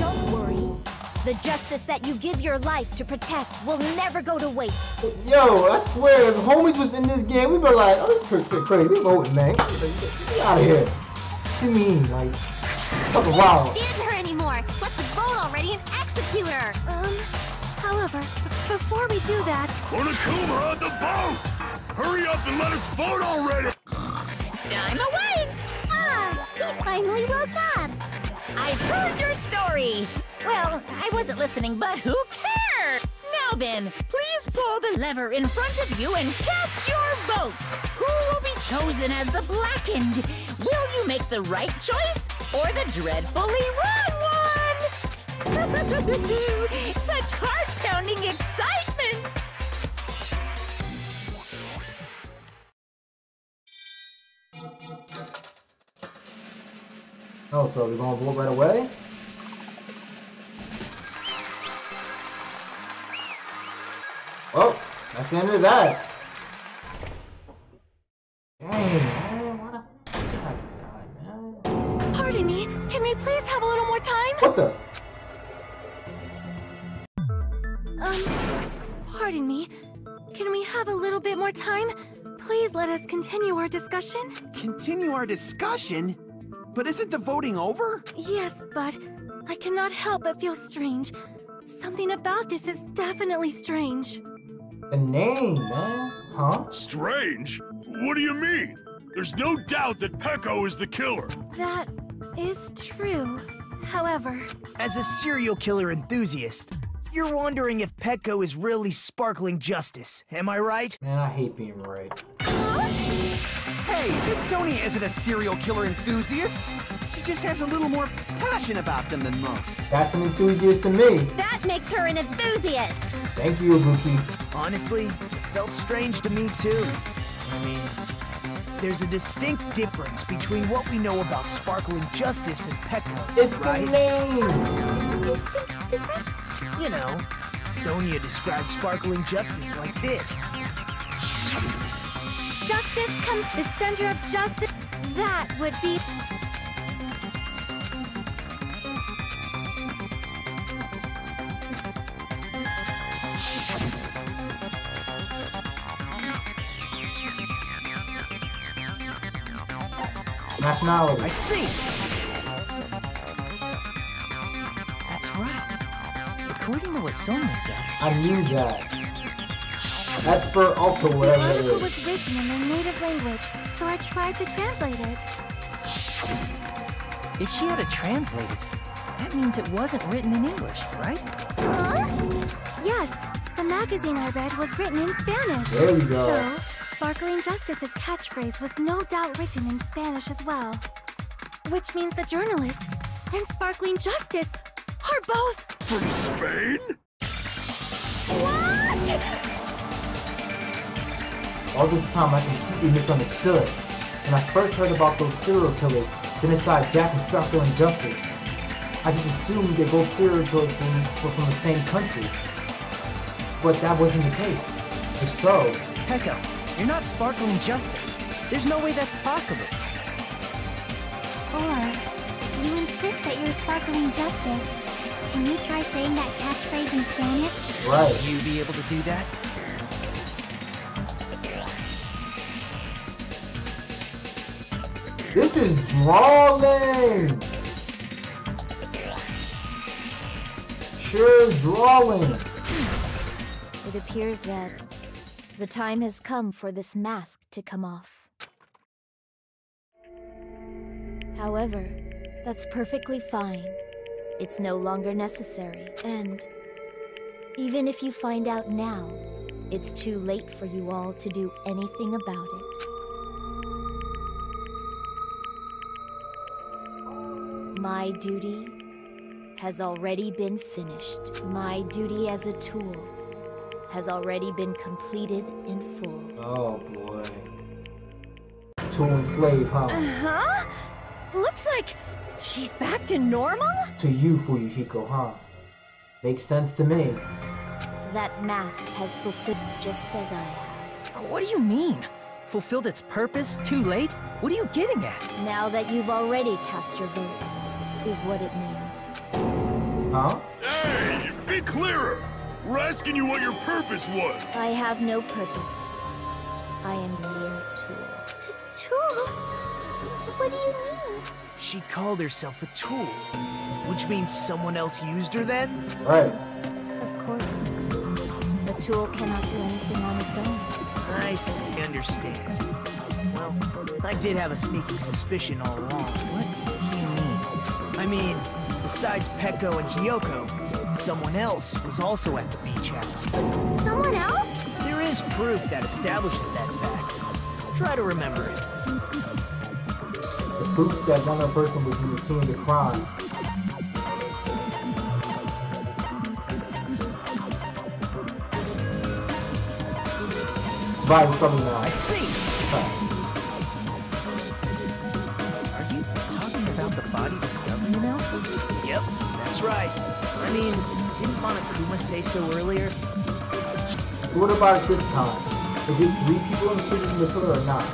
Don't worry. The justice that you give your life to protect will never go to waste. Yo, I swear, if homies was in this game, we'd be like, oh, this is crazy. We voting, man. Get out of here. What do you mean? Like, fucking wild. Can't stand her anymore. Let's vote already and execute her. However, before we do that... Monokuma on the boat! Hurry up and let us vote already! I'm awake! Ah, he finally woke up. I've heard your story! Well, I wasn't listening, but who cares? Now then, please pull the lever in front of you and cast your vote! Who will be chosen as the Blackened? Will you make the right choice or the dreadfully wrong one? Such heart-pounding excitement! Oh, so we're gonna vote right away? Oh, that's the end of that. Dang, man, what a... God, man. Pardon me, can we please have a little more time? What the? Pardon me. Can we have a little bit more time? Please let us continue our discussion. Continue our discussion? But isn't the voting over? Yes, but I cannot help but feel strange. Something about this is definitely strange. The name, man. Huh? Strange? What do you mean? There's no doubt that Peko is the killer. That is true. However... As a serial killer enthusiast, you're wondering if Peko is really sparkling justice, am I right? Man, I hate being right. Hey, Miss Sonia isn't a serial killer enthusiast. She just has a little more passion about them than most. That's an enthusiast to me. That makes her an enthusiast. Thank you, Ibuki. Honestly, it felt strange to me too. I mean, there's a distinct difference between what we know about Sparkling Justice and Pecco, It's right? the name. Distinct difference? You know, Sonia described Sparkling Justice like this. Justice comes the center of justice. That would be... Nationality. I see. That's right. According to what Sonia said, I knew that. That's for Alto, The whatever it article is. was written in their native language, so I tried to translate it. if she had it translated, that means it wasn't written in English, right? Huh? Yes, the magazine I read was written in Spanish. There we go. So, Sparkling Justice's catchphrase was no doubt written in Spanish as well. Which means the journalist and Sparkling Justice are both... From Spain? What? All this time I completely misunderstood. When I first heard about those serial killers, then inside Jack and Sparkling Justice, I just assumed they both serial killers were from the same country. But that wasn't the case. If so, Pecco, you're not Sparkling Justice. There's no way that's possible. Or, you insist that you're Sparkling Justice. Can you try saying that catchphrase in Spanish? right. Will you be able to do that? This is drawing! Sure, drawing. It appears that the time has come for this mask to come off. However, that's perfectly fine. It's no longer necessary, and even if you find out now, it's too late for you all to do anything about it. My duty has already been finished. My duty as a tool has already been completed in full. Oh boy. Tool and slave, huh? Uh-huh. Looks like she's back to normal? To you, Fuyuhiko, huh? Makes sense to me. That mask has fulfilled just as I have. What do you mean? Fulfilled its purpose too late? What are you getting at? Now that you've already cast your votes, is what it means. Huh? Hey, be clearer! We're asking you what your purpose was! I have no purpose. I am your tool. Tool? What do you mean? She called herself a tool, which means someone else used her then? Right. Of course. A tool cannot do anything on its own. I see, understand. Well, I did have a sneaking suspicion all along. What do you mean? I mean, besides Pecco and Hiyoko, someone else was also at the beach house. Someone else? There is proof that establishes that fact. Try to remember it. The proof that one other person was in the scene of the crime. Right, it's probably now. I see! Are you talking about the body discovery announcement? Yep, that's right. I mean, didn't Monokuma say so earlier? What about it this time? Is it 3 people included in the killer or not?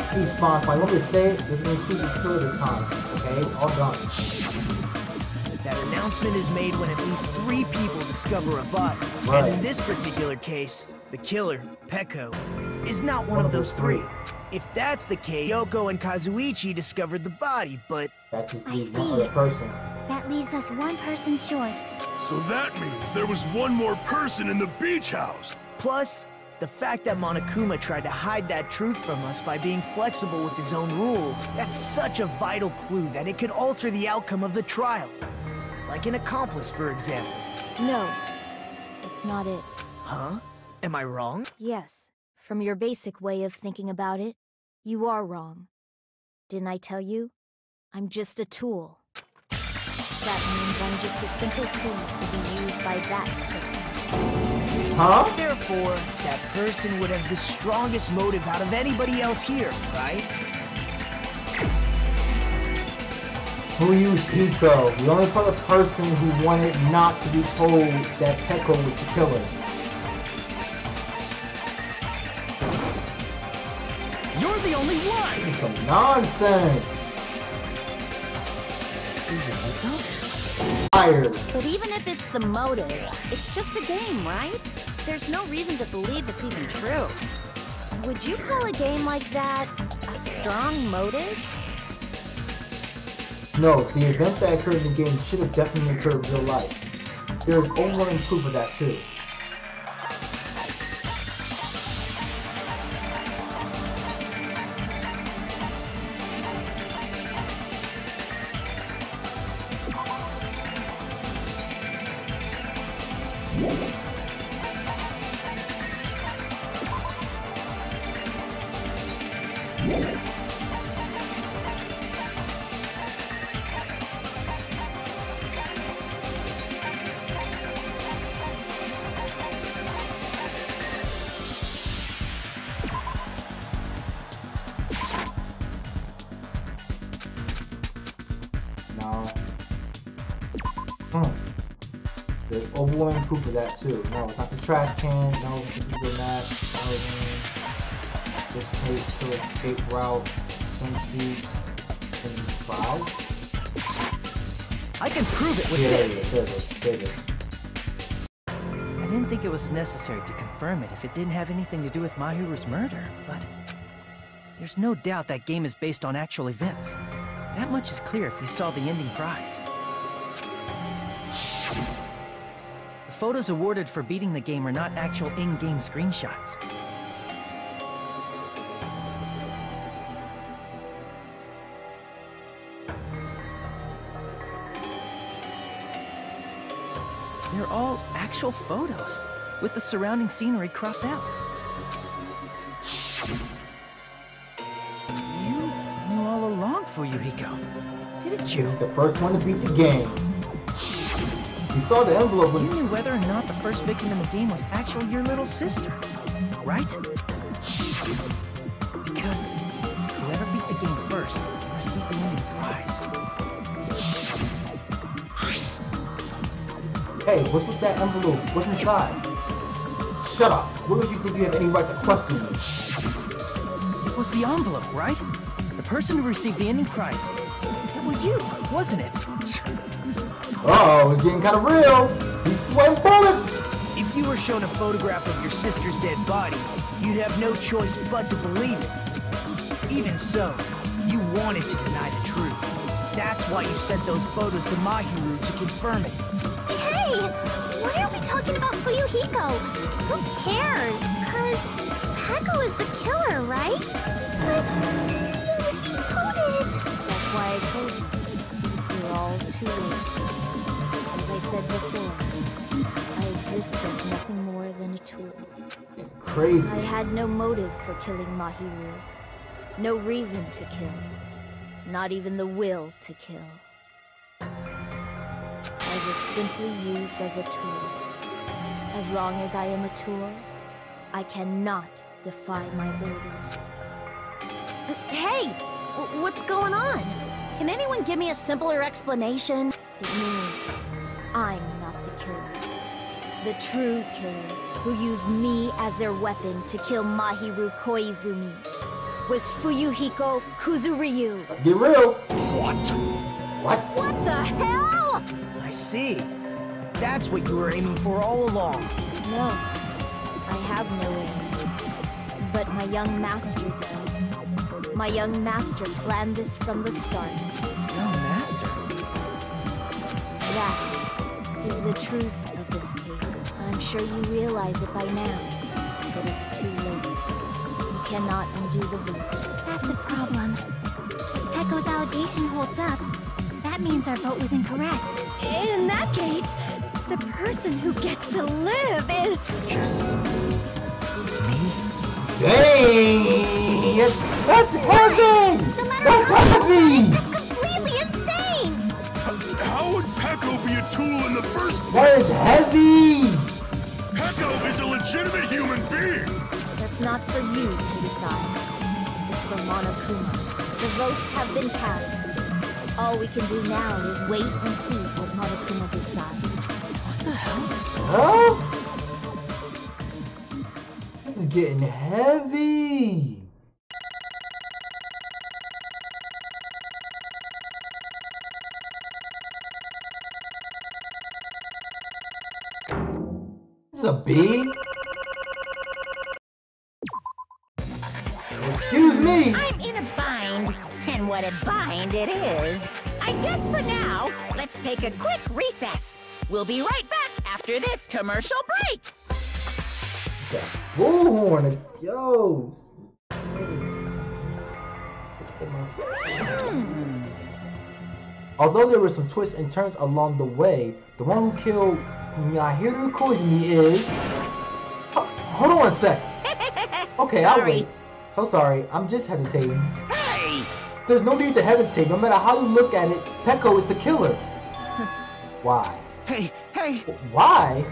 Please, fine. If I want me to say it, there's an included killer this time. Okay? All done. That announcement is made when at least 3 people discover a body. Right. And in this particular case, the killer, Pecco, is not one of those 3. If that's the case, Yoko and Kazuichi discovered the body, but... That just I leaves one see. other person. That leaves us one person short. So that means there was one more person in the beach house! Plus, the fact that Monokuma tried to hide that truth from us by being flexible with his own rules, that's such a vital clue that it could alter the outcome of the trial. Like an accomplice, for example. No, it's not it. Huh? Am I wrong? Yes, from your basic way of thinking about it, You are wrong. Didn't I tell you? I'm just a tool. That means I'm just a simple tool to be used by that person. Huh? Therefore, that person would have the strongest motive out of anybody else here, right? Fuyuhiko, the only other person who wanted not to be told that Peko was the killer. You're the only one! This is some nonsense! Fired. But even if it's the motive, it's just a game, right? There's no reason to believe it's even true. Would you call a game like that a strong motive? No, the events that occurred in the game should have definitely occurred in real life. There is overwhelming proof of that too. There's overwhelming proof of that too. No, it's not the trash can. No, it's the mask. This case to escape route. Swim feet. And clouds. I can prove it with this. There it is. I didn't think it was necessary to confirm it if it didn't have anything to do with Mahiru's murder, but there's no doubt that game is based on actual events. That much is clear if you saw the ending prize. The photos awarded for beating the game are not actual in-game screenshots. They're all actual photos, with the surrounding scenery cropped out. You knew all along, Fuyuhiko, didn't you? The first one to beat the game. You saw the envelope when you knew whether or not the first victim in the game was actually your little sister, right? Because whoever beat the game first received the ending prize. Hey, what's with that envelope? What's inside? Shut up! What makes you think you have any right to question me? It was the envelope, right? The person who received the ending prize. It was you, wasn't it? Uh-oh, it's getting kind of real. He's sweating bullets. If you were shown a photograph of your sister's dead body, you'd have no choice but to believe it. Even so, you wanted to deny the truth. That's why you sent those photos to Mahiru to confirm it. Hey! Why are we talking about Fuyuhiko? Who cares? 'Cause Peko is the killer, right? But who did? That's why I told you. You're all too late. As I said before, I exist as nothing more than a tool. Crazy. I had no motive for killing Mahiru. No reason to kill. Not even the will to kill. I was simply used as a tool. As long as I am a tool, I cannot defy my orders. Hey! What's going on? Can anyone give me a simpler explanation? It means I'm not the killer. The true killer who used me as their weapon to kill Mahiru Koizumi was Fuyuhiko Kuzuryu. Let's get real. What? What the hell? I see. That's what you were aiming for all along. No, I have no aim. But my young master does. My young master planned this from the start. Young master? That is the truth of this case. I'm sure you realize it by now, but it's too late. You cannot undo the vote. That's a problem. If Peko's allegation holds up, that means our vote was incorrect. In that case, the person who gets to live is... Just... me? Dang! idiot! That's heavy! No matter That's how heavy! That's completely insane! How would Pecco be a tool in the first place? That is heavy! Pecco is a legitimate human being! That's not for you to decide. It's for Monokuma. The votes have been cast. All we can do now is wait and see what Monokuma decides. What the hell? Huh? This is getting heavy. This is a bee? Excuse me! I'm in a bind, and what a bind it is. I guess for now, let's take a quick recess. We'll be right back after this commercial break. That bullhorn, yo! Although there were some twists and turns along the way, the one who killed Mahiru Koizumi is... Hold on a sec. Okay, I'll Sorry. wait. So sorry, I'm just hesitating. Hey! There's no need to hesitate. No matter how you look at it, Pecco is the killer. Why? Hey, hey! Why?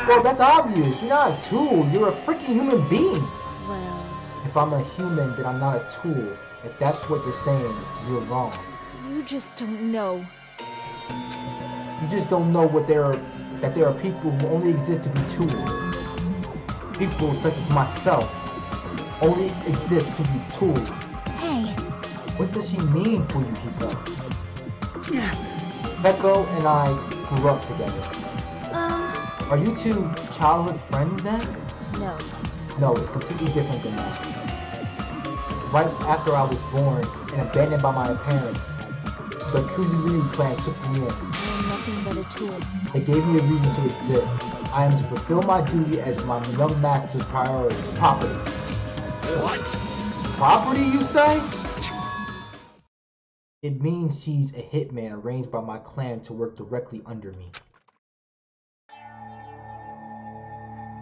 Well, that's obvious. You're not a tool. You're a freaking human being. Well, If I'm a human, then I'm not a tool. If that's what you're saying, you're wrong. you just don't know. You just don't know that there are people who only exist to be tools. People such as myself only exist to be tools. Hey, What does she mean for you, Hiko? Pecco and I grew up together. Are you two childhood friends then? No. No, it's completely different than that. Right after I was born and abandoned by my parents, the Kuzuryu clan took me in. I am nothing but a tool. They gave me a reason to exist. I am to fulfill my duty as my young master's property. What? Property, you say? It means she's a hitman arranged by my clan to work directly under me.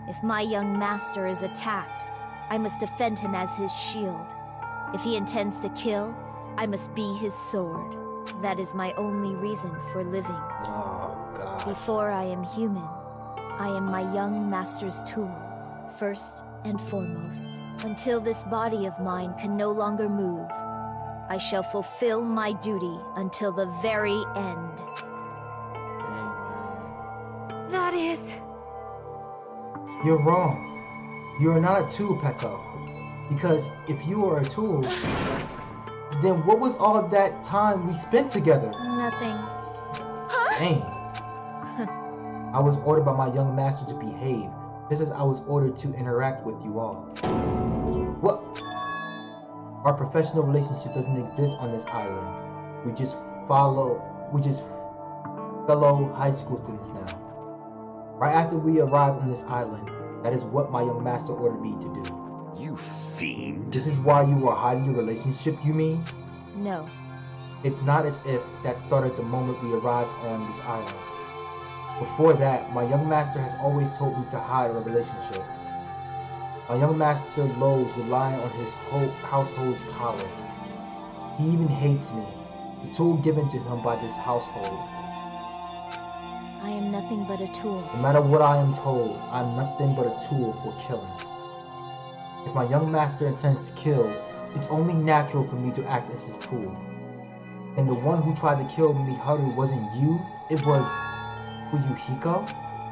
If my young master is attacked, I must defend him as his shield. If he intends to kill, I must be his sword. That is my only reason for living. Oh, God. Before I am human, I am my young master's tool, first and foremost. Until this body of mine can no longer move, I shall fulfill my duty until the very end. That is... You're wrong. You are not a tool, Pecco. Because if you are a tool, then what was all of that time we spent together? Nothing. Dang. I was ordered by my young master to behave, just as I was ordered to interact with you all. What? Our professional relationship doesn't exist on this island. We just fellow high school students now. Right after we arrived on this island, that is what my young master ordered me to do. You fiend. This is why you are hiding your relationship, you mean? No. It's not as if that started the moment we arrived on this island. Before that, my young master has always told me to hide our relationship. My young master loathes relying on his whole household's power. He even hates me, the tool given to him by this household. I am nothing but a tool. No matter what I am told, I am nothing but a tool for killing. If my young master intends to kill, it's only natural for me to act as his tool. And the one who tried to kill Miharu wasn't you, it was Hiko?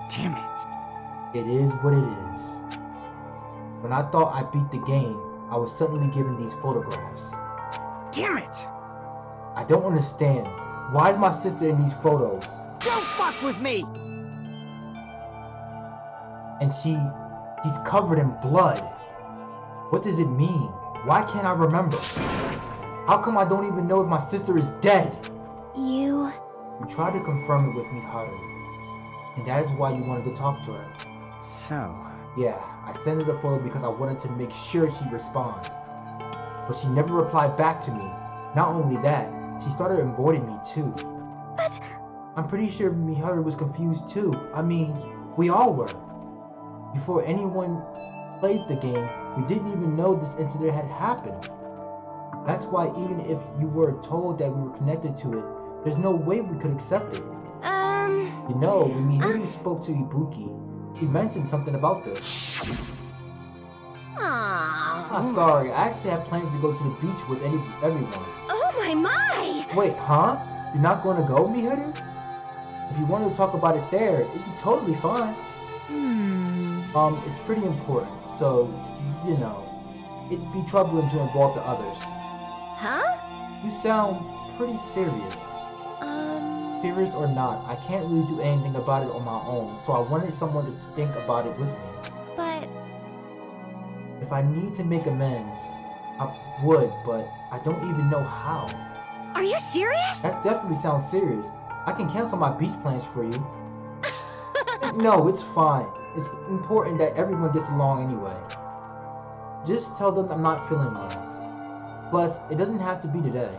Damn it. It is what it is. When I thought I beat the game, I was suddenly given these photographs. Damn it! I don't understand. Why is my sister in these photos? Don't fuck with me! And she's covered in blood. What does it mean? Why can't I remember? How come I don't even know if my sister is dead? You tried to confirm it with Miharu. And that is why you wanted to talk to her. So... Yeah, I sent her the photo because I wanted to make sure she'd respond. But she never replied back to me. Not only that, she started avoiding me too. But... I'm pretty sure Miharu was confused too. I mean, we all were. Before anyone played the game, We didn't even know this incident had happened. That's why even if you were told that we were connected to it, there's no way we could accept it. You know, when Mihiru spoke to Ibuki, he mentioned something about this. Ah, sorry, I actually had plans to go to the beach with everyone. Oh my! Wait, huh? You're not going to go, Mihiru? If you wanted to talk about it there, it'd be totally fine. It's pretty important, so, you know, it'd be troubling to involve the others. Huh? You sound pretty serious. Serious or not, I can't really do anything about it on my own, so I wanted someone to think about it with me. But... If I need to make amends, I would, but I don't even know how. Are you serious? That definitely sounds serious. I can cancel my beach plans for you. No, it's fine. It's important that everyone gets along anyway. Just tell them I'm not feeling well. Plus, it doesn't have to be today.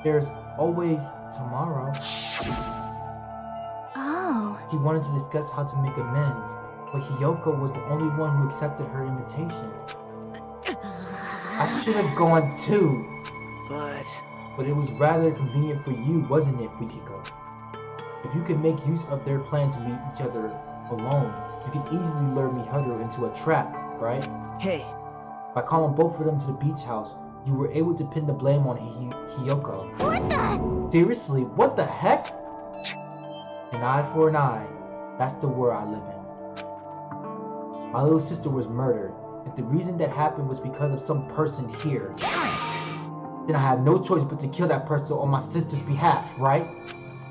There's always tomorrow. Oh. He wanted to discuss how to make amends, but Hiyoko was the only one who accepted her invitation. I should have gone too. But it was rather convenient for you, wasn't it, Fujiko? If you could make use of their plan to meet each other alone, you could easily lure Miharu into a trap, right? Hey. By calling both of them to the beach house, you were able to pin the blame on Hiyoko. What the? Seriously, what the heck? An eye for an eye. That's the world I live in. My little sister was murdered, and the reason that happened was because of some person here. Then I had no choice but to kill that person on my sister's behalf, right?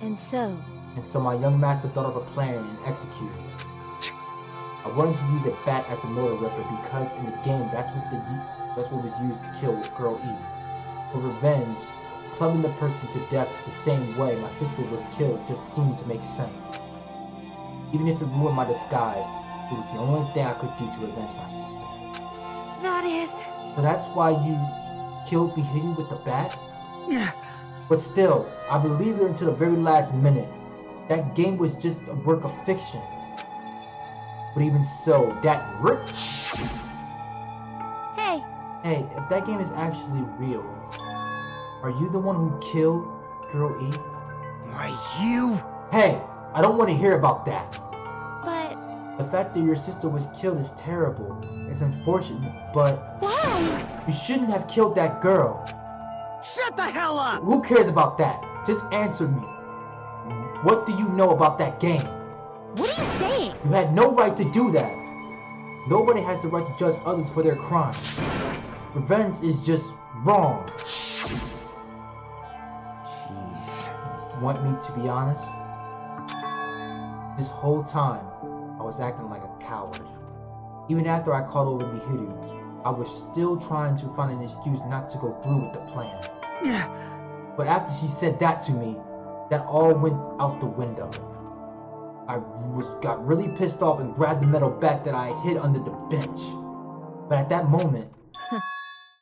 And so my young master thought of a plan and executed it. I wanted to use a bat as the motor weapon because in the game that's what was used to kill Girl E. For revenge, clubbing the person to death the same way my sister was killed just seemed to make sense. Even if it ruined my disguise, it was the only thing I could do to avenge my sister. That is... So that's why you killed Mihiru with the bat? But still, I believed her until the very last minute. That game was just a work of fiction. But even so, that ripped. Hey, if that game is actually real, are you the one who killed Girl E? Why you? Hey, I don't want to hear about that. But... The fact that your sister was killed is terrible. It's unfortunate, but... Why? You shouldn't have killed that girl. Shut the hell up! Who cares about that? Just answer me. What do you know about that game? What are you saying? You had no right to do that. Nobody has the right to judge others for their crimes. Revenge is just wrong. Jeez. Want me to be honest? This whole time, I was acting like a coward. Even after I called over Mihiru, I was still trying to find an excuse not to go through with the plan. But after she said that to me, that all went out the window. I got really pissed off and grabbed the metal bat that I had hid under the bench. But at that moment,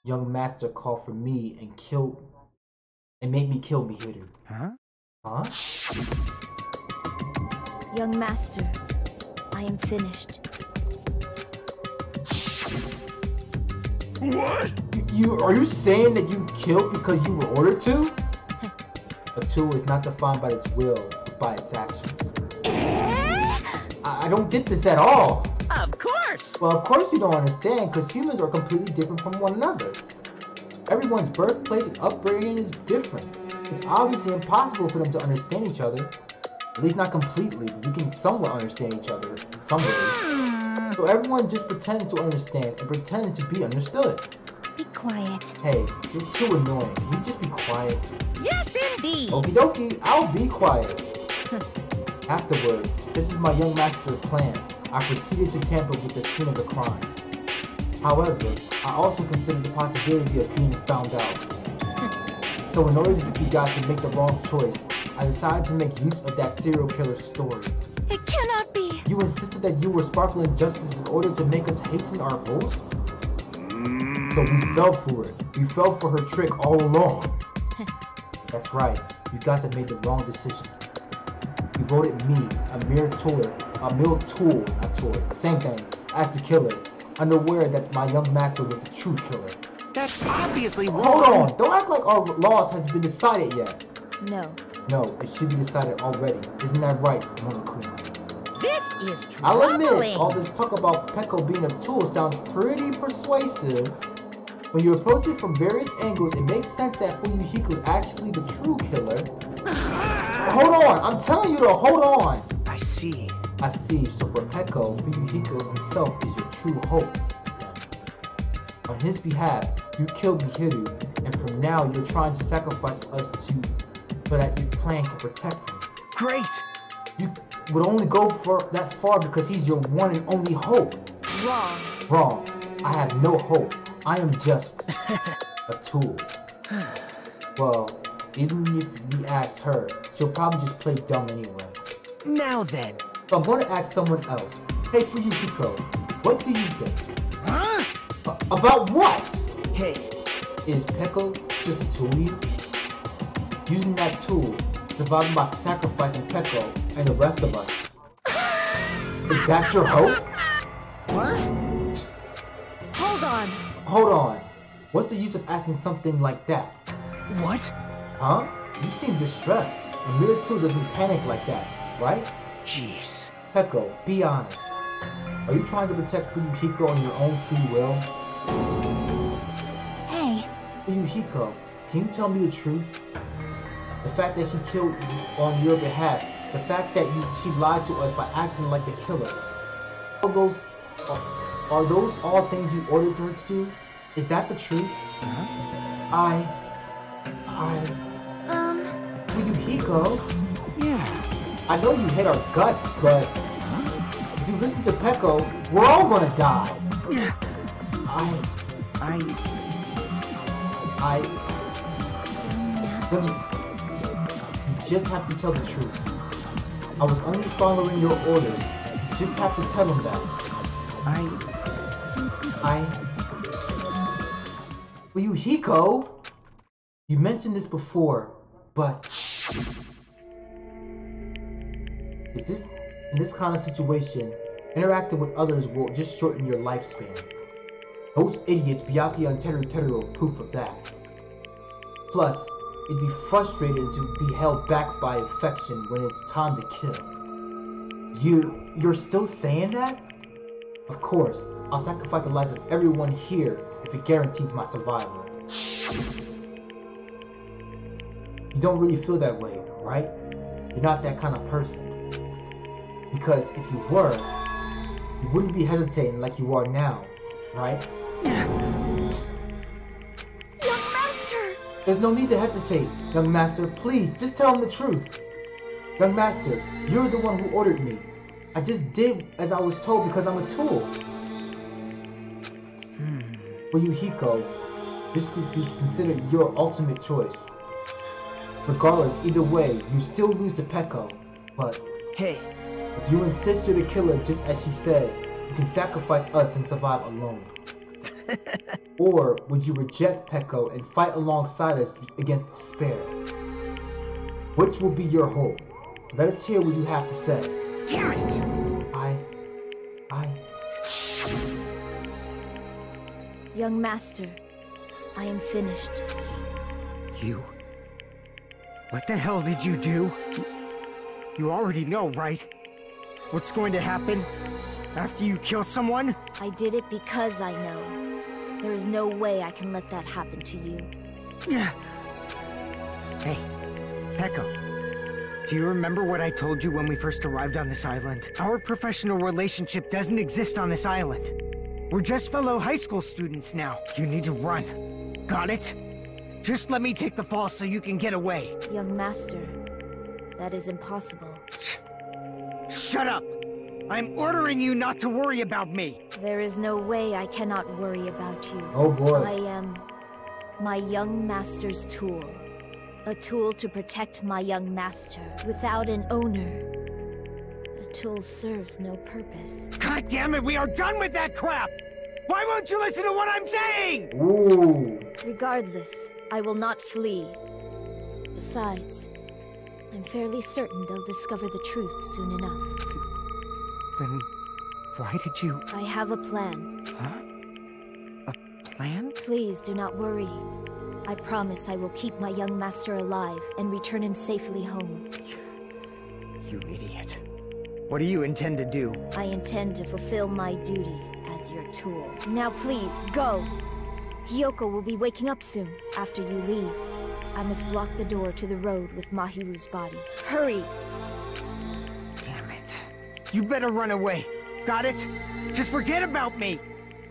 young master called for me and made me kill Mihiru. Huh? Young master, I am finished. What? Are you saying that you killed because you were ordered to? A tool is not defined by its will, but by its actions. I don't get this at all. Of course! Well, of course you don't understand, because humans are completely different from one another. Everyone's birthplace and upbringing is different. It's obviously impossible for them to understand each other. At least not completely. We can somewhat understand each other in some ways. So everyone just pretends to understand and pretends to be understood. Be quiet. Hey, you're too annoying. Can you just be quiet? Yes, indeed! Okie dokie, I'll be quiet. Afterward, this is my young master's plan. I proceeded to tamper with the scene of the crime. However, I also considered the possibility of being found out. So in order to get you guys to make the wrong choice, I decided to make use of that serial killer story. It cannot be! You insisted that you were sparkling justice in order to make us hasten our goals? So we fell for it. We fell for her trick all along. That's right. You guys have made the wrong decision. You voted me, a mere tool, same thing, as the killer. unaware that my young master was the true killer. That's obviously wrong. Hold on, don't act like our loss has been decided yet. No. No, it should be decided already. Isn't that right, Monokuma? This is I'll admit, troubling. all this talk about Peko being a tool sounds pretty persuasive. When you approach it from various angles, it makes sense that Fuyuhiko is actually the true killer. Hold on, I'm telling you to hold on. I see. I see, so for Peko, Fuyuhiko himself is your true hope. On his behalf, you killed Mihiru, and from now you're trying to sacrifice us so that you plan to protect him. Great! You would only go for that far because he's your one and only hope. Wrong. Wrong. I have no hope. I am just a tool. Well, even if we ask her, she'll probably just play dumb anyway. Now then. So I'm going to ask someone else. Hey, Fuyuhiko, what do you think? Huh? About what? Hey. Is Peko just a tool? Using that tool, surviving by sacrificing Peko and the rest of us. Is that your hope? What? Hold on. Hold on. What's the use of asking something like that? What? Huh? You seem distressed. And Miracle doesn't panic like that, right? Jeez. Peko, be honest. Are you trying to protect Fuyuhiko on your own free will? Hey. Fuyuhiko, can you tell me the truth? The fact that she killed on your behalf, the fact that she lied to us by acting like the killer. Are those all things you ordered her to do? Is that the truth? Fuyuhiko? Yeah. I know you hate our guts, but if you listen to Peko, we're all gonna die. You just have to tell the truth. I was only following your orders. You just have to tell them that. Fuyuhiko? You mentioned this before, but in this kind of situation, interacting with others will just shorten your lifespan. Those idiots Byakuya and Teru are proof of that. Plus, it'd be frustrating to be held back by affection when it's time to kill. You're still saying that? Of course, I'll sacrifice the lives of everyone here if it guarantees my survival. You don't really feel that way, right? You're not that kind of person. Because if you were, you wouldn't be hesitating like you are now, right? Young Master! There's no need to hesitate, young master. Please, just tell him the truth. Young master, you're the one who ordered me. I just did as I was told because I'm a tool. Fuyuhiko, this could be considered your ultimate choice. Regardless, either way, you still lose to Peko, but hey, if you insist you're the killer just as she said, you can sacrifice us and survive alone. Or would you reject Peko and fight alongside us against despair? Which will be your hope? Let us hear what you have to say. Damn it! Young Master, I am finished. You? What the hell did you do? You already know, right? What's going to happen after you kill someone? I did it because I know. There is no way I can let that happen to you. Hey, Peko. Do you remember what I told you when we first arrived on this island? Our professional relationship doesn't exist on this island. We're just fellow high school students now. You need to run. Got it? Just let me take the fall so you can get away. Young Master, that is impossible. Shut up! I'm ordering you not to worry about me! There is no way I cannot worry about you. Oh boy. I am my young master's tool. A tool to protect my young master. Without an owner, the tool serves no purpose. God damn it, we are done with that crap! Why won't you listen to what I'm saying? Ooh. Regardless, I will not flee. Besides, I'm fairly certain they'll discover the truth soon enough. Why did you... I have a plan. Huh? A plan? Please do not worry. I promise I will keep my young master alive and return him safely home. You idiot. What do you intend to do? I intend to fulfill my duty as your tool. Now please, go! Hiyoko will be waking up soon, after you leave. I must block the door to the road with Mahiru's body. Hurry! Damn it. You better run away. Got it? Just forget about me!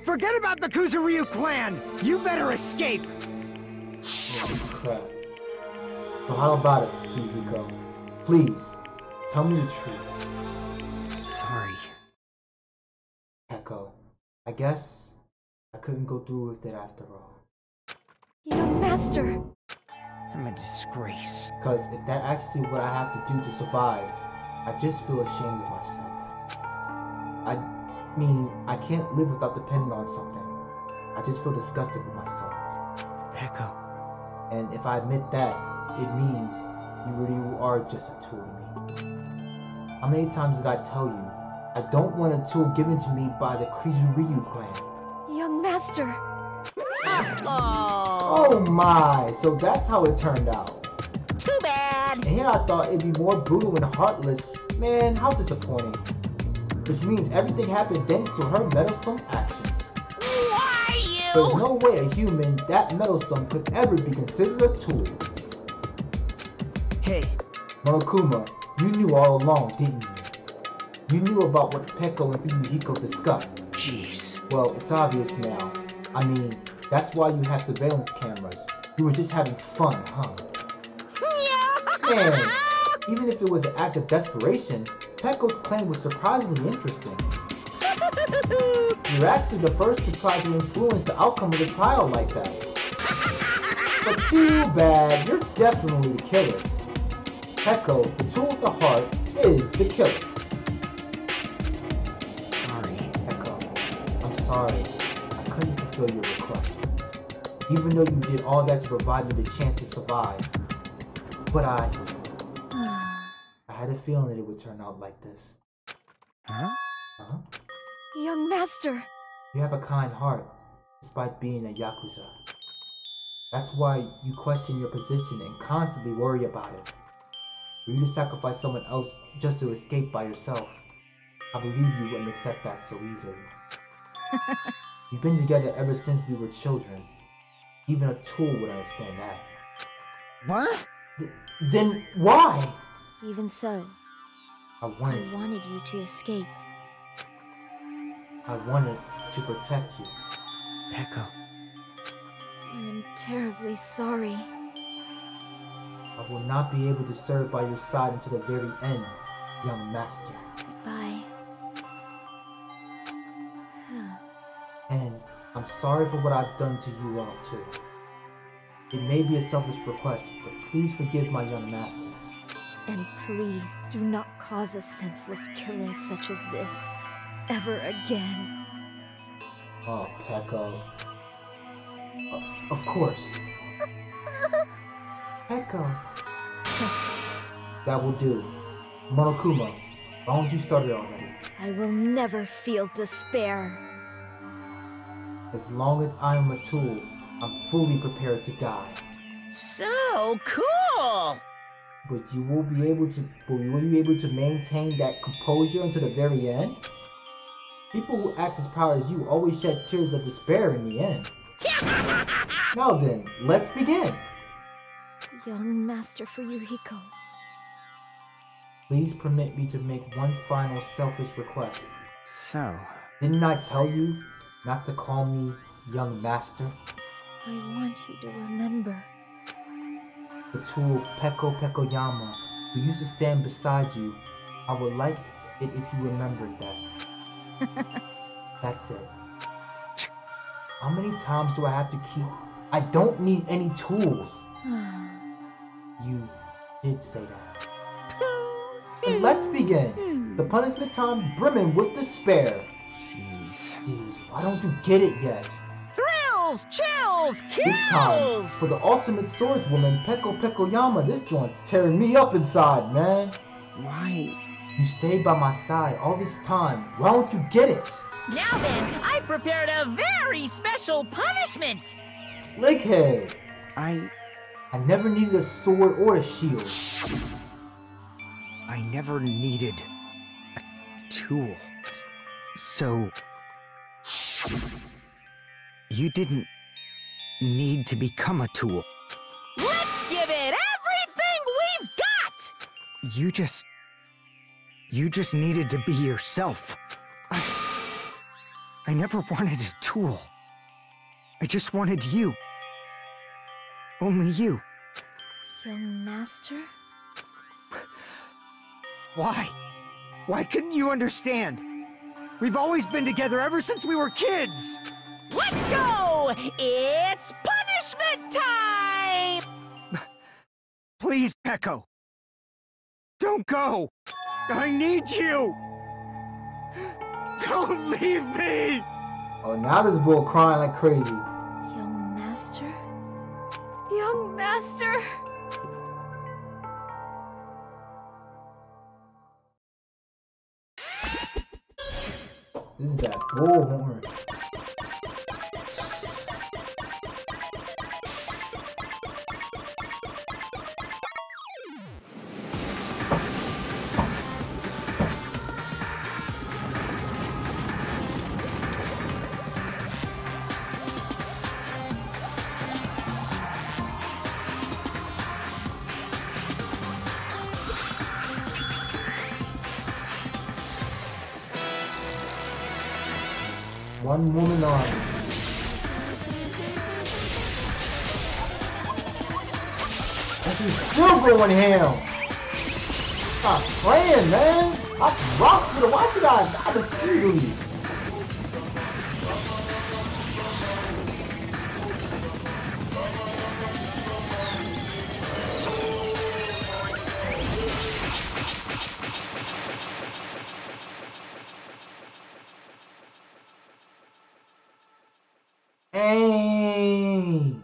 Forget about the Kuzuryu clan! You better escape! Oh, crap. So how about it, Hihiko? Please, tell me the truth. Sorry. Echo, I guess I couldn't go through with it after all. Young master! I'm a disgrace. Because if that's actually what I have to do to survive, I just feel ashamed of myself. I mean, I can't live without depending on something. I just feel disgusted with myself. Echo. And if I admit that, it means you really are just a tool to me. How many times did I tell you, I don't want a tool given to me by the Kuzuryu clan? Young master! Oh my, so that's how it turned out. Too bad! And here I thought it'd be more brutal and heartless. Man, how disappointing. Which means everything happened thanks to her meddlesome actions. Why you? There's no way a human that meddlesome could ever be considered a tool. Hey. Monokuma, you knew all along, didn't you? You knew about what Peko and Fuyuhiko discussed. Jeez. Well, it's obvious now. I mean, that's why you have surveillance cameras. You were just having fun, huh? And even if it was an act of desperation, Peko's claim was surprisingly interesting. You're actually the first to try to influence the outcome of the trial like that. But too bad, you're definitely the killer. Peko, the tool of the heart, is the killer. Sorry. Peko, I'm sorry. I couldn't fulfill your request. Even though you did all that to provide me the chance to survive. But I had a feeling that it would turn out like this. Huh? Huh? Young master! You have a kind heart, despite being a Yakuza. That's why you question your position and constantly worry about it. For you to sacrifice someone else just to escape by yourself, I believe you wouldn't accept that so easily. We've been together ever since we were children. Even a tool would understand that. What? Then why? Even so, I wanted you to escape. I wanted to protect you. Peko. I am terribly sorry. I will not be able to serve by your side until the very end, young master. Goodbye. And I'm sorry for what I've done to you all too. It may be a selfish request, but please forgive my young master. And please do not cause a senseless killing such as this ever again. Oh, Peko. Of course. Peko. That will do. Monokuma, why don't you start it already? I will never feel despair. As long as I am a tool, I'm fully prepared to die. So cool! But you will be able to maintain that composure until the very end? People who act as proud as you always shed tears of despair in the end. Now then, let's begin! Young Master Fuyuhiko. Please permit me to make one final selfish request. So? Didn't I tell you not to call me young master? I want you to remember. The tool Peko Pekoyama, who used to stand beside you, I would like it if you remembered that. That's it. How many times do I have to keep... I don't need any tools. You did say that. And let's begin. The punishment time brimming with despair. Jeez, why don't you get it yet? Thrills, chills, This time, kills! for the ultimate swordswoman, Peko Pekoyama, this joint's tearing me up inside, man. Why You stayed by my side all this time. Why don't you get it? Now then, I've prepared a very special punishment. Slickhead. I never needed a sword or a shield. I never needed a tool. So... you didn't need to become a tool. Let's give it everything we've got! You just needed to be yourself. I never wanted a tool. I just wanted you. Only you. Young master? Why? Why couldn't you understand? We've always been together ever since we were kids! Let's go! It's punishment time! Please, Echo. Don't go! I need you! Don't leave me! Oh, now this bull crying like crazy. Young master? Young master! This is that bullhorn. One woman army. And she's still going ham. Stop playing, man. I rock with her. Why should I die this easily? Hey.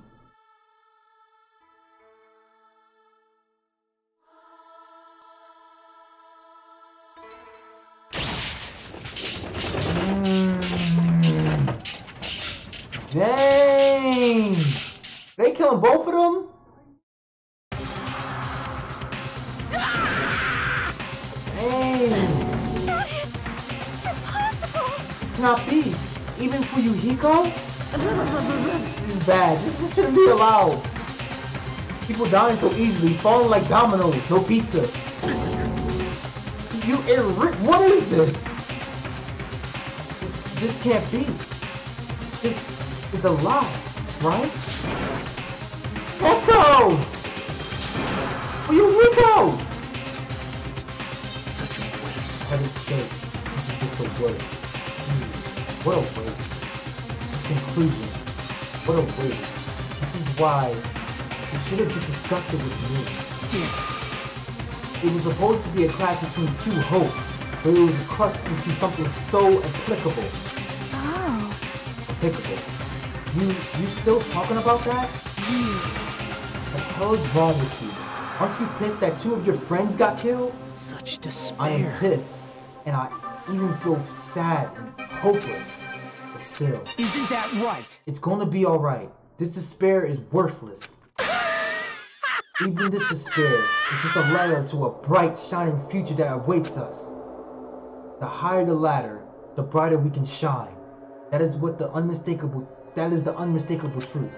Dang! They killing both of them? Dang! That is impossible! This cannot be. Even for you, Hiko? This is bad. This shouldn't be allowed. People dying so easily, falling like dominoes, no pizza. What is this? This can't be. This is a lie, right? Echo! Where you Hiko? Such a waste. Heaven's sake, this is just a waste. Jeez, what a waste. Conclusion. What a waste. This is why you should have just discussed it with me. Damn it. It was supposed to be a clash between two hopes, but it was crushed into something so applicable. Oh. Applicable. You still talking about that? What the hell is wrong with you? Aren't you pissed that two of your friends got killed? Such despair. I am pissed, and I even feel sad and hopeless. But still. Isn't that right? It's gonna be alright. This despair is worthless. Even this despair is just a ladder to a bright, shining future that awaits us. The higher the ladder, the brighter we can shine. That is the unmistakable truth.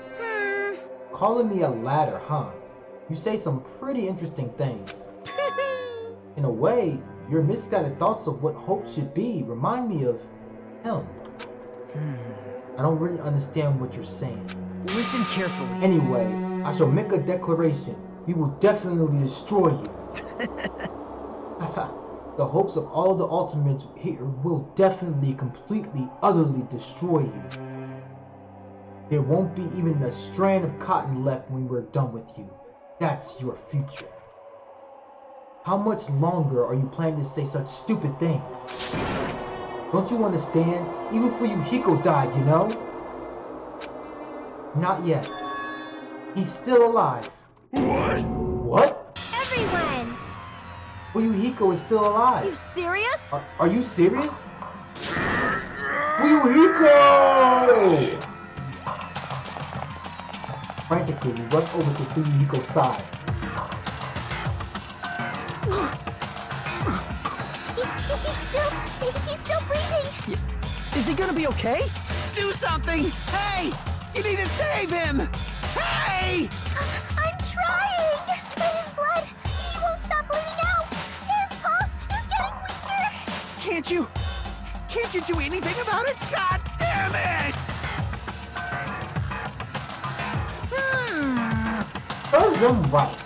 Calling me a ladder, huh? You say some pretty interesting things. In a way, your misguided thoughts of what hope should be remind me of him. I don't really understand what you're saying. Listen carefully. Anyway, I shall make a declaration. We will definitely destroy you. The hopes of all the ultimates here will definitely, completely, utterly destroy you. There won't be even a strand of cotton left when we're done with you. That's your future. How much longer are you planning to say such stupid things? Don't you understand? Even for you, Hiko died, you know? Not yet. He's still alive. What? What? Everyone! Fuyuhiko is still alive. You serious? Are you serious? Fuyuhiko! Frantically, we rush over to Fuyuhiko's side. He's still breathing. Is he gonna be okay? Do something! Hey! You need to save him! Hey! I'm trying! But his blood, he won't stop bleeding out! His pulse is getting weaker! Can't you do anything about it? God damn it! Serves them right.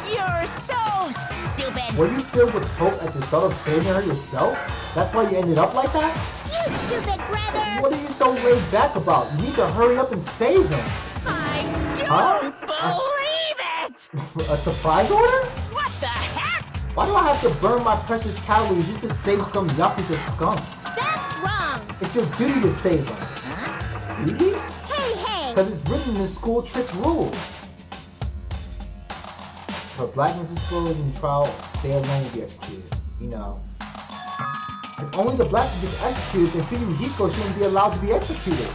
You're so stupid. Were you filled with hope at the thought of saving her yourself? That's why you ended up like that? You stupid brother! What are you so laid back about? You need to hurry up and save him. I don't believe it! A surprise order? What the heck? Why do I have to burn my precious calories just to save some Yakuza skunk? That's wrong! It's your duty to save him. Duty? Hey! Because it's written in the school trick rules. For blackness exposed in trial, they alone will be executed. You know. If only the black gets executed, then Fuyuhiko shouldn't be allowed to be executed.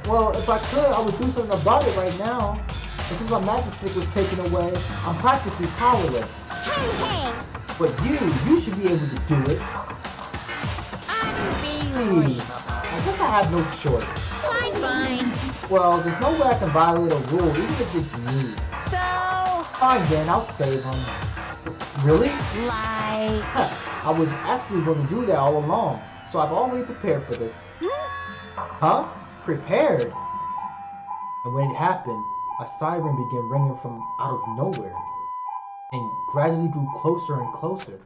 well, if I could, I would do something about it right now. But since my magic stick was taken away, I'm practically powerless. Hey! But you should be able to do it. Please. I guess I have no choice. Fine. Well, there's no way I can violate a rule, even if it's me. So... Fine then, I'll save him. Really? Like... I was actually going to do that all along, so I've already prepared for this. Huh? Prepared? And when it happened, a siren began ringing from out of nowhere, and gradually grew closer and closer.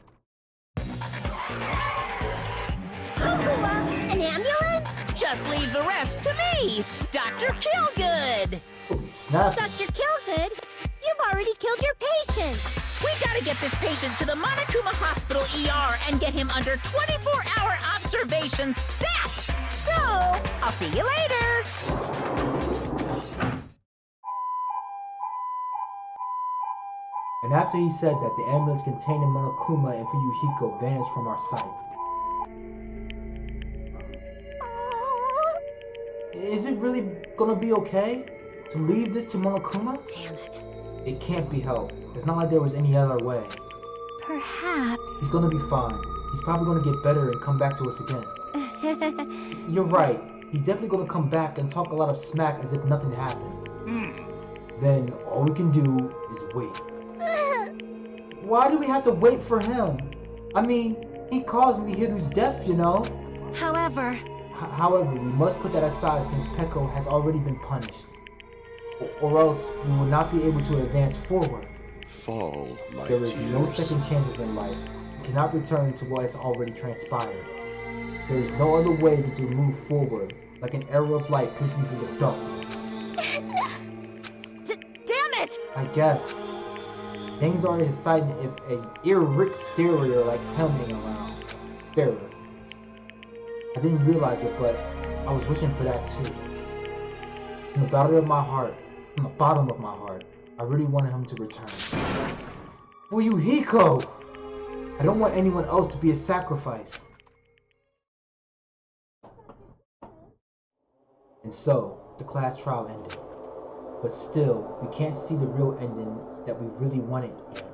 An ambulance? Just leave the rest to me, Dr. Killgood. Holy snap. Dr. Killgood, you've already killed your patient. We gotta get this patient to the Monokuma Hospital ER and get him under 24-hour observation stat. So, I'll see you later. And after he said that, the ambulance containing Monokuma and Fuyuhiko vanished from our sight. Is it really gonna be okay to leave this to Monokuma? Damn it. It can't be helped. It's not like there was any other way. Perhaps. He's gonna be fine. He's probably gonna get better and come back to us again. You're right. He's definitely gonna come back and talk a lot of smack as if nothing happened. Then all we can do is wait. Why do we have to wait for him? I mean, he caused Mihiru's death, you know? However, we must put that aside since Peko has already been punished. Or else we will not be able to advance forward. Fall, my There is no tears. second chances in life. We cannot return to what has already transpired. There is no other way than to move forward, like an arrow of light piercing through the darkness. damn it! I guess. Things aren't exciting if an ear-rick stereo like him ain't around. Stereo. I didn't realize it, but I was wishing for that too. From the bottom of my heart, I really wanted him to return. Fuyuhiko! I don't want anyone else to be a sacrifice. And so, the class trial ended. But still, we can't see the real ending that we really wanted yet.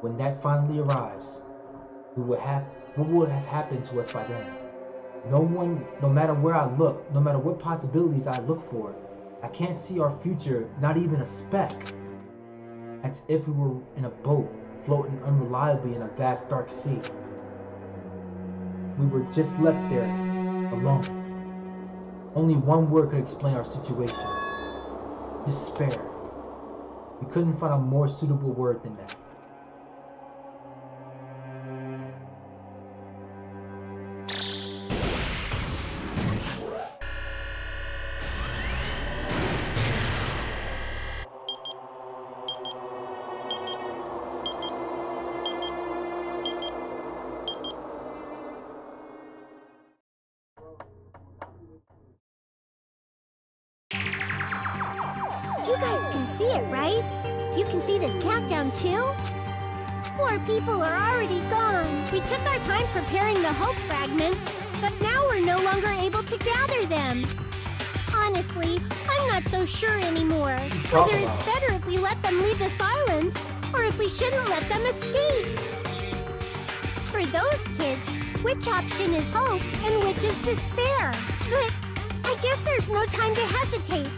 When that finally arrives, what would have happened to us by then? No matter where I look, no matter what possibilities I look for, I can't see our future, not even a speck. As if we were in a boat, floating unreliably in a vast dark sea. We were just left there, alone. Only one word could explain our situation. Despair. We couldn't find a more suitable word than that. You guys can see it, right? You can see this countdown too? More people are already gone. We took our time preparing the hope fragments, but now we're no longer able to gather them. Honestly, I'm not so sure anymore. Whether it's better if we let them leave this island, or if we shouldn't let them escape. For those kids, which option is hope and which is despair? But I guess there's no time to hesitate.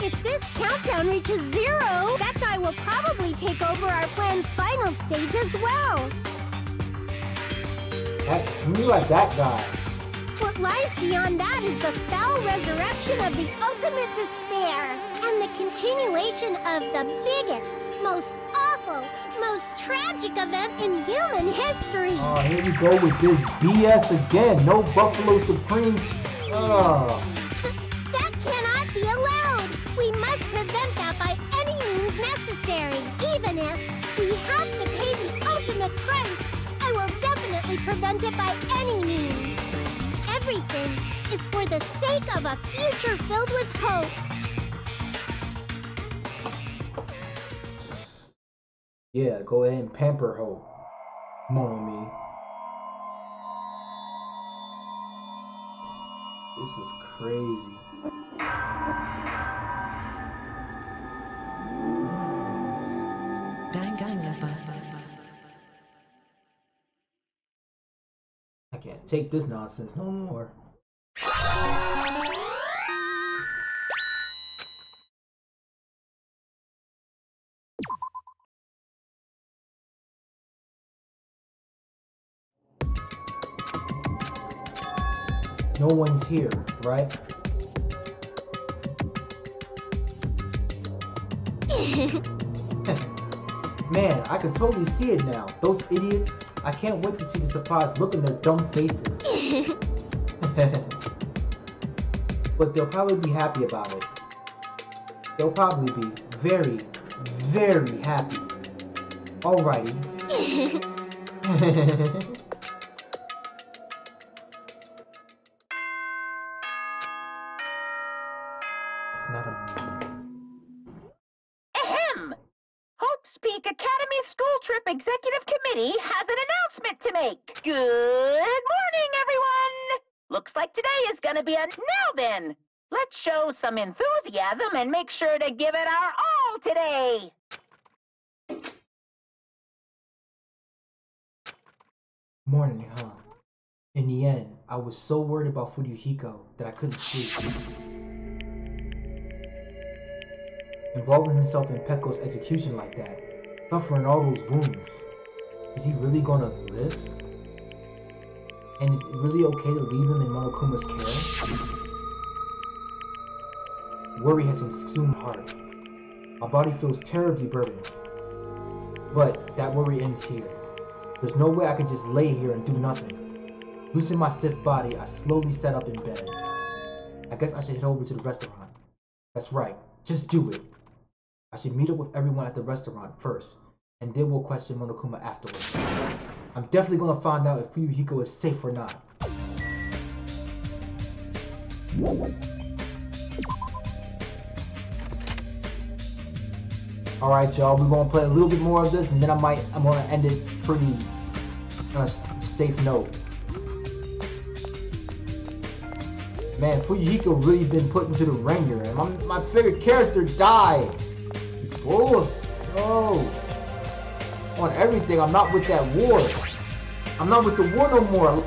If this countdown reaches 0, that guy will probably take over our plan's final stage as well. You like that guy. What lies beyond that is the foul resurrection of the ultimate despair and the continuation of the biggest, most awful, most tragic event in human history. Oh, here we go with this BS again. No Buffalo Supremes. That cannot be allowed. We must prevent that by any means necessary. Even if we have to pay the ultimate price, I will definitely prevent it by any means. Everything is for the sake of a future filled with hope. Yeah, go ahead and pamper Hope, Mommy. This is crazy. I can't take this nonsense no more. No one's here, right? Man, I can totally see it now. Those idiots. I can't wait to see the surprised look in their dumb faces. But they'll probably be happy about it. They'll probably be very, very happy. Alrighty. Ahem! Hope's Peak Academy School Trip Executive Committee has an announcement to make. Good morning, everyone! Looks like today is gonna be a now then. Let's show some enthusiasm and make sure to give it our all today. Morning, huh? In the end, I was so worried about Fuyuhiko that I couldn't sleep. Involving himself in Pecco's execution like that, suffering all those wounds, is he really gonna live? And is it really okay to leave him in Monokuma's care? Worry has consumed my heart. My body feels terribly burdened. But that worry ends here. There's no way I can just lay here and do nothing. Loosening my stiff body, I slowly sat up in bed. I guess I should head over to the restaurant. That's right, just do it. I should meet up with everyone at the restaurant first, and then we'll question Monokuma afterwards. I'm definitely gonna find out if Fuyuhiko is safe or not. Alright y'all, we're gonna play a little bit more of this, and then I'm gonna end it pretty on a safe note. Man, Fuyuhiko really been put into the ringer, and my favorite character died. Oh, no. On everything, I'm not with that war. I'm not with the war no more.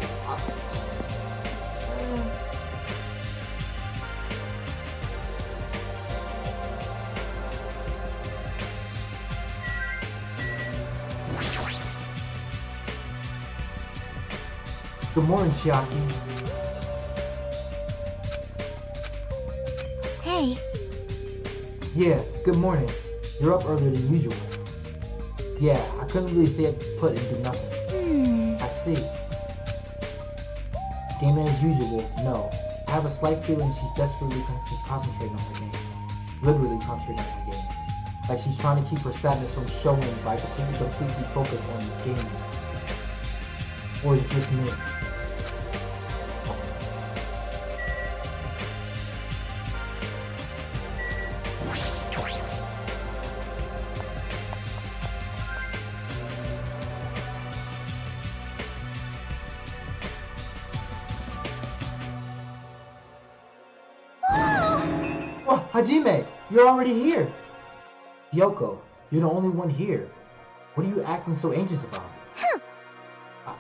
Good morning, Chiaki. Hey. Yeah, good morning. You're up earlier than usual. Yeah, I couldn't really stay put and do nothing. I see. Gaming as usual, no. I have a slight feeling she's desperately concentrating on her game. Literally concentrating on her game. Like she's trying to keep her sadness from showing by completely focused on the game. Or is it just me? Oh, Hajime, you're already here. Kyoko, you're the only one here. What are you acting so anxious about?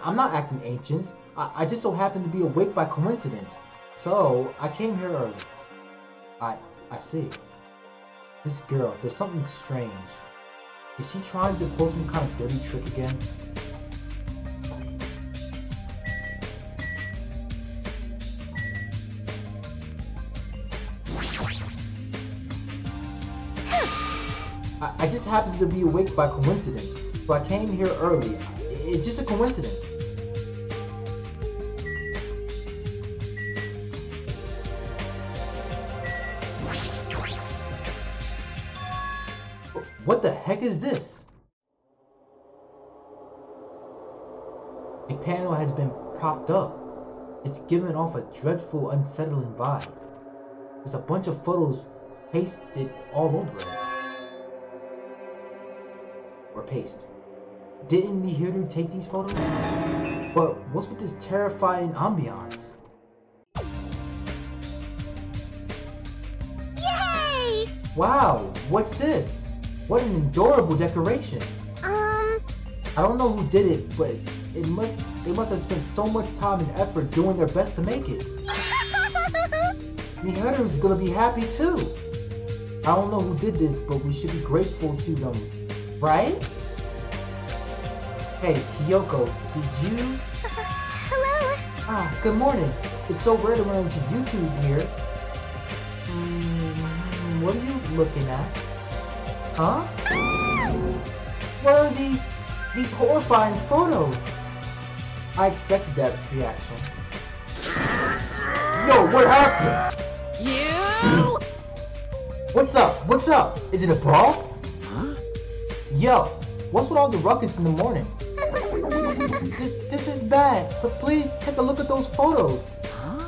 I'm not acting anxious. I just so happened to be awake by coincidence. So, I came here early. I see. This girl, there's something strange. Is she trying to pull some kind of dirty trick again? I just happened to be awake by coincidence, so I came here early. It's just a coincidence. What the heck is this? A panel has been propped up. It's giving off a dreadful, unsettling vibe. There's a bunch of photos pasted all over it. Or paste. Didn't Mihiru take these photos? But what's with this terrifying ambiance? Yay! Wow, what's this? What an adorable decoration. I don't know who did it, but they must have spent so much time and effort doing their best to make it. Mihiru's gonna be happy too. I don't know who did this, but we should be grateful to them, right? Hey, Kyoko, did you? Hello? Ah, good morning. It's so rare to run into YouTube here. What are you looking at? Huh? What are these horrifying photos? I expected that reaction. Yo, what happened? You! What's up? What's up? Is it a brawl? Huh? Yo, what's with all the ruckus in the morning? This is bad, but please take a look at those photos. Huh?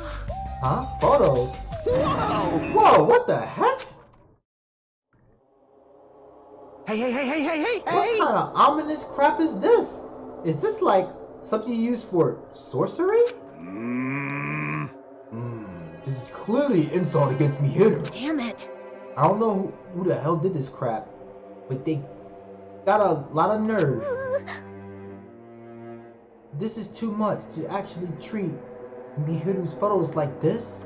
Huh? Photos? Whoa! Whoa, what the heck? Hey! What kind of ominous crap is this? Is this like something you use for sorcery? This is clearly insult against Mihiru. Damn it. I don't know who the hell did this crap, but they got a lot of nerve. This is too much to actually treat Mihiru's photos like this.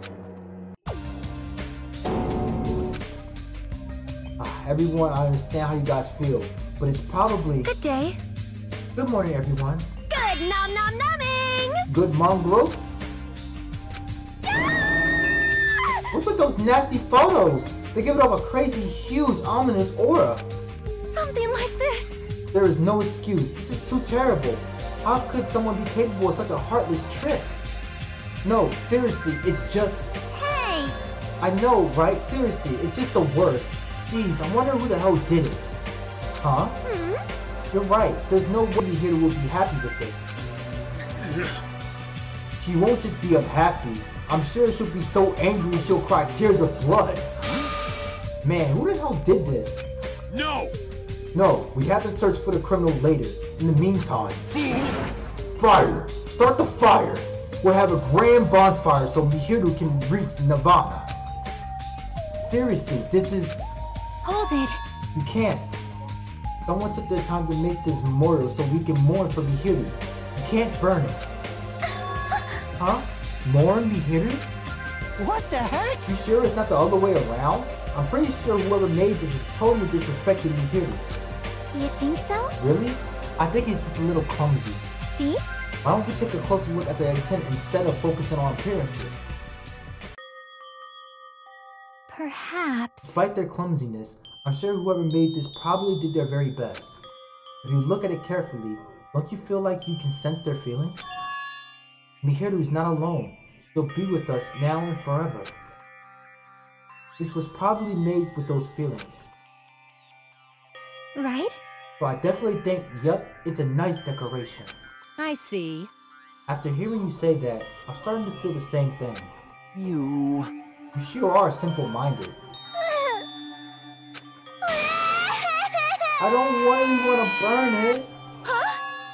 Everyone, I understand how you guys feel, but it's probably... Good day. Good morning, everyone. Good nom nom nomming! Good mongrel. What's with those nasty photos? They give it off a crazy, huge, ominous aura. Something like this. There is no excuse. This is too terrible. How could someone be capable of such a heartless trick? No, seriously, it's just... Hey! I know, right? Seriously, it's just the worst. Jeez, I wonder who the hell did it. Huh? You're right. There's no way Mihiru will be happy with this. She won't just be unhappy. I'm sure she'll be so angry she'll cry tears of blood. Man, who the hell did this? No! No, we have to search for the criminal later. In the meantime... Fire! Start the fire! We'll have a grand bonfire so Mihiru can reach Nirvana. Seriously, this is... Hold it. You can't. Someone took their time to make this memorial so we can mourn for Mihiru. You can't burn it. Huh? Mourn Mihiru? What the heck? You sure it's not the other way around? I'm pretty sure whoever made this is totally disrespecting Mihiru. You think so? Really? I think he's just a little clumsy. See? Why don't we take a closer look at the intent instead of focusing on appearances? Perhaps. Despite their clumsiness, I'm sure whoever made this probably did their very best. If you look at it carefully, don't you feel like you can sense their feelings? Mihiru is not alone. She'll be with us now and forever. This was probably made with those feelings. Right? So I definitely think, yep, it's a nice decoration. I see. After hearing you say that, I'm starting to feel the same thing. You sure are simple-minded. I don't want to burn it. Huh?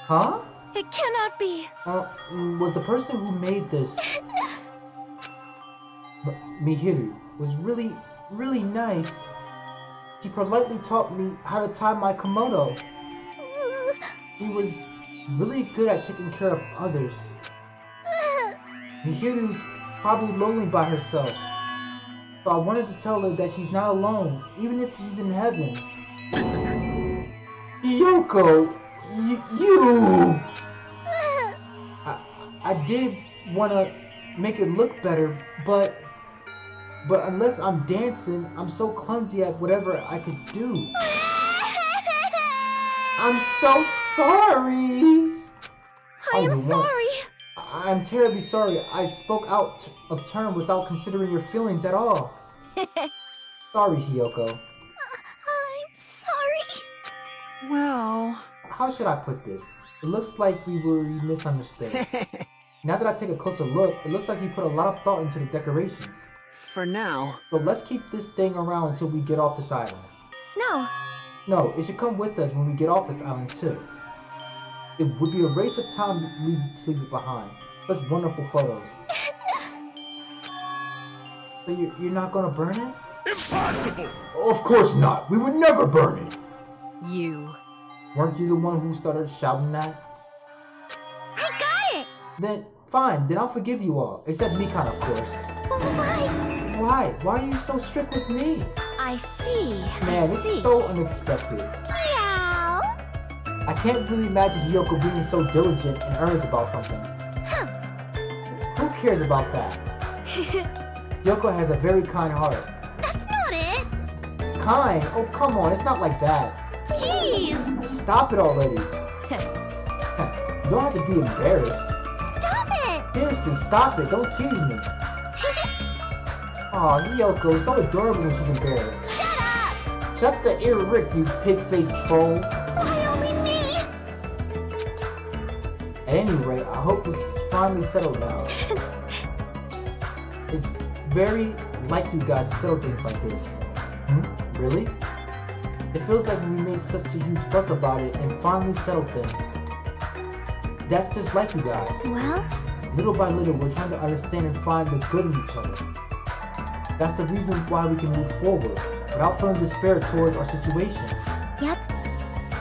Huh? It cannot be. Was the person who made this... Mihiru was really really nice. She politely taught me how to tie my kimono. She was really good at taking care of others. Mihiru's probably lonely by herself. So I wanted to tell her that she's not alone, even if she's in heaven. Hiyoko, you... I did want to make it look better, but unless I'm dancing, I'm so clumsy at whatever I could do. I'm so sorry. I am sorry. I'm terribly sorry. I spoke out of turn without considering your feelings at all. Sorry, Hiyoko. I'm sorry. Well... How should I put this? It looks like we were misunderstood. Now that I take a closer look, it looks like you put a lot of thought into the decorations. For now. So let's keep this thing around until we get off this island. No. No, it should come with us when we get off this island too. It would be a waste of time to leave it behind. Such wonderful photos. So you're not gonna burn it? Impossible! Of course not! We would never burn it! You. Weren't you the one who started shouting that? I got it! Then, fine, then I'll forgive you all. Except Mikan, of course. Why? Why? Why are you so strict with me? I see. Man, this is so unexpected. Meow! I can't really imagine Hiyoko being so diligent and earnest about something. Huh. Who cares about that? Hiyoko has a very kind heart. That's not it! Kind? Oh, come on, it's not like that. Jeez! Stop it already. You don't have to be embarrassed. Stop it! Seriously, stop it. Don't tease me. Aw, Hiyoko is so adorable when she's embarrassed. Shut up! Shut the ear, Rick, you pig-faced troll. Why only me? At any rate, I hope this is finally settled now. It's very like you guys settle things like this. Really? It feels like we made such a huge fuss about it and finally settled things. That's just like you guys. Well? Little by little, we're trying to understand and find the good in each other. That's the reason why we can move forward, without feeling despair towards our situation. Yep.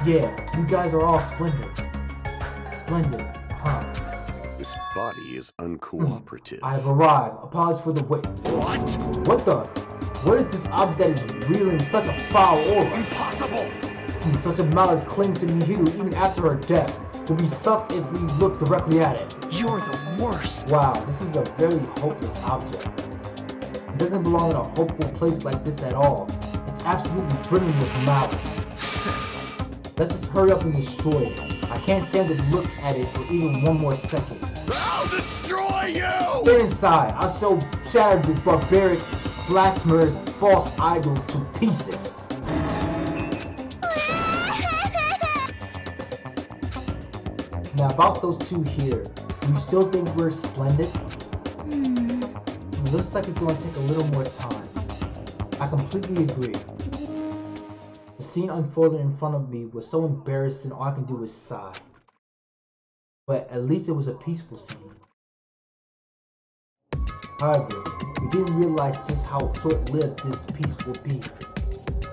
Yeah, you guys are all splendid. Splendid, huh? This body is uncooperative. I have arrived. Apologies for the wait. What? What the? What is this object that is reeling such a foul aura? Impossible! Such a malice clings to Mihiru even after her death. Will be sucked if we look directly at it. You're the worst. Wow, this is a very hopeless object. It doesn't belong in a hopeful place like this at all. It's absolutely brimming with malice. Let's just hurry up and destroy it. I can't stand to look at it for even one more second. I'll destroy you! Get inside. I shall shatter this barbaric, blasphemous, false idol to pieces. Now about those two here, do you still think we're splendid? It looks like it's going to take a little more time. I completely agree. The scene unfolded in front of me was so embarrassing, all I can do is sigh. But at least it was a peaceful scene. However, we didn't realize just how short-lived this peace would be.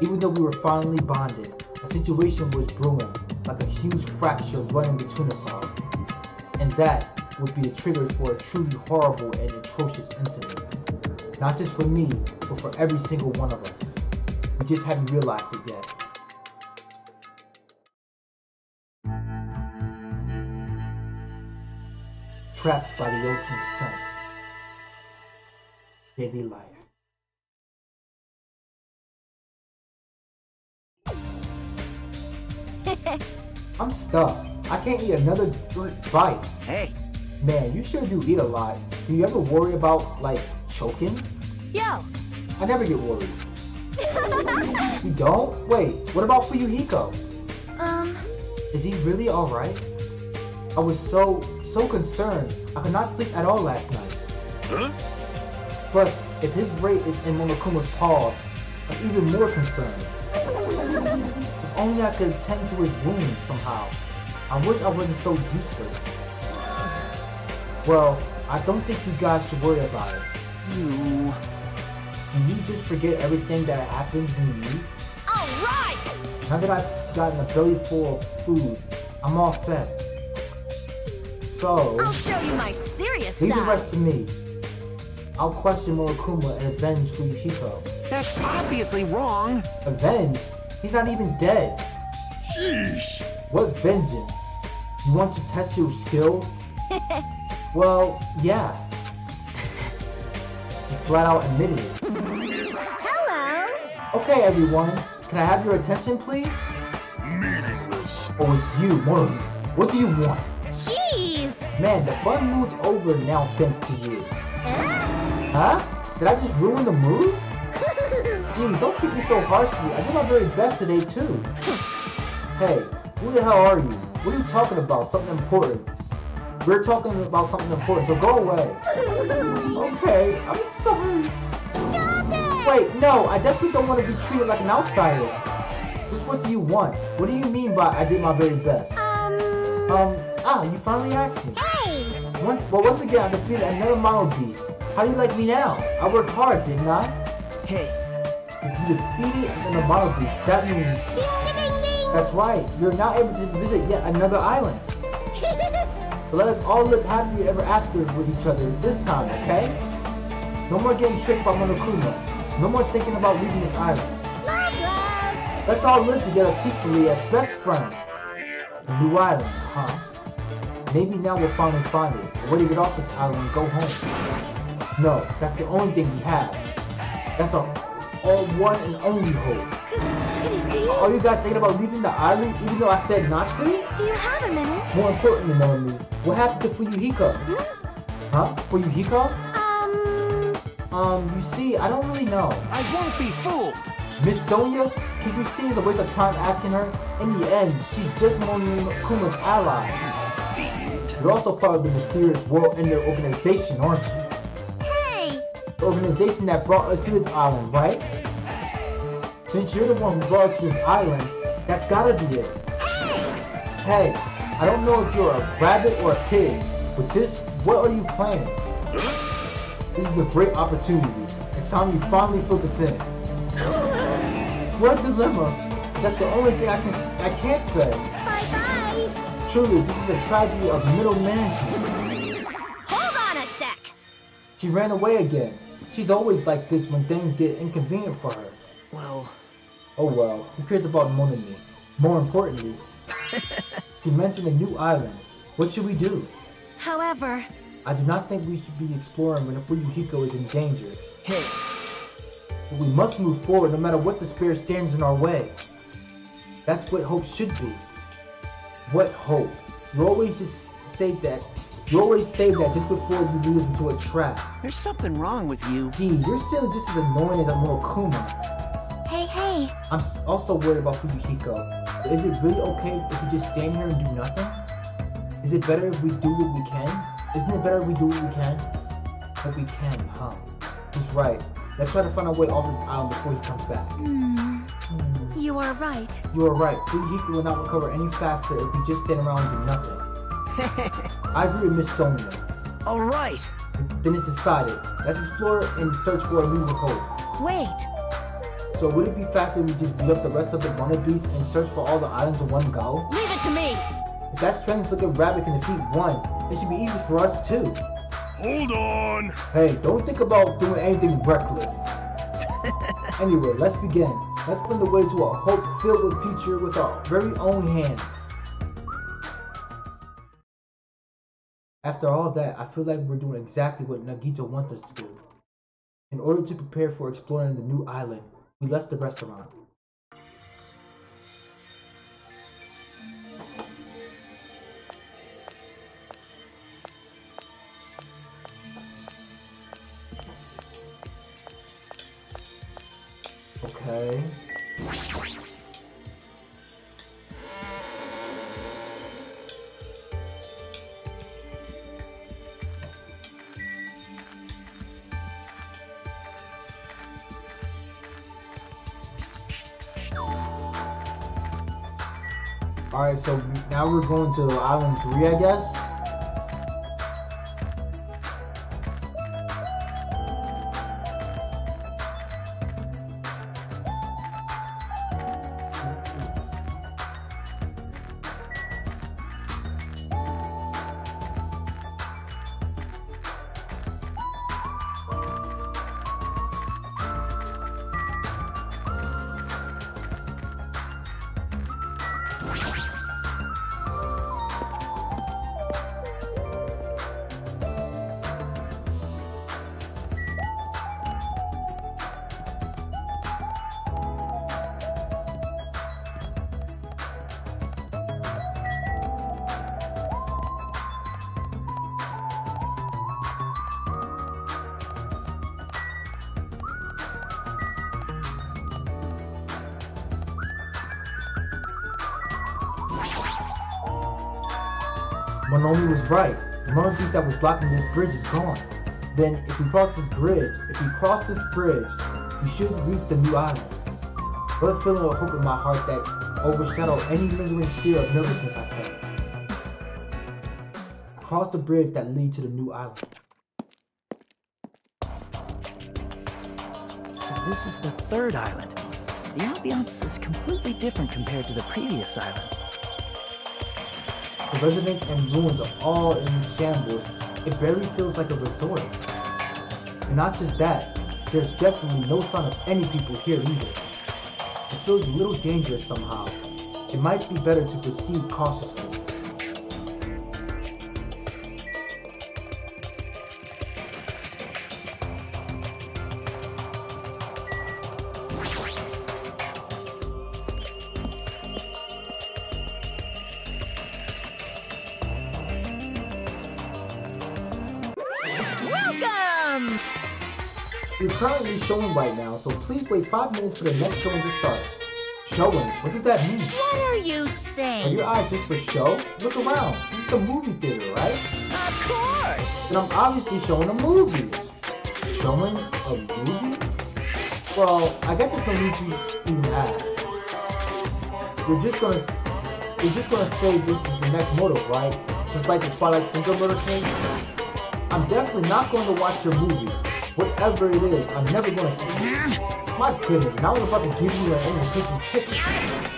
Even though we were finally bonded, a situation was brewing, like a huge fracture running between us all. And that would be the trigger for a truly horrible and atrocious incident. Not just for me, but for every single one of us. We just haven't realized it yet. Trapped by the ocean's strength. Daily life. I'm stuck. I can't eat another bite. Hey. Man, you sure do eat a lot. Do you ever worry about, like, choking? Yo. I never get worried. You don't? Wait, what about for Yuhiko? Is he really alright? I was so concerned. I could not sleep at all last night. Huh? But if his rate is in Monokuma's paws, I'm even more concerned. If only I could tend to his wounds somehow. I wish I wasn't so useless. Well, I don't think you guys should worry about it. Do you just forget everything that happens when you eat? Alright! Now that I've gotten a belly full of food, I'm all set. So, I'll show you my serious leave the side. rest to me. I'll question Monokuma and avenge Fuyuhiko. That's obviously wrong. Avenge? He's not even dead. Sheesh. What vengeance? You want to test your skill? Well, yeah. You flat out admitted it. Hello. Okay, everyone. Can I have your attention, please? Meaningless. Oh, it's you, Mori. What do you want? Jeez. Man, the fun mood's over now thanks to you. Huh? Did I just ruin the mood? Geez, don't treat me so harshly. I did my very best today, too. Hey, who the hell are you? What are you talking about? Something important. We're talking about something important, so go away. Okay, I'm sorry. Stop it. Wait, no, I definitely don't want to be treated like an outsider. Just what do you want? What do you mean by I did my very best? You finally asked me. Hey. Well, once again, I defeated another Mono Beast. How do you like me now? I worked hard, didn't I? Hey, If you defeated another Mono Beast, that means... Ding, ding, ding, ding. That's right, you're now able to visit yet another island. So let us all live happily ever after with each other this time, okay? No more getting tricked by Monokuma. No more thinking about leaving this island. Love, love. Let's all live together peacefully as best friends. A new island, huh? Maybe now we'll finally find it. A way to get off this island and go home. No, that's the only thing we have. That's our all one and only hope. Are you guys thinking about leaving the island even though I said not to? Do you have a minute? More importantly, Melanie, what happened to Fuyuhiko? Huh? Fuyuhiko? You see, I don't really know. I won't be fooled. Miss Sonia? Can you see it's a waste of time asking her? In the end, she's just Monokuma's ally. You're also part of the mysterious World Ender organization, aren't you? Hey. The organization that brought us to this island, right? Since you're the one who brought us to this island, that's gotta be it. Hey, I don't know if you're a rabbit or a pig, but just what are you planning? This is a great opportunity. It's time you finally focus in. What a dilemma. That's the only thing I can't say. Bye-bye. Truly, this is a tragedy of middle management. Hold on a sec. She ran away again. She's always like this when things get inconvenient for her. well, Oh well, who cares about Monami? More importantly, she mentioned a new island. What should we do? However, I do not think we should be exploring when Fuyuhiko is in danger. hey, But we must move forward no matter what despair stands in our way. That's what hope should be. What hope? You always say that just before you lead us into a trap. There's something wrong with you. Gee, you're still just as annoying as a Monokuma. hey, I'm also worried about Fuyuhiko. But is it really okay if we just stand here and do nothing? Is it better if we do what we can? Isn't it better if we do what we can? What we can, huh? He's right. Let's try to find our way off this island before he comes back. you are right. You are right. Fuyuhiko will not recover any faster if we just stand around and do nothing. I agree with Miss Sonia. all right. Then it's decided. Let's explore and search for a new hope. Wait, So would it be faster if we just beat up the rest of the wannabes and search for all the islands in one go? Leave it to me. If that strength-looking rabbit can defeat one, it should be easy for us too. Hold on. Hey, don't think about doing anything reckless. Anyway, let's begin. Let's find the way to a hope-filled future with our very own hands. After all that, I feel like we're doing exactly what Nagito wants us to do. In order to prepare for exploring the new island, we left the restaurant. Okay. Alright, so now we're going to Island 3, I guess? Monomi was right. The mono thief that was blocking this bridge is gone. Then, if we cross this bridge, we should reach the new island. What a feeling of hope in my heart that overshadowed any lingering fear of nervousness I felt. Cross the bridge that leads to the new island. So this is the third island. The ambiance is completely different compared to the previous islands. The residents and ruins are all in shambles. It barely feels like a resort. And not just that, there's definitely no sign of any people here either. It feels a little dangerous somehow. It might be better to proceed cautiously. Welcome! We're currently showing right now, so please wait 5 minutes for the next showing to start. Showing? What does that mean? What are you Are saying? your eyes just for show? Look around. This is a movie theater, right? Of course! And I'm obviously showing a movie. Showing a movie? Well, I guess there's no need to even ask. We're just gonna say this is the next motive, right? Just like the Twilight Syndrome murder case. I'm definitely not going to watch your movie. Whatever it is, I'm never going to see it. My goodness, now I'm about to give you an invitation ticket.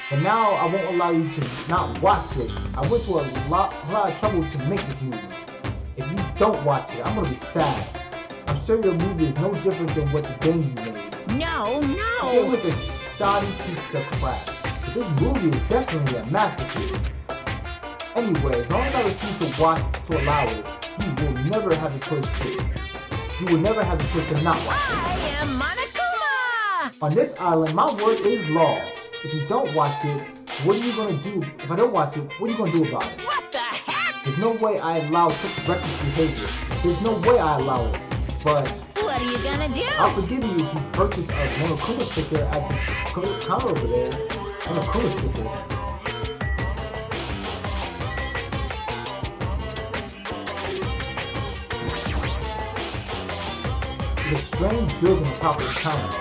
But now I won't allow you to not watch it. I went to a lot of trouble to make this movie. If you don't watch it, I'm going to be sad. I'm sure your movie is no different than what the game you made. No, It no! was a shoddy piece of crap. But this movie is definitely a masterpiece. Anyway, as long as I refuse to watch to allow it, you will never have a choice to. You will never have a choice to not watch it. I am Monokuma! On this island, my word is law. If you don't watch it, what are you gonna do? If I don't watch it, what are you gonna do about it? What the heck? There's no way I allow such reckless behavior. There's no way I allow it. But What are you gonna do? I'll forgive you if you purchase a Monokuma sticker at the counter over there. Monokuma sticker. The strange building on top of the counter.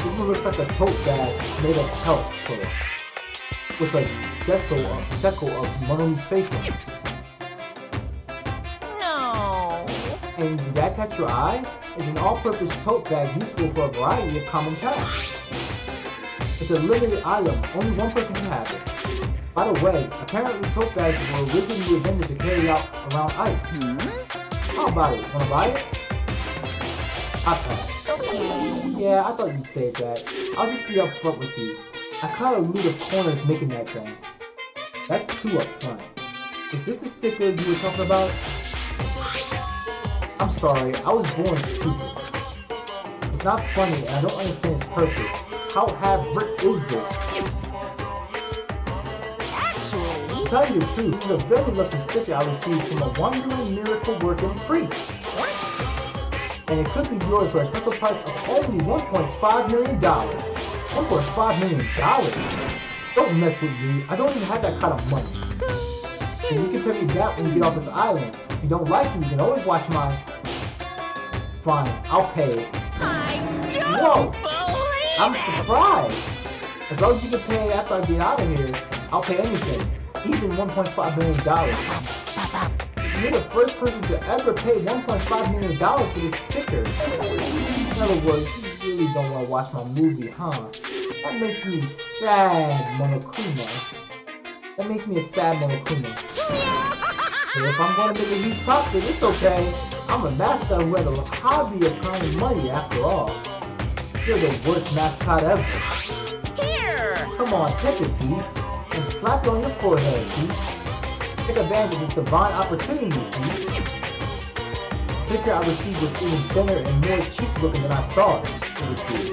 This one looks like a tote bag made of kelp fur, with a decal of Monomi's face on it. No. And did that catch your eye? It's an all-purpose tote bag useful for a variety of common tasks. It's a limited item, only one person can have it. By the way, apparently tote bags were originally invented to carry out around ice. How about it? Wanna buy it? I pass. Yeah, I thought you'd say that. I'll just be upfront with you. I cut a loot of corners making that thing. That's too upfront. Is this the sticker you were talking about? I'm sorry, I was born stupid. It's not funny and I don't understand its purpose. How half-brick is this? Actually, To tell you the truth, this is a very lucky sticker I received from a wandering miracle-working priest. And it could be yours for a special price of only $1.5 million. $1.5 million? Don't mess with me. I don't even have that kind of money. And you can pay me that when you get off this island. If you don't like me, you can always watch my... Fine, I'll pay it. I don't Whoa! believe I'm it! surprised. As long as you can pay after I get out of here, I'll pay anything. Even $1.5 million. You're the first person to ever pay $1.5 million for this sticker. In other words, you really don't want to watch my movie, huh? That makes me sad, Monokuma. That makes me a sad Monokuma. But if I'm going to make a huge profit, it's okay. I'm a mascot who has a hobby of earning money after all. You're the worst mascot ever. Here! Come on, take it, Pete. And slap it on your forehead, Pete. Take advantage of this divine opportunity, Pete. The sticker I received was even thinner and more cheap looking than I thought it would be.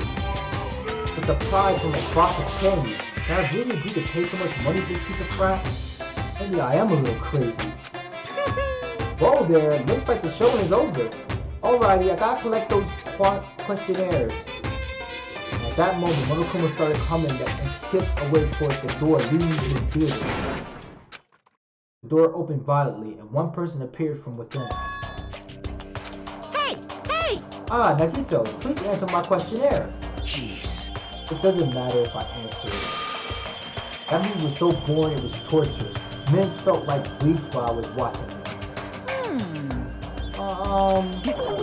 It's a prize from across the candy. Can I really agree to pay so much money for this piece of crap? Maybe I am a little crazy. Whoa there, looks like the showing is over. Alrighty, I gotta collect those questionnaires. At that moment, Monokuma started coming and skipped away towards the door leading to the theater. The door opened violently, and one person appeared from within. Hey! Hey! Ah, Nagito, please answer my questionnaire. Jeez. It doesn't matter if I answer it. That movie was so boring it was torture. Minutes felt like weeks while I was watching it.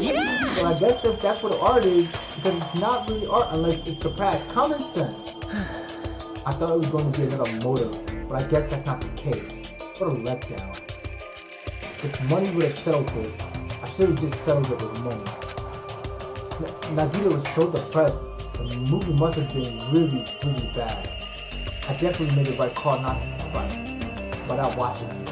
Yes! Well, I guess if that's what art is, because it's not really art unless it surpassed common sense. I thought it was going to be another motive, but I guess that's not the case. What a letdown. If money would have settled this, I should have just settled it with money. Nagito was so depressed, the movie must have been really, really bad. I definitely made the right call not watching it.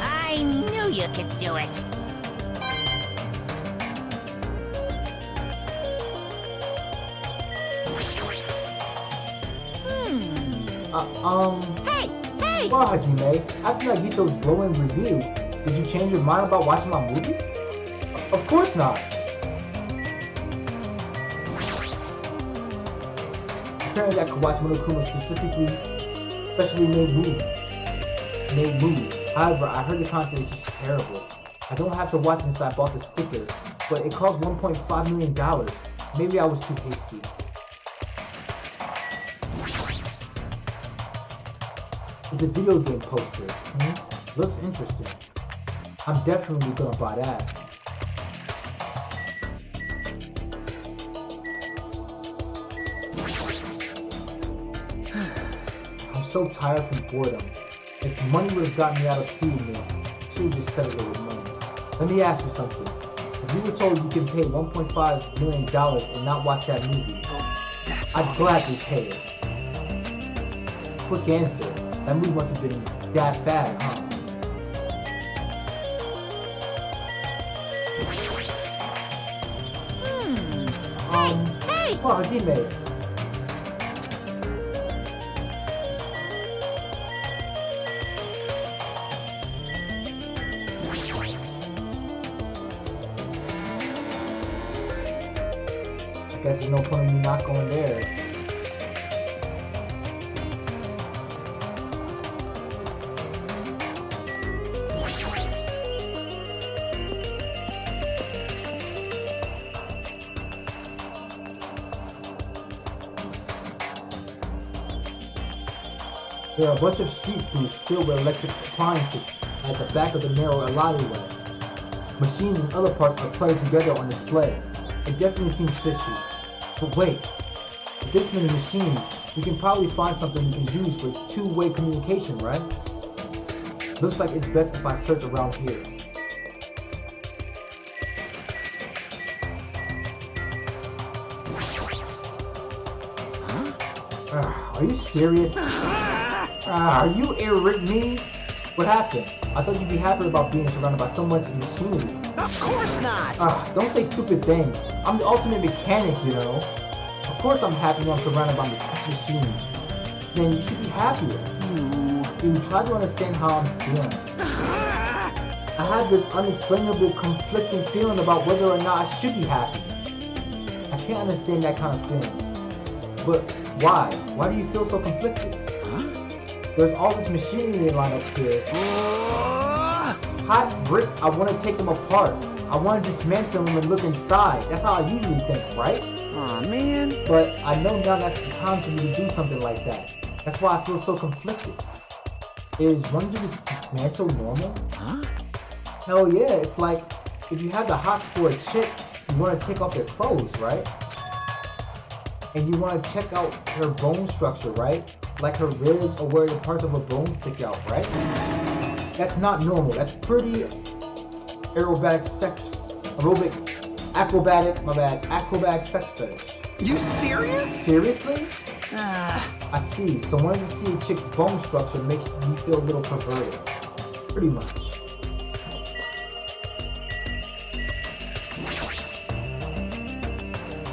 I knew you could do it. Hey! Hey! Well, Hajime, after Nagito's glowing review, did you change your mind about watching my movie? Of course not! Apparently that Kawachi Monokuma specially made movies. However, I heard the content is just terrible. I don't have to watch since I bought the sticker, but it cost $1.5 million. Maybe I was too hasty. It's a video game poster. Looks interesting. I'm definitely gonna buy that. I'm so tired from boredom. If money would have gotten me out of seeing it, I should have just settled it with money. Let me ask you something. If you were told you can pay $1.5 million and not watch that movie, I'd gladly pay it. Quick answer. That movie must have been that bad, huh? Hey! Oh, Hajime. I guess there's no point in me not going there. There are a bunch of street booths filled with electric appliances at the back of the narrow alleyway. Machines and other parts are played together on display. It definitely seems fishy. But wait, with this many machines, we can probably find something we can use for two-way communication, right? Looks like it's best if I search around here. Are you serious? Are you irritating me? What happened? I thought you'd be happy about being surrounded by so much machinery. Of course not! Don't say stupid things. I'm the ultimate mechanic, you know. Of course I'm happy when I'm surrounded by machines. Then you should be happier. Dude, try to understand how I'm feeling. I have this unexplainable conflicting feeling about whether or not I should be happy. I can't understand that kind of feeling. But why? Why do you feel so conflicted? There's all this machinery line up here. Hot brick, I want to take them apart. I want to dismantle them and look inside. That's how I usually think, right? Aw, man. But I know now that's the time for me to do something like that. That's why I feel so conflicted. Is running to dismantle normal? Hell yeah, it's like if you have the hots for a chick, you want to take off their clothes, right? And you want to check out her bone structure, right? Like her ribs or where the parts of her bone stick out, right? That's not normal. That's pretty acrobatic sex sex fetish. You serious? Seriously? I see. So wanting to see a chick's bone structure makes me feel a little perverted. Pretty much.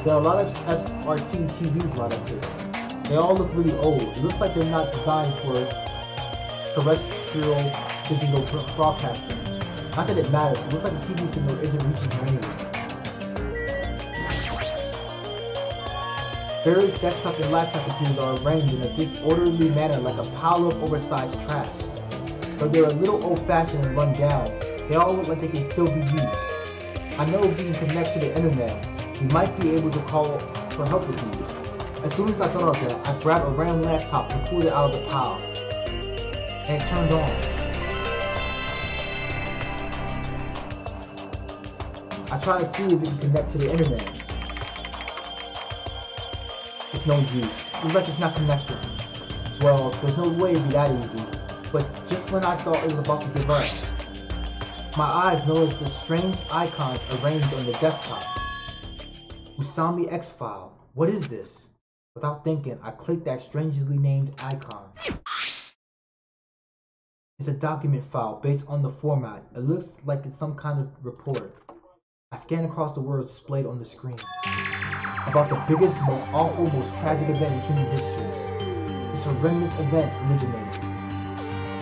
There are a lot of SRT TVs lined up here. They all look really old. It looks like they're not designed for terrestrial digital broadcasting. Not that it matters. It looks like the TV signal isn't reaching here anyway. Various desktop and laptop computers are arranged in a disorderly manner like a pile of oversized trash. Though they're a little old-fashioned and run down, they all look like they can still be used. I know if we can connect to the internet, we might be able to call for help with these. As soon as I thought of that, I grabbed a random laptop and pulled it out of the pile. And it turned on. I tried to see if it can connect to the internet. It's no use. It looks like it's not connected. Well, there's no way it'd be that easy. But just when I thought it was about to give up, my eyes noticed the strange icons arranged on the desktop. Usami X-File. What is this? Without thinking, I clicked that strangely named icon. It's a document file based on the format. It looks like it's some kind of report. I scanned across the words displayed on the screen. About the biggest, most awful, most tragic event in human history. This horrendous event originated.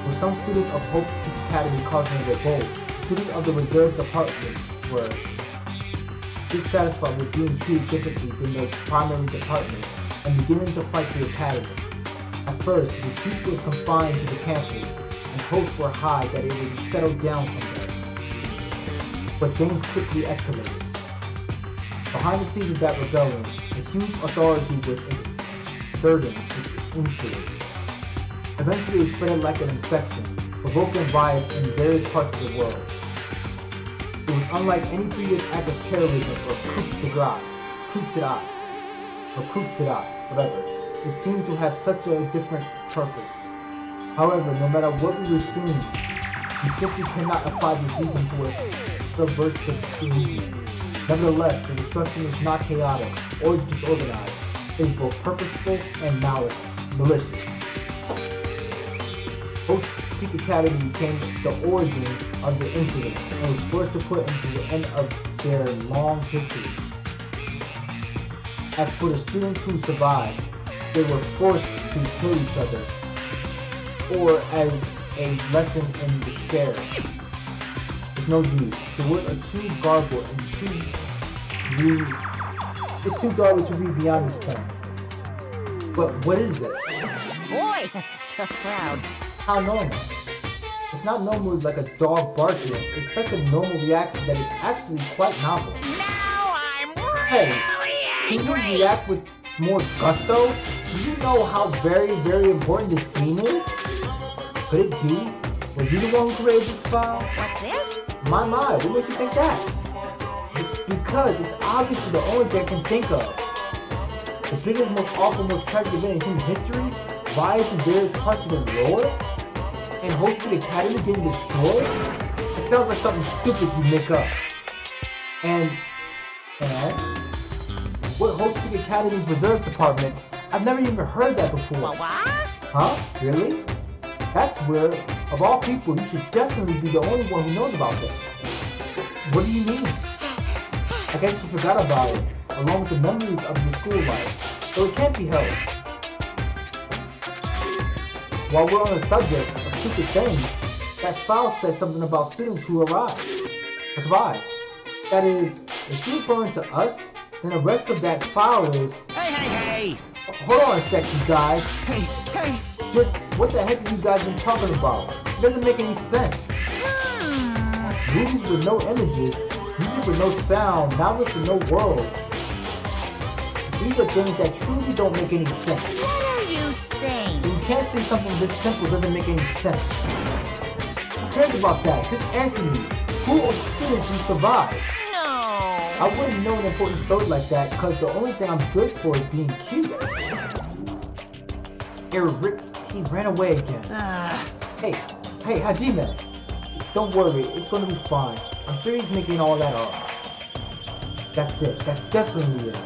With some students of Hope Academy causing a revolt, students of the reserve department were dissatisfied with being treated differently than their primary department and beginning to fight the academy. At first, the speech was confined to the campus, and hopes were high that it would settle down someday. But things quickly escalated. Behind the scenes of that rebellion, a huge authority was exerting its influence. Eventually it spread like an infection, provoking riots in various parts of the world. It was unlike any previous act of terrorism or coup d'etat, whatever. It seemed to have such a different purpose. However, no matter what we were seeing, we simply cannot apply this reason to a subversive solution. Nevertheless, the destruction is not chaotic or disorganized. It is both purposeful and malicious. Hope Peak Academy became the origin of the incident and was forced to put into the end of their long history. As for the students who survived, they were forced to kill each other, or as a lesson in despair. It's no use. The words are too garbled and it's too garbled to read beyond this point. But what is this? Boy, tough crowd. How normal? It's not normal like a dog barking. It's such a normal reaction that it's actually quite novel. Now I'm Hey, really can you angry. react with more gusto? Do you know how very, very important this scene is? Could it be? Were you the one who created this file? What's this? My, what makes you think that? Because it's obviously the only thing I can think of. The biggest, most awful, most tragic event in human history, riots in various parts of the world, and Hope Peak Academy getting destroyed? It sounds like something stupid you make up. And what Hope Peak Academy's reserve department? I've never even heard that before. What? Huh? Really? That's where, of all people, you should definitely be the only one who knows about this. What do you mean? I guess you forgot about it, along with the memories of your school life, so it can't be held. While we're on the subject of stupid things, that file says something about students who survived. That is, if you're referring to us, then the rest of that file is... Hey! Hold on a sec, you guys. Hey! Just, what the heck are you guys been talking about? It doesn't make any sense. Movies with no images, music with no sound, novels with no world. These are things that truly don't make any sense. What are you saying? You can't say something this simple doesn't make any sense. Who cares about that? Just answer me. Who are the students who survived? No. I wouldn't know an important story like that because the only thing I'm good for is being cute. He ran away again. Hey, Hajime. Don't worry, it's gonna be fine. I'm sure he's making all that up. That's it. That's definitely it.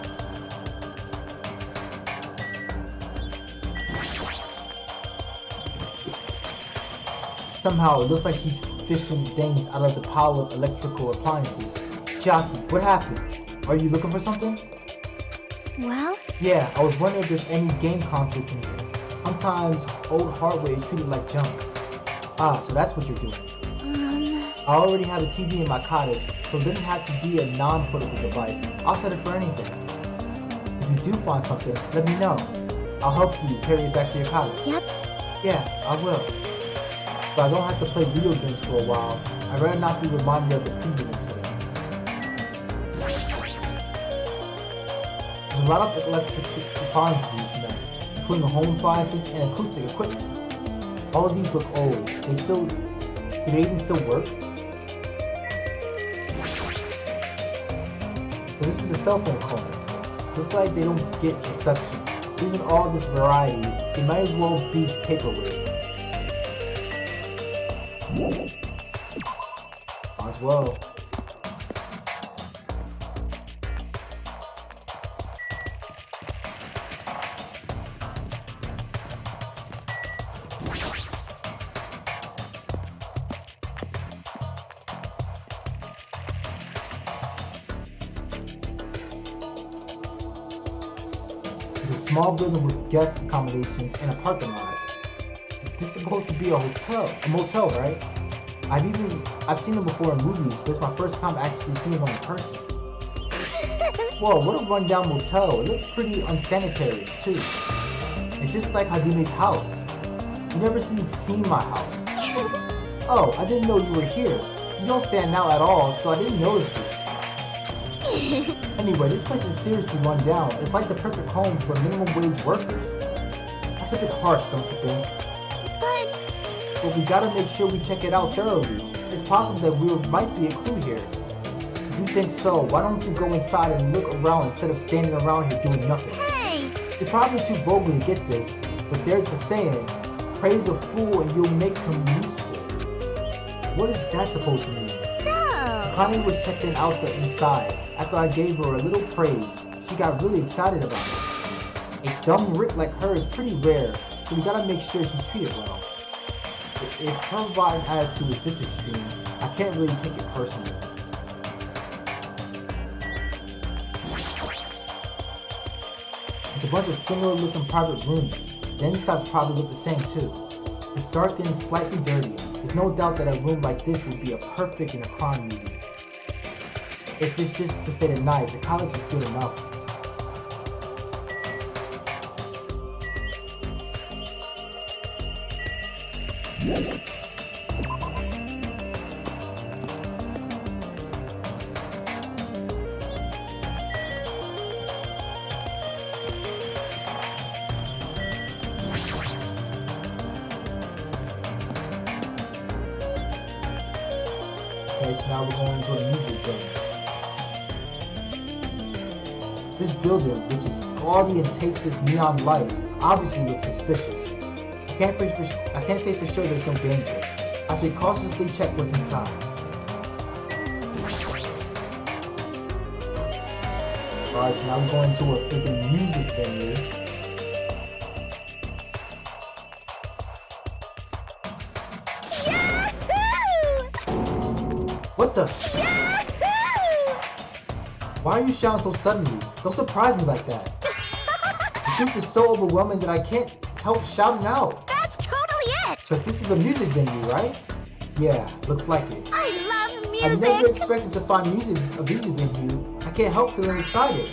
Somehow, it looks like she's fishing things out of the pile of electrical appliances. Chiaki, what happened? Are you looking for something? Well? Yeah, I was wondering if there's any game consoles in here. Sometimes old hardware is treated like junk. Ah, so that's what you're doing. I already have a TV in my cottage, so it doesn't have to be a non-portable device. I'll set it for anything. if you do find something, let me know. I'll help you carry it back to your cottage. Yep. Yeah, I will. But I don't have to play video games for a while. I'd rather not be reminded of the previous incident. There's a lot of electric appliances in this mess, including home appliances and acoustic equipment. All of these look old. Do they even still work? So this is a cell phone corner. Looks like they don't get reception. Even all this variety, they might as well be paperweights. Might as well. It's a small building with guest accommodations and a parking lot. This is supposed to be a motel, right? I've seen them before in movies, but it's my first time actually seeing one in person. Whoa, what a rundown motel. It looks pretty unsanitary, too. It's just like Hajime's house. You never seen my house. Oh, I didn't know you were here. You don't stand out at all, so I didn't notice you. Anyway, this place is seriously run down. It's like the perfect home for minimum wage workers. That's a bit harsh, don't you think? But we gotta make sure we check it out thoroughly. It's possible that might be a clue here. If you think so, why don't you go inside and look around instead of standing around here doing nothing? Hey! You're probably too vulgar to get this, but there's a saying, praise a fool and you'll make him useful. What is that supposed to mean? So... Connie was checking out the inside. After I gave her a little praise, she got really excited about it. A dumb Rick like her is pretty rare, so we gotta make sure she's treated well. If her rotten attitude is this extreme, I can't really take it personally. It's a bunch of similar looking private rooms. The insides probably look the same too. It's dark and slightly dirty. There's no doubt that a room like this would be a perfect in a crime movie. If it's just to stay the night, the cottage is good enough. Okay, so now we're going into a music game. This building, which is gaudy and takes with neon lights, obviously looks suspicious. I can't say for sure there's no danger. I should cautiously check what's inside. Alright, so now we're going to a freaking music venue. What the? Why are you shouting so suddenly? Don't surprise me like that. The truth is so overwhelming that I can't help shouting out. That's totally it! But this is a music venue, right? Yeah, looks like it. I love music! I never expected to find a music venue. I can't help feeling excited.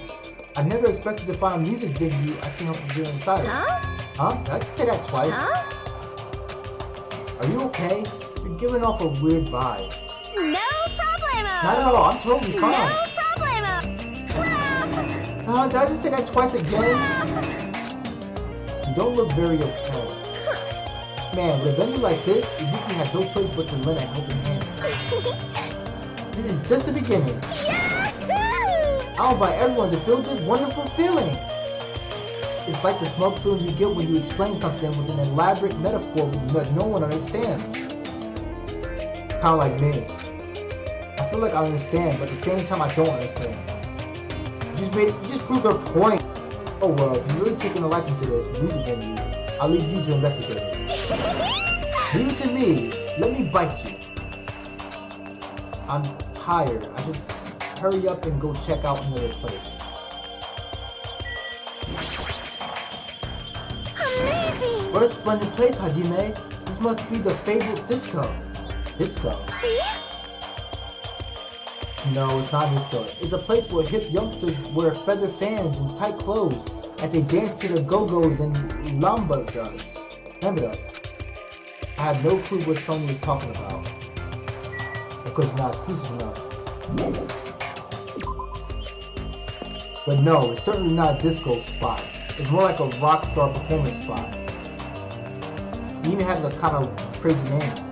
I never expected to find a music venue. I can't help feeling excited. Huh? Huh? Did I say that twice? Huh? Are you okay? You're giving off a weird vibe. No problemo! Not at all, I'm totally fine. No problemo! Crap! Did I just say that twice again? You don't look very okay. Man, with a venue like this, Ibuki has no choice but to lend a helping hand. This is just the beginning. I'll invite everyone to feel this wonderful feeling. It's like the smug feeling you get when you explain something with an elaborate metaphor that no one understands. Kinda like me. I feel like I understand, but at the same time I don't understand. You just proved their point. Oh well, if you're really taking a liking to this music venue, I'll leave you to investigate it. Leave it to me. Let me bite you. I'm tired. I should hurry up and go check out another place. Amazing! What a splendid place, Hajime. This must be the fabled disco. Disco? See? No, it's not disco. It's a place where hip youngsters wear feather fans and tight clothes, and they dance to the go-go's and lambdas. I have no clue what Sony is talking about. Because it's not exclusive enough. But no, it's certainly not a disco spot. It's more like a rock star performance spot. It even has a kind of crazy name.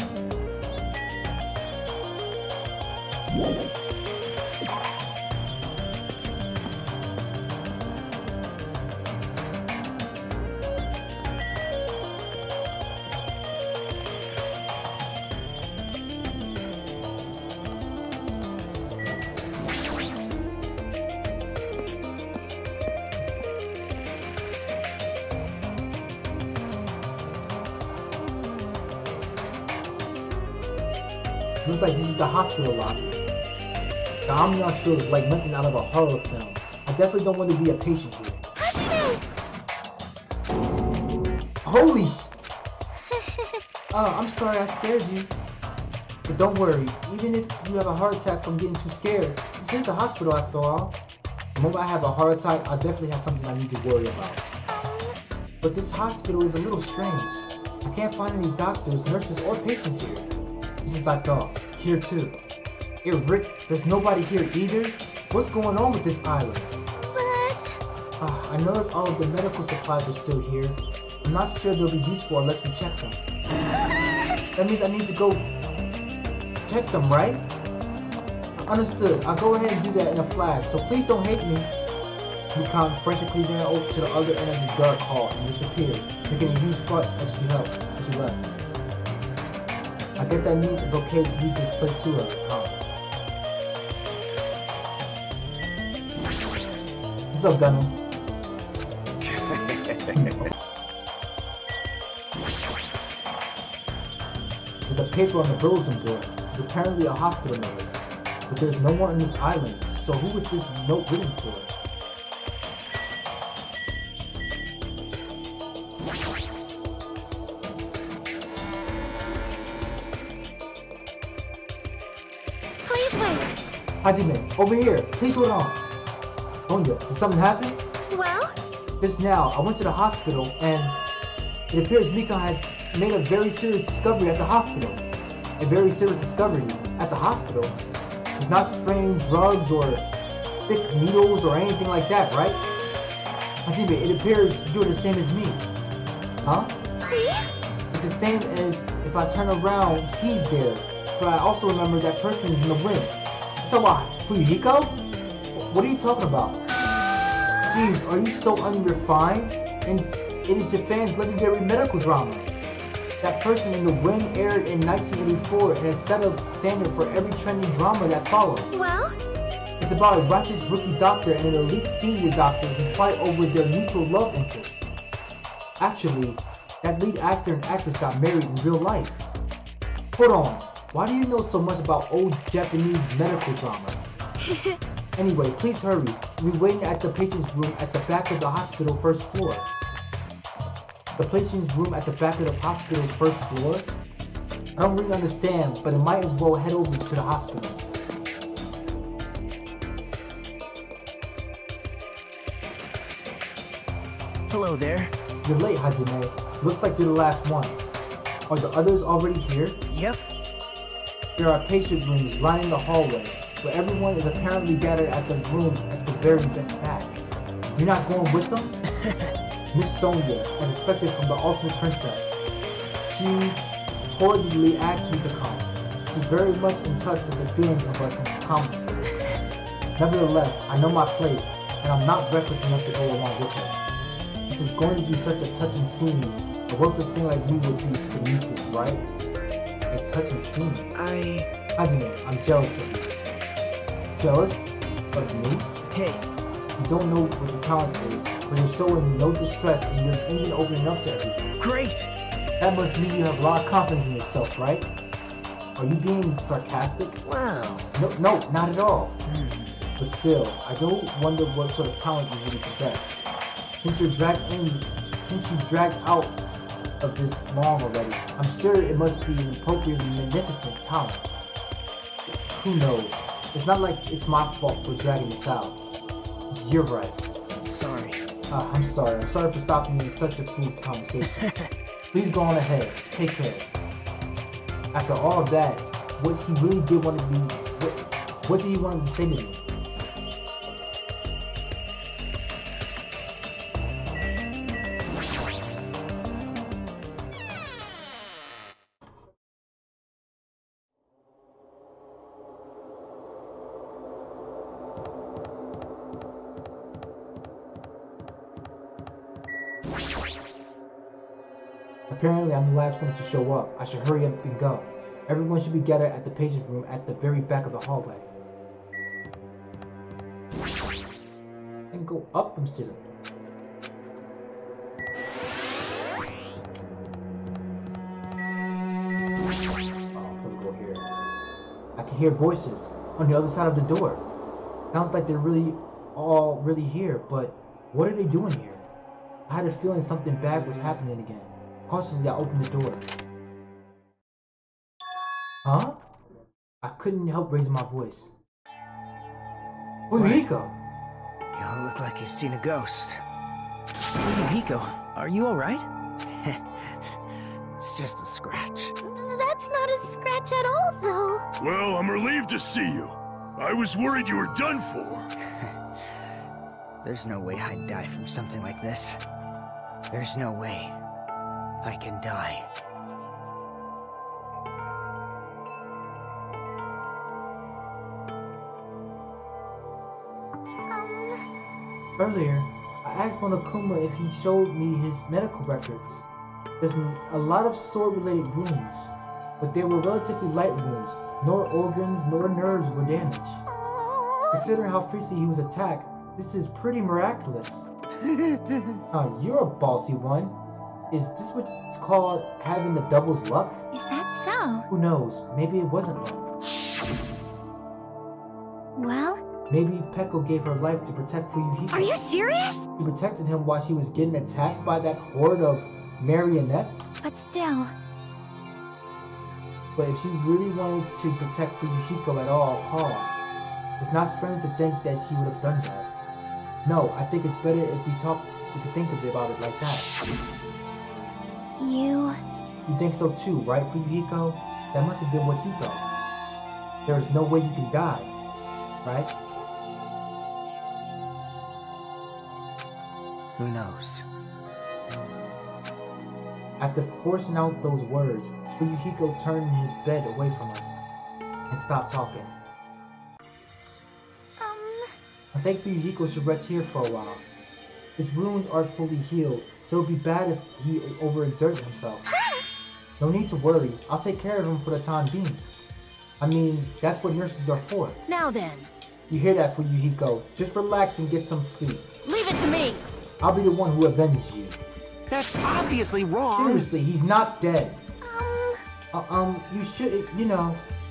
Looks like this is the hospital lobby. The ambiance feels like nothing out of a horror film. I definitely don't want to be a patient here. Holy sh... I'm sorry I scared you. But don't worry, even if you have a heart attack from getting too scared, this is a hospital after all. The moment I have a heart attack, I'll definitely have something I need to worry about. But this hospital is a little strange. I can't find any doctors, nurses, or patients here. This is like here too. Hey Rick, there's nobody here either? What's going on with this island? What? I noticed all of the medical supplies are still here. I'm not sure they'll be useful unless we check them. That means I need to go check them, right? Understood. I'll go ahead and do that in a flash, so please don't hate me. Yukon frantically ran over to the other end of the dark hall and disappeared, making a huge fuss as she left. I guess that means it's okay to leave this place to her, huh? What's up, Gunner? There's a paper on the bulletin board. It's apparently a hospital notice. But there's no one on this island, so who was this note written for? Hajime, over here. Please hold on. Onya, did something happen? Well? Just now, I went to the hospital and it appears Mika has made a very serious discovery at the hospital. A very serious discovery at the hospital? It's not strange drugs or thick needles or anything like that, right? Hajime, it appears you're the same as me. Huh? See? It's the same as if I turn around, he's there. But I also remember that person is in the wind. So what? Fujiko? What are you talking about? Jeez, are you so unrefined? And it is Japan's legendary medical drama. That person in the wind aired in 1984 and has set a standard for every trending drama that followed. Well? It's about a righteous rookie doctor and an elite senior doctor who fight over their mutual love interests. Actually, that lead actor and actress got married in real life. Hold on. Why do you know so much about old Japanese medical dramas? Anyway, please hurry. We're waiting at the patient's room at the back of the hospital first floor. The patient's room at the back of the hospital's first floor? I don't really understand, but I might as well head over to the hospital. Hello there. You're late, Hajime. Looks like you're the last one. Are the others already here? Yep. There are patient rooms lining the hallway, where everyone is apparently gathered at the room at the very back. You're not going with them? Miss Sonia, as expected from the Ultimate Princess. She cordially asked me to come. She's very much in touch with the feelings of us in common. Nevertheless, I know my place, and I'm not reckless enough to go along with her. This is going to be such a touching scene. A worthless thing like me would be to meet you, right? A touching scene. Hajime, I'm jealous of you. Jealous? Of me? Hey. You don't know what your talent is, but you're showing no distress and you're even opening up to everything. Great! That must mean you have a lot of confidence in yourself, right? Are you being sarcastic? Wow. No, not at all. But still, I don't wonder what sort of talent you really possess. Since you dragged out of this long already, I'm sure it must be an appropriately magnificent talent. Who knows? It's not like it's my fault for dragging this out. You're right. Sorry. I'm sorry. I'm sorry for stopping you in such a foolish conversation. Please go on ahead. Take care. After all of that, what he really did want to be... What did he want to say to me? Apparently, I'm the last one to show up. I should hurry up and go. Everyone should be gathered at the patient's room at the very back of the hallway. And go up them stairs. Oh, let's go here. I can hear voices on the other side of the door. Sounds like they're all really here, but what are they doing here? I had a feeling something bad was happening again. Cautiously, I opened the door. Huh? I couldn't help raising my voice. Fuyuhiko! You all look like you've seen a ghost. Fuyuhiko, are you alright? It's just a scratch. That's not a scratch at all, though. Well, I'm relieved to see you. I was worried you were done for. There's no way I'd die from something like this. There's no way I can die. Earlier, I asked Monokuma if he showed me his medical records. There's a lot of sword-related wounds, but they were relatively light wounds. Nor organs nor nerves were damaged. Considering how fiercely he was attacked, this is pretty miraculous. You're a ballsy one. Is this what's called having the devil's luck? Is that so? Who knows? Maybe it wasn't luck. Well? Maybe Peko gave her life to protect Fuyuhiko. Are you serious? She protected him while she was getting attacked by that horde of marionettes? But still... But if she really wanted to protect Fuyuhiko at all costs, it's not strange to think that she would have done that. No, I think it's better if we could think about it like that. You think so too, right, Fuyuhiko? That must have been what you thought. There is no way you can die, right? Who knows? After forcing out those words, Fuyuhiko turned his bed away from us and stopped talking. I think Fuyuhiko should rest here for a while. His wounds aren't fully healed, so it'd be bad if he overexerted himself. No need to worry, I'll take care of him for the time being. I mean, that's what nurses are for. Now then. You hear that, Fuyuhiko? Just relax and get some sleep. Leave it to me! I'll be the one who avenges you. That's obviously wrong! Seriously, he's not dead. You should,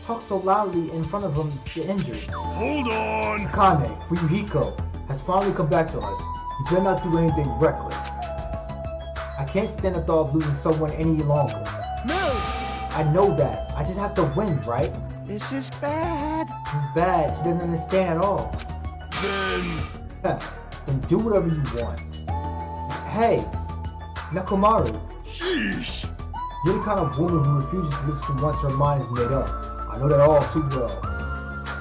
talk so loudly in front of him, you're injured. Hold on! Kane, Fuyuhiko has finally come back to us. You better not do anything reckless. I can't stand the thought of losing someone any longer. Move! I know that. I just have to win, right? This is bad. This is bad. She doesn't understand at all. Then do whatever you want. Hey, Nekomaru. Sheesh! You're the kind of woman who refuses to listen once her mind is made up. I know that all too well.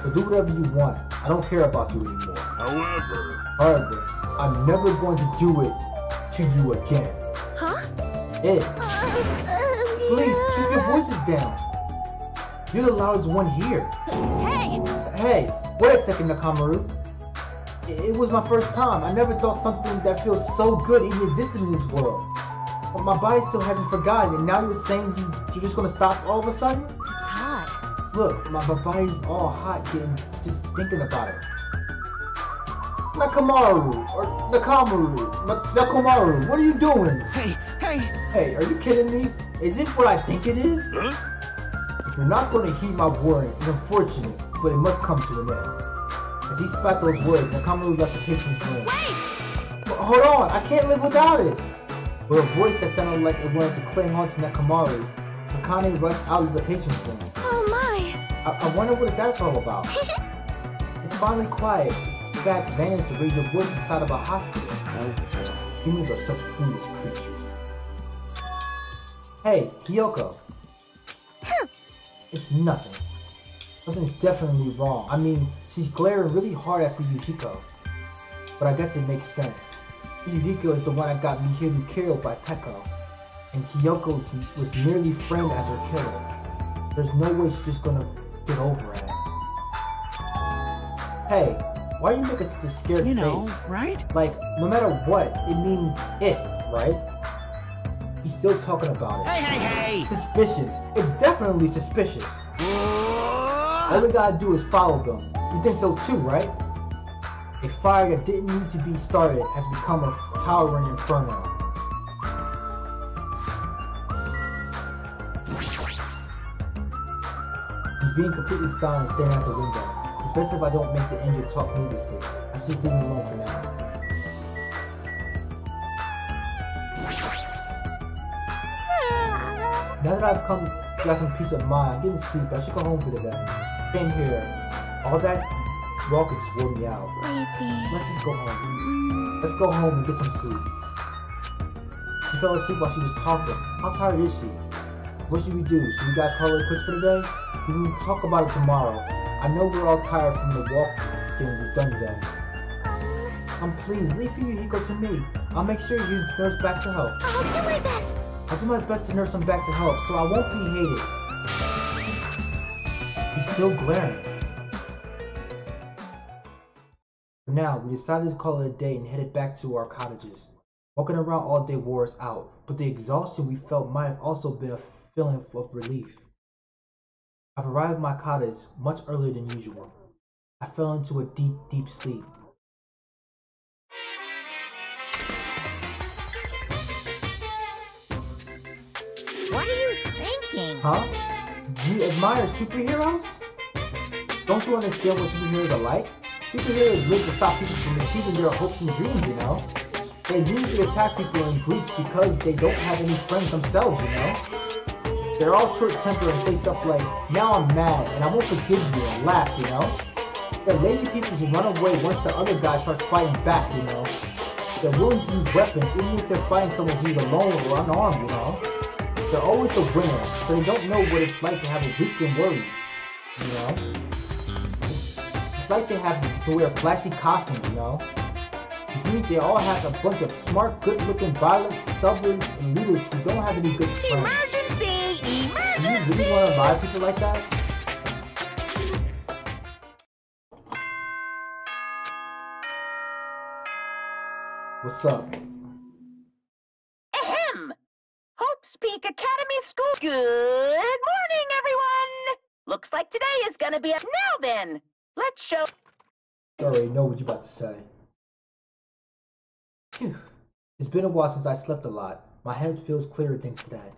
So do whatever you want. I don't care about you anymore. However, I'm never going to do it to you again. Huh? Please, keep your voices down. You're the loudest one here. Hey, wait a second, Nekomaru. It was my first time. I never thought something that feels so good even existed in this world. But my body still hasn't forgotten, and now you're saying you're just gonna stop all of a sudden? It's hot. Look, my body's all hot just thinking about it. Nekomaru, what are you doing? Hey, are you kidding me? Is it what I think it is? Huh? If you're not going to heed my warning, it's unfortunate, but it must come to an end. As he spat those words, Nekomaru left the patient's room. Wait! Hold on, I can't live without it! With a voice that sounded like it wanted to cling on to Nekomaru, Akane rushed out of the patient's room. Oh my! I wonder what that's all about. finally quiet. It's bad advantage to raise your voice inside of a hospital. Humans are such foolish creatures. Hey, Hiyoko. It's nothing. Something's definitely wrong. I mean, she's glaring really hard at Fuyuhiko. But I guess it makes sense. Fuyuhiko is the one that got Mihiru killed by Peko. And Hiyoko was merely framed as her killer. There's no way she's just gonna get over it. Hey, why are you making such a scared face? Right? Like, no matter what, it means it, right? He's still talking about it. Hey! Suspicious. It's definitely suspicious. All we gotta do is follow them. You think so too, right? A fire that didn't need to be started has become a towering inferno. He's being completely silent, staring out the window. Especially if I don't make the injured talk needlessly. I should just leave him alone for now. Now that I've got some peace of mind, I'm getting sleepy. I should go home for the day. Same here. All that walking just wore me out. Let's just go home. Let's go home and get some sleep. She fell asleep while she was talking. How tired is she? What should we do? Should we guys call it quits for the day? We can talk about it tomorrow. I know we're all tired from the walking we've done today. Please, leave Fuyuhiko to me. I'll make sure you nurse back to health. I'll do my best. I'll do my best to nurse him back to health, so I won't be hated. He's still glaring. For now, we decided to call it a day and headed back to our cottages. Walking around all day wore us out, but the exhaustion we felt might have also been a feeling of relief. I've arrived at my cottage much earlier than usual. I fell into a deep, deep sleep. What are you thinking? Huh? You admire superheroes? Don't you understand what superheroes are like? Superheroes live to stop people from achieving their hopes and dreams, you know? They usually attack people in groups because they don't have any friends themselves, you know? They're all short-tempered and say stuff like, now I'm mad and I won't forgive you, and laugh, you know? They're lazy people who run away once the other guy starts fighting back, you know? They're willing to use weapons even if they're fighting someone who's alone or unarmed, you know? They're always the winner, so they don't know what it's like to have a weekend worries, you know? It's like they have to wear flashy costumes, you know? Which means they all have a bunch of smart, good-looking, violent, stubborn, and leaders who don't have any good friends. Emergency! Do you really want to lie to people like that? What's up? Ahem! Hope's Peak Academy School. Good morning, everyone! Looks like today is gonna be up now then. Let's show. I already know what you're about to say. Phew. It's been a while since I slept a lot. My head feels clearer thanks to that.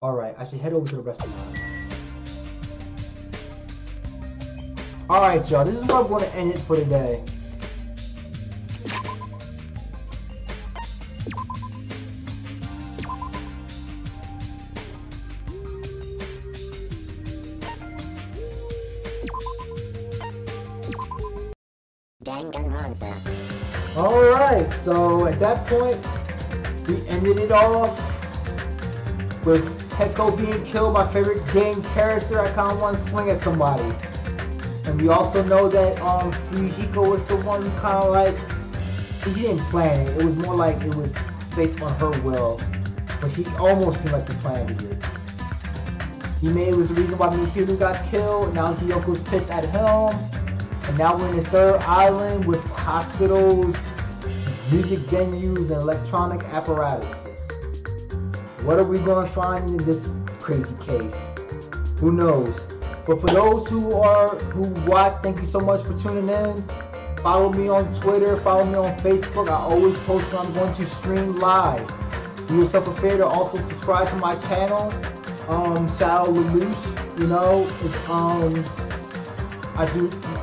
Alright, I should head over to the restaurant. Alright, y'all, this is where I'm going to end it for today. Alright, so at that point, we ended it off with Peko being killed, my favorite game character. I kind of want to swing at somebody. And we also know that Fuyuhiko was the one who kind of like, he didn't plan it. It was more like it was based on her will. But he almost seemed like he planned it. It was the reason why Mihiru got killed. Now Hiyoko's pissed at him. And now we're in the third island with hospitals, music venues, and electronic apparatuses. What are we going to find in this crazy case? Who knows? But for those who watch, thank you so much for tuning in. Follow me on Twitter, follow me on Facebook. I always post when I'm going to stream live. Do yourself a favor to also subscribe to my channel, Shadow Lelouch. You know, it's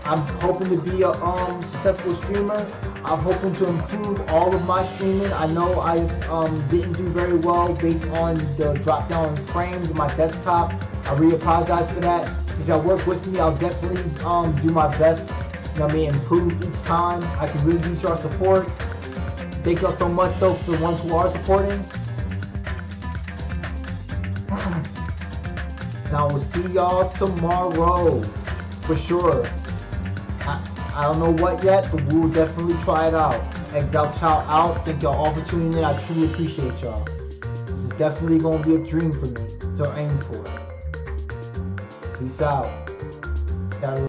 I'm hoping to be a successful streamer. I'm hoping to improve all of my streaming. I know I didn't do very well based on the drop down frames of my desktop. I really apologize for that. If y'all work with me, I'll definitely do my best you know what I mean, improve each time. I can really use your support. Thank y'all so much though for the ones who are supporting. And I will see y'all tomorrow for sure. I don't know what yet, but we will definitely try it out. Exile Child out. Thank y'all all for tuning in. I truly appreciate y'all. This is definitely gonna be a dream for me to aim for. Peace out.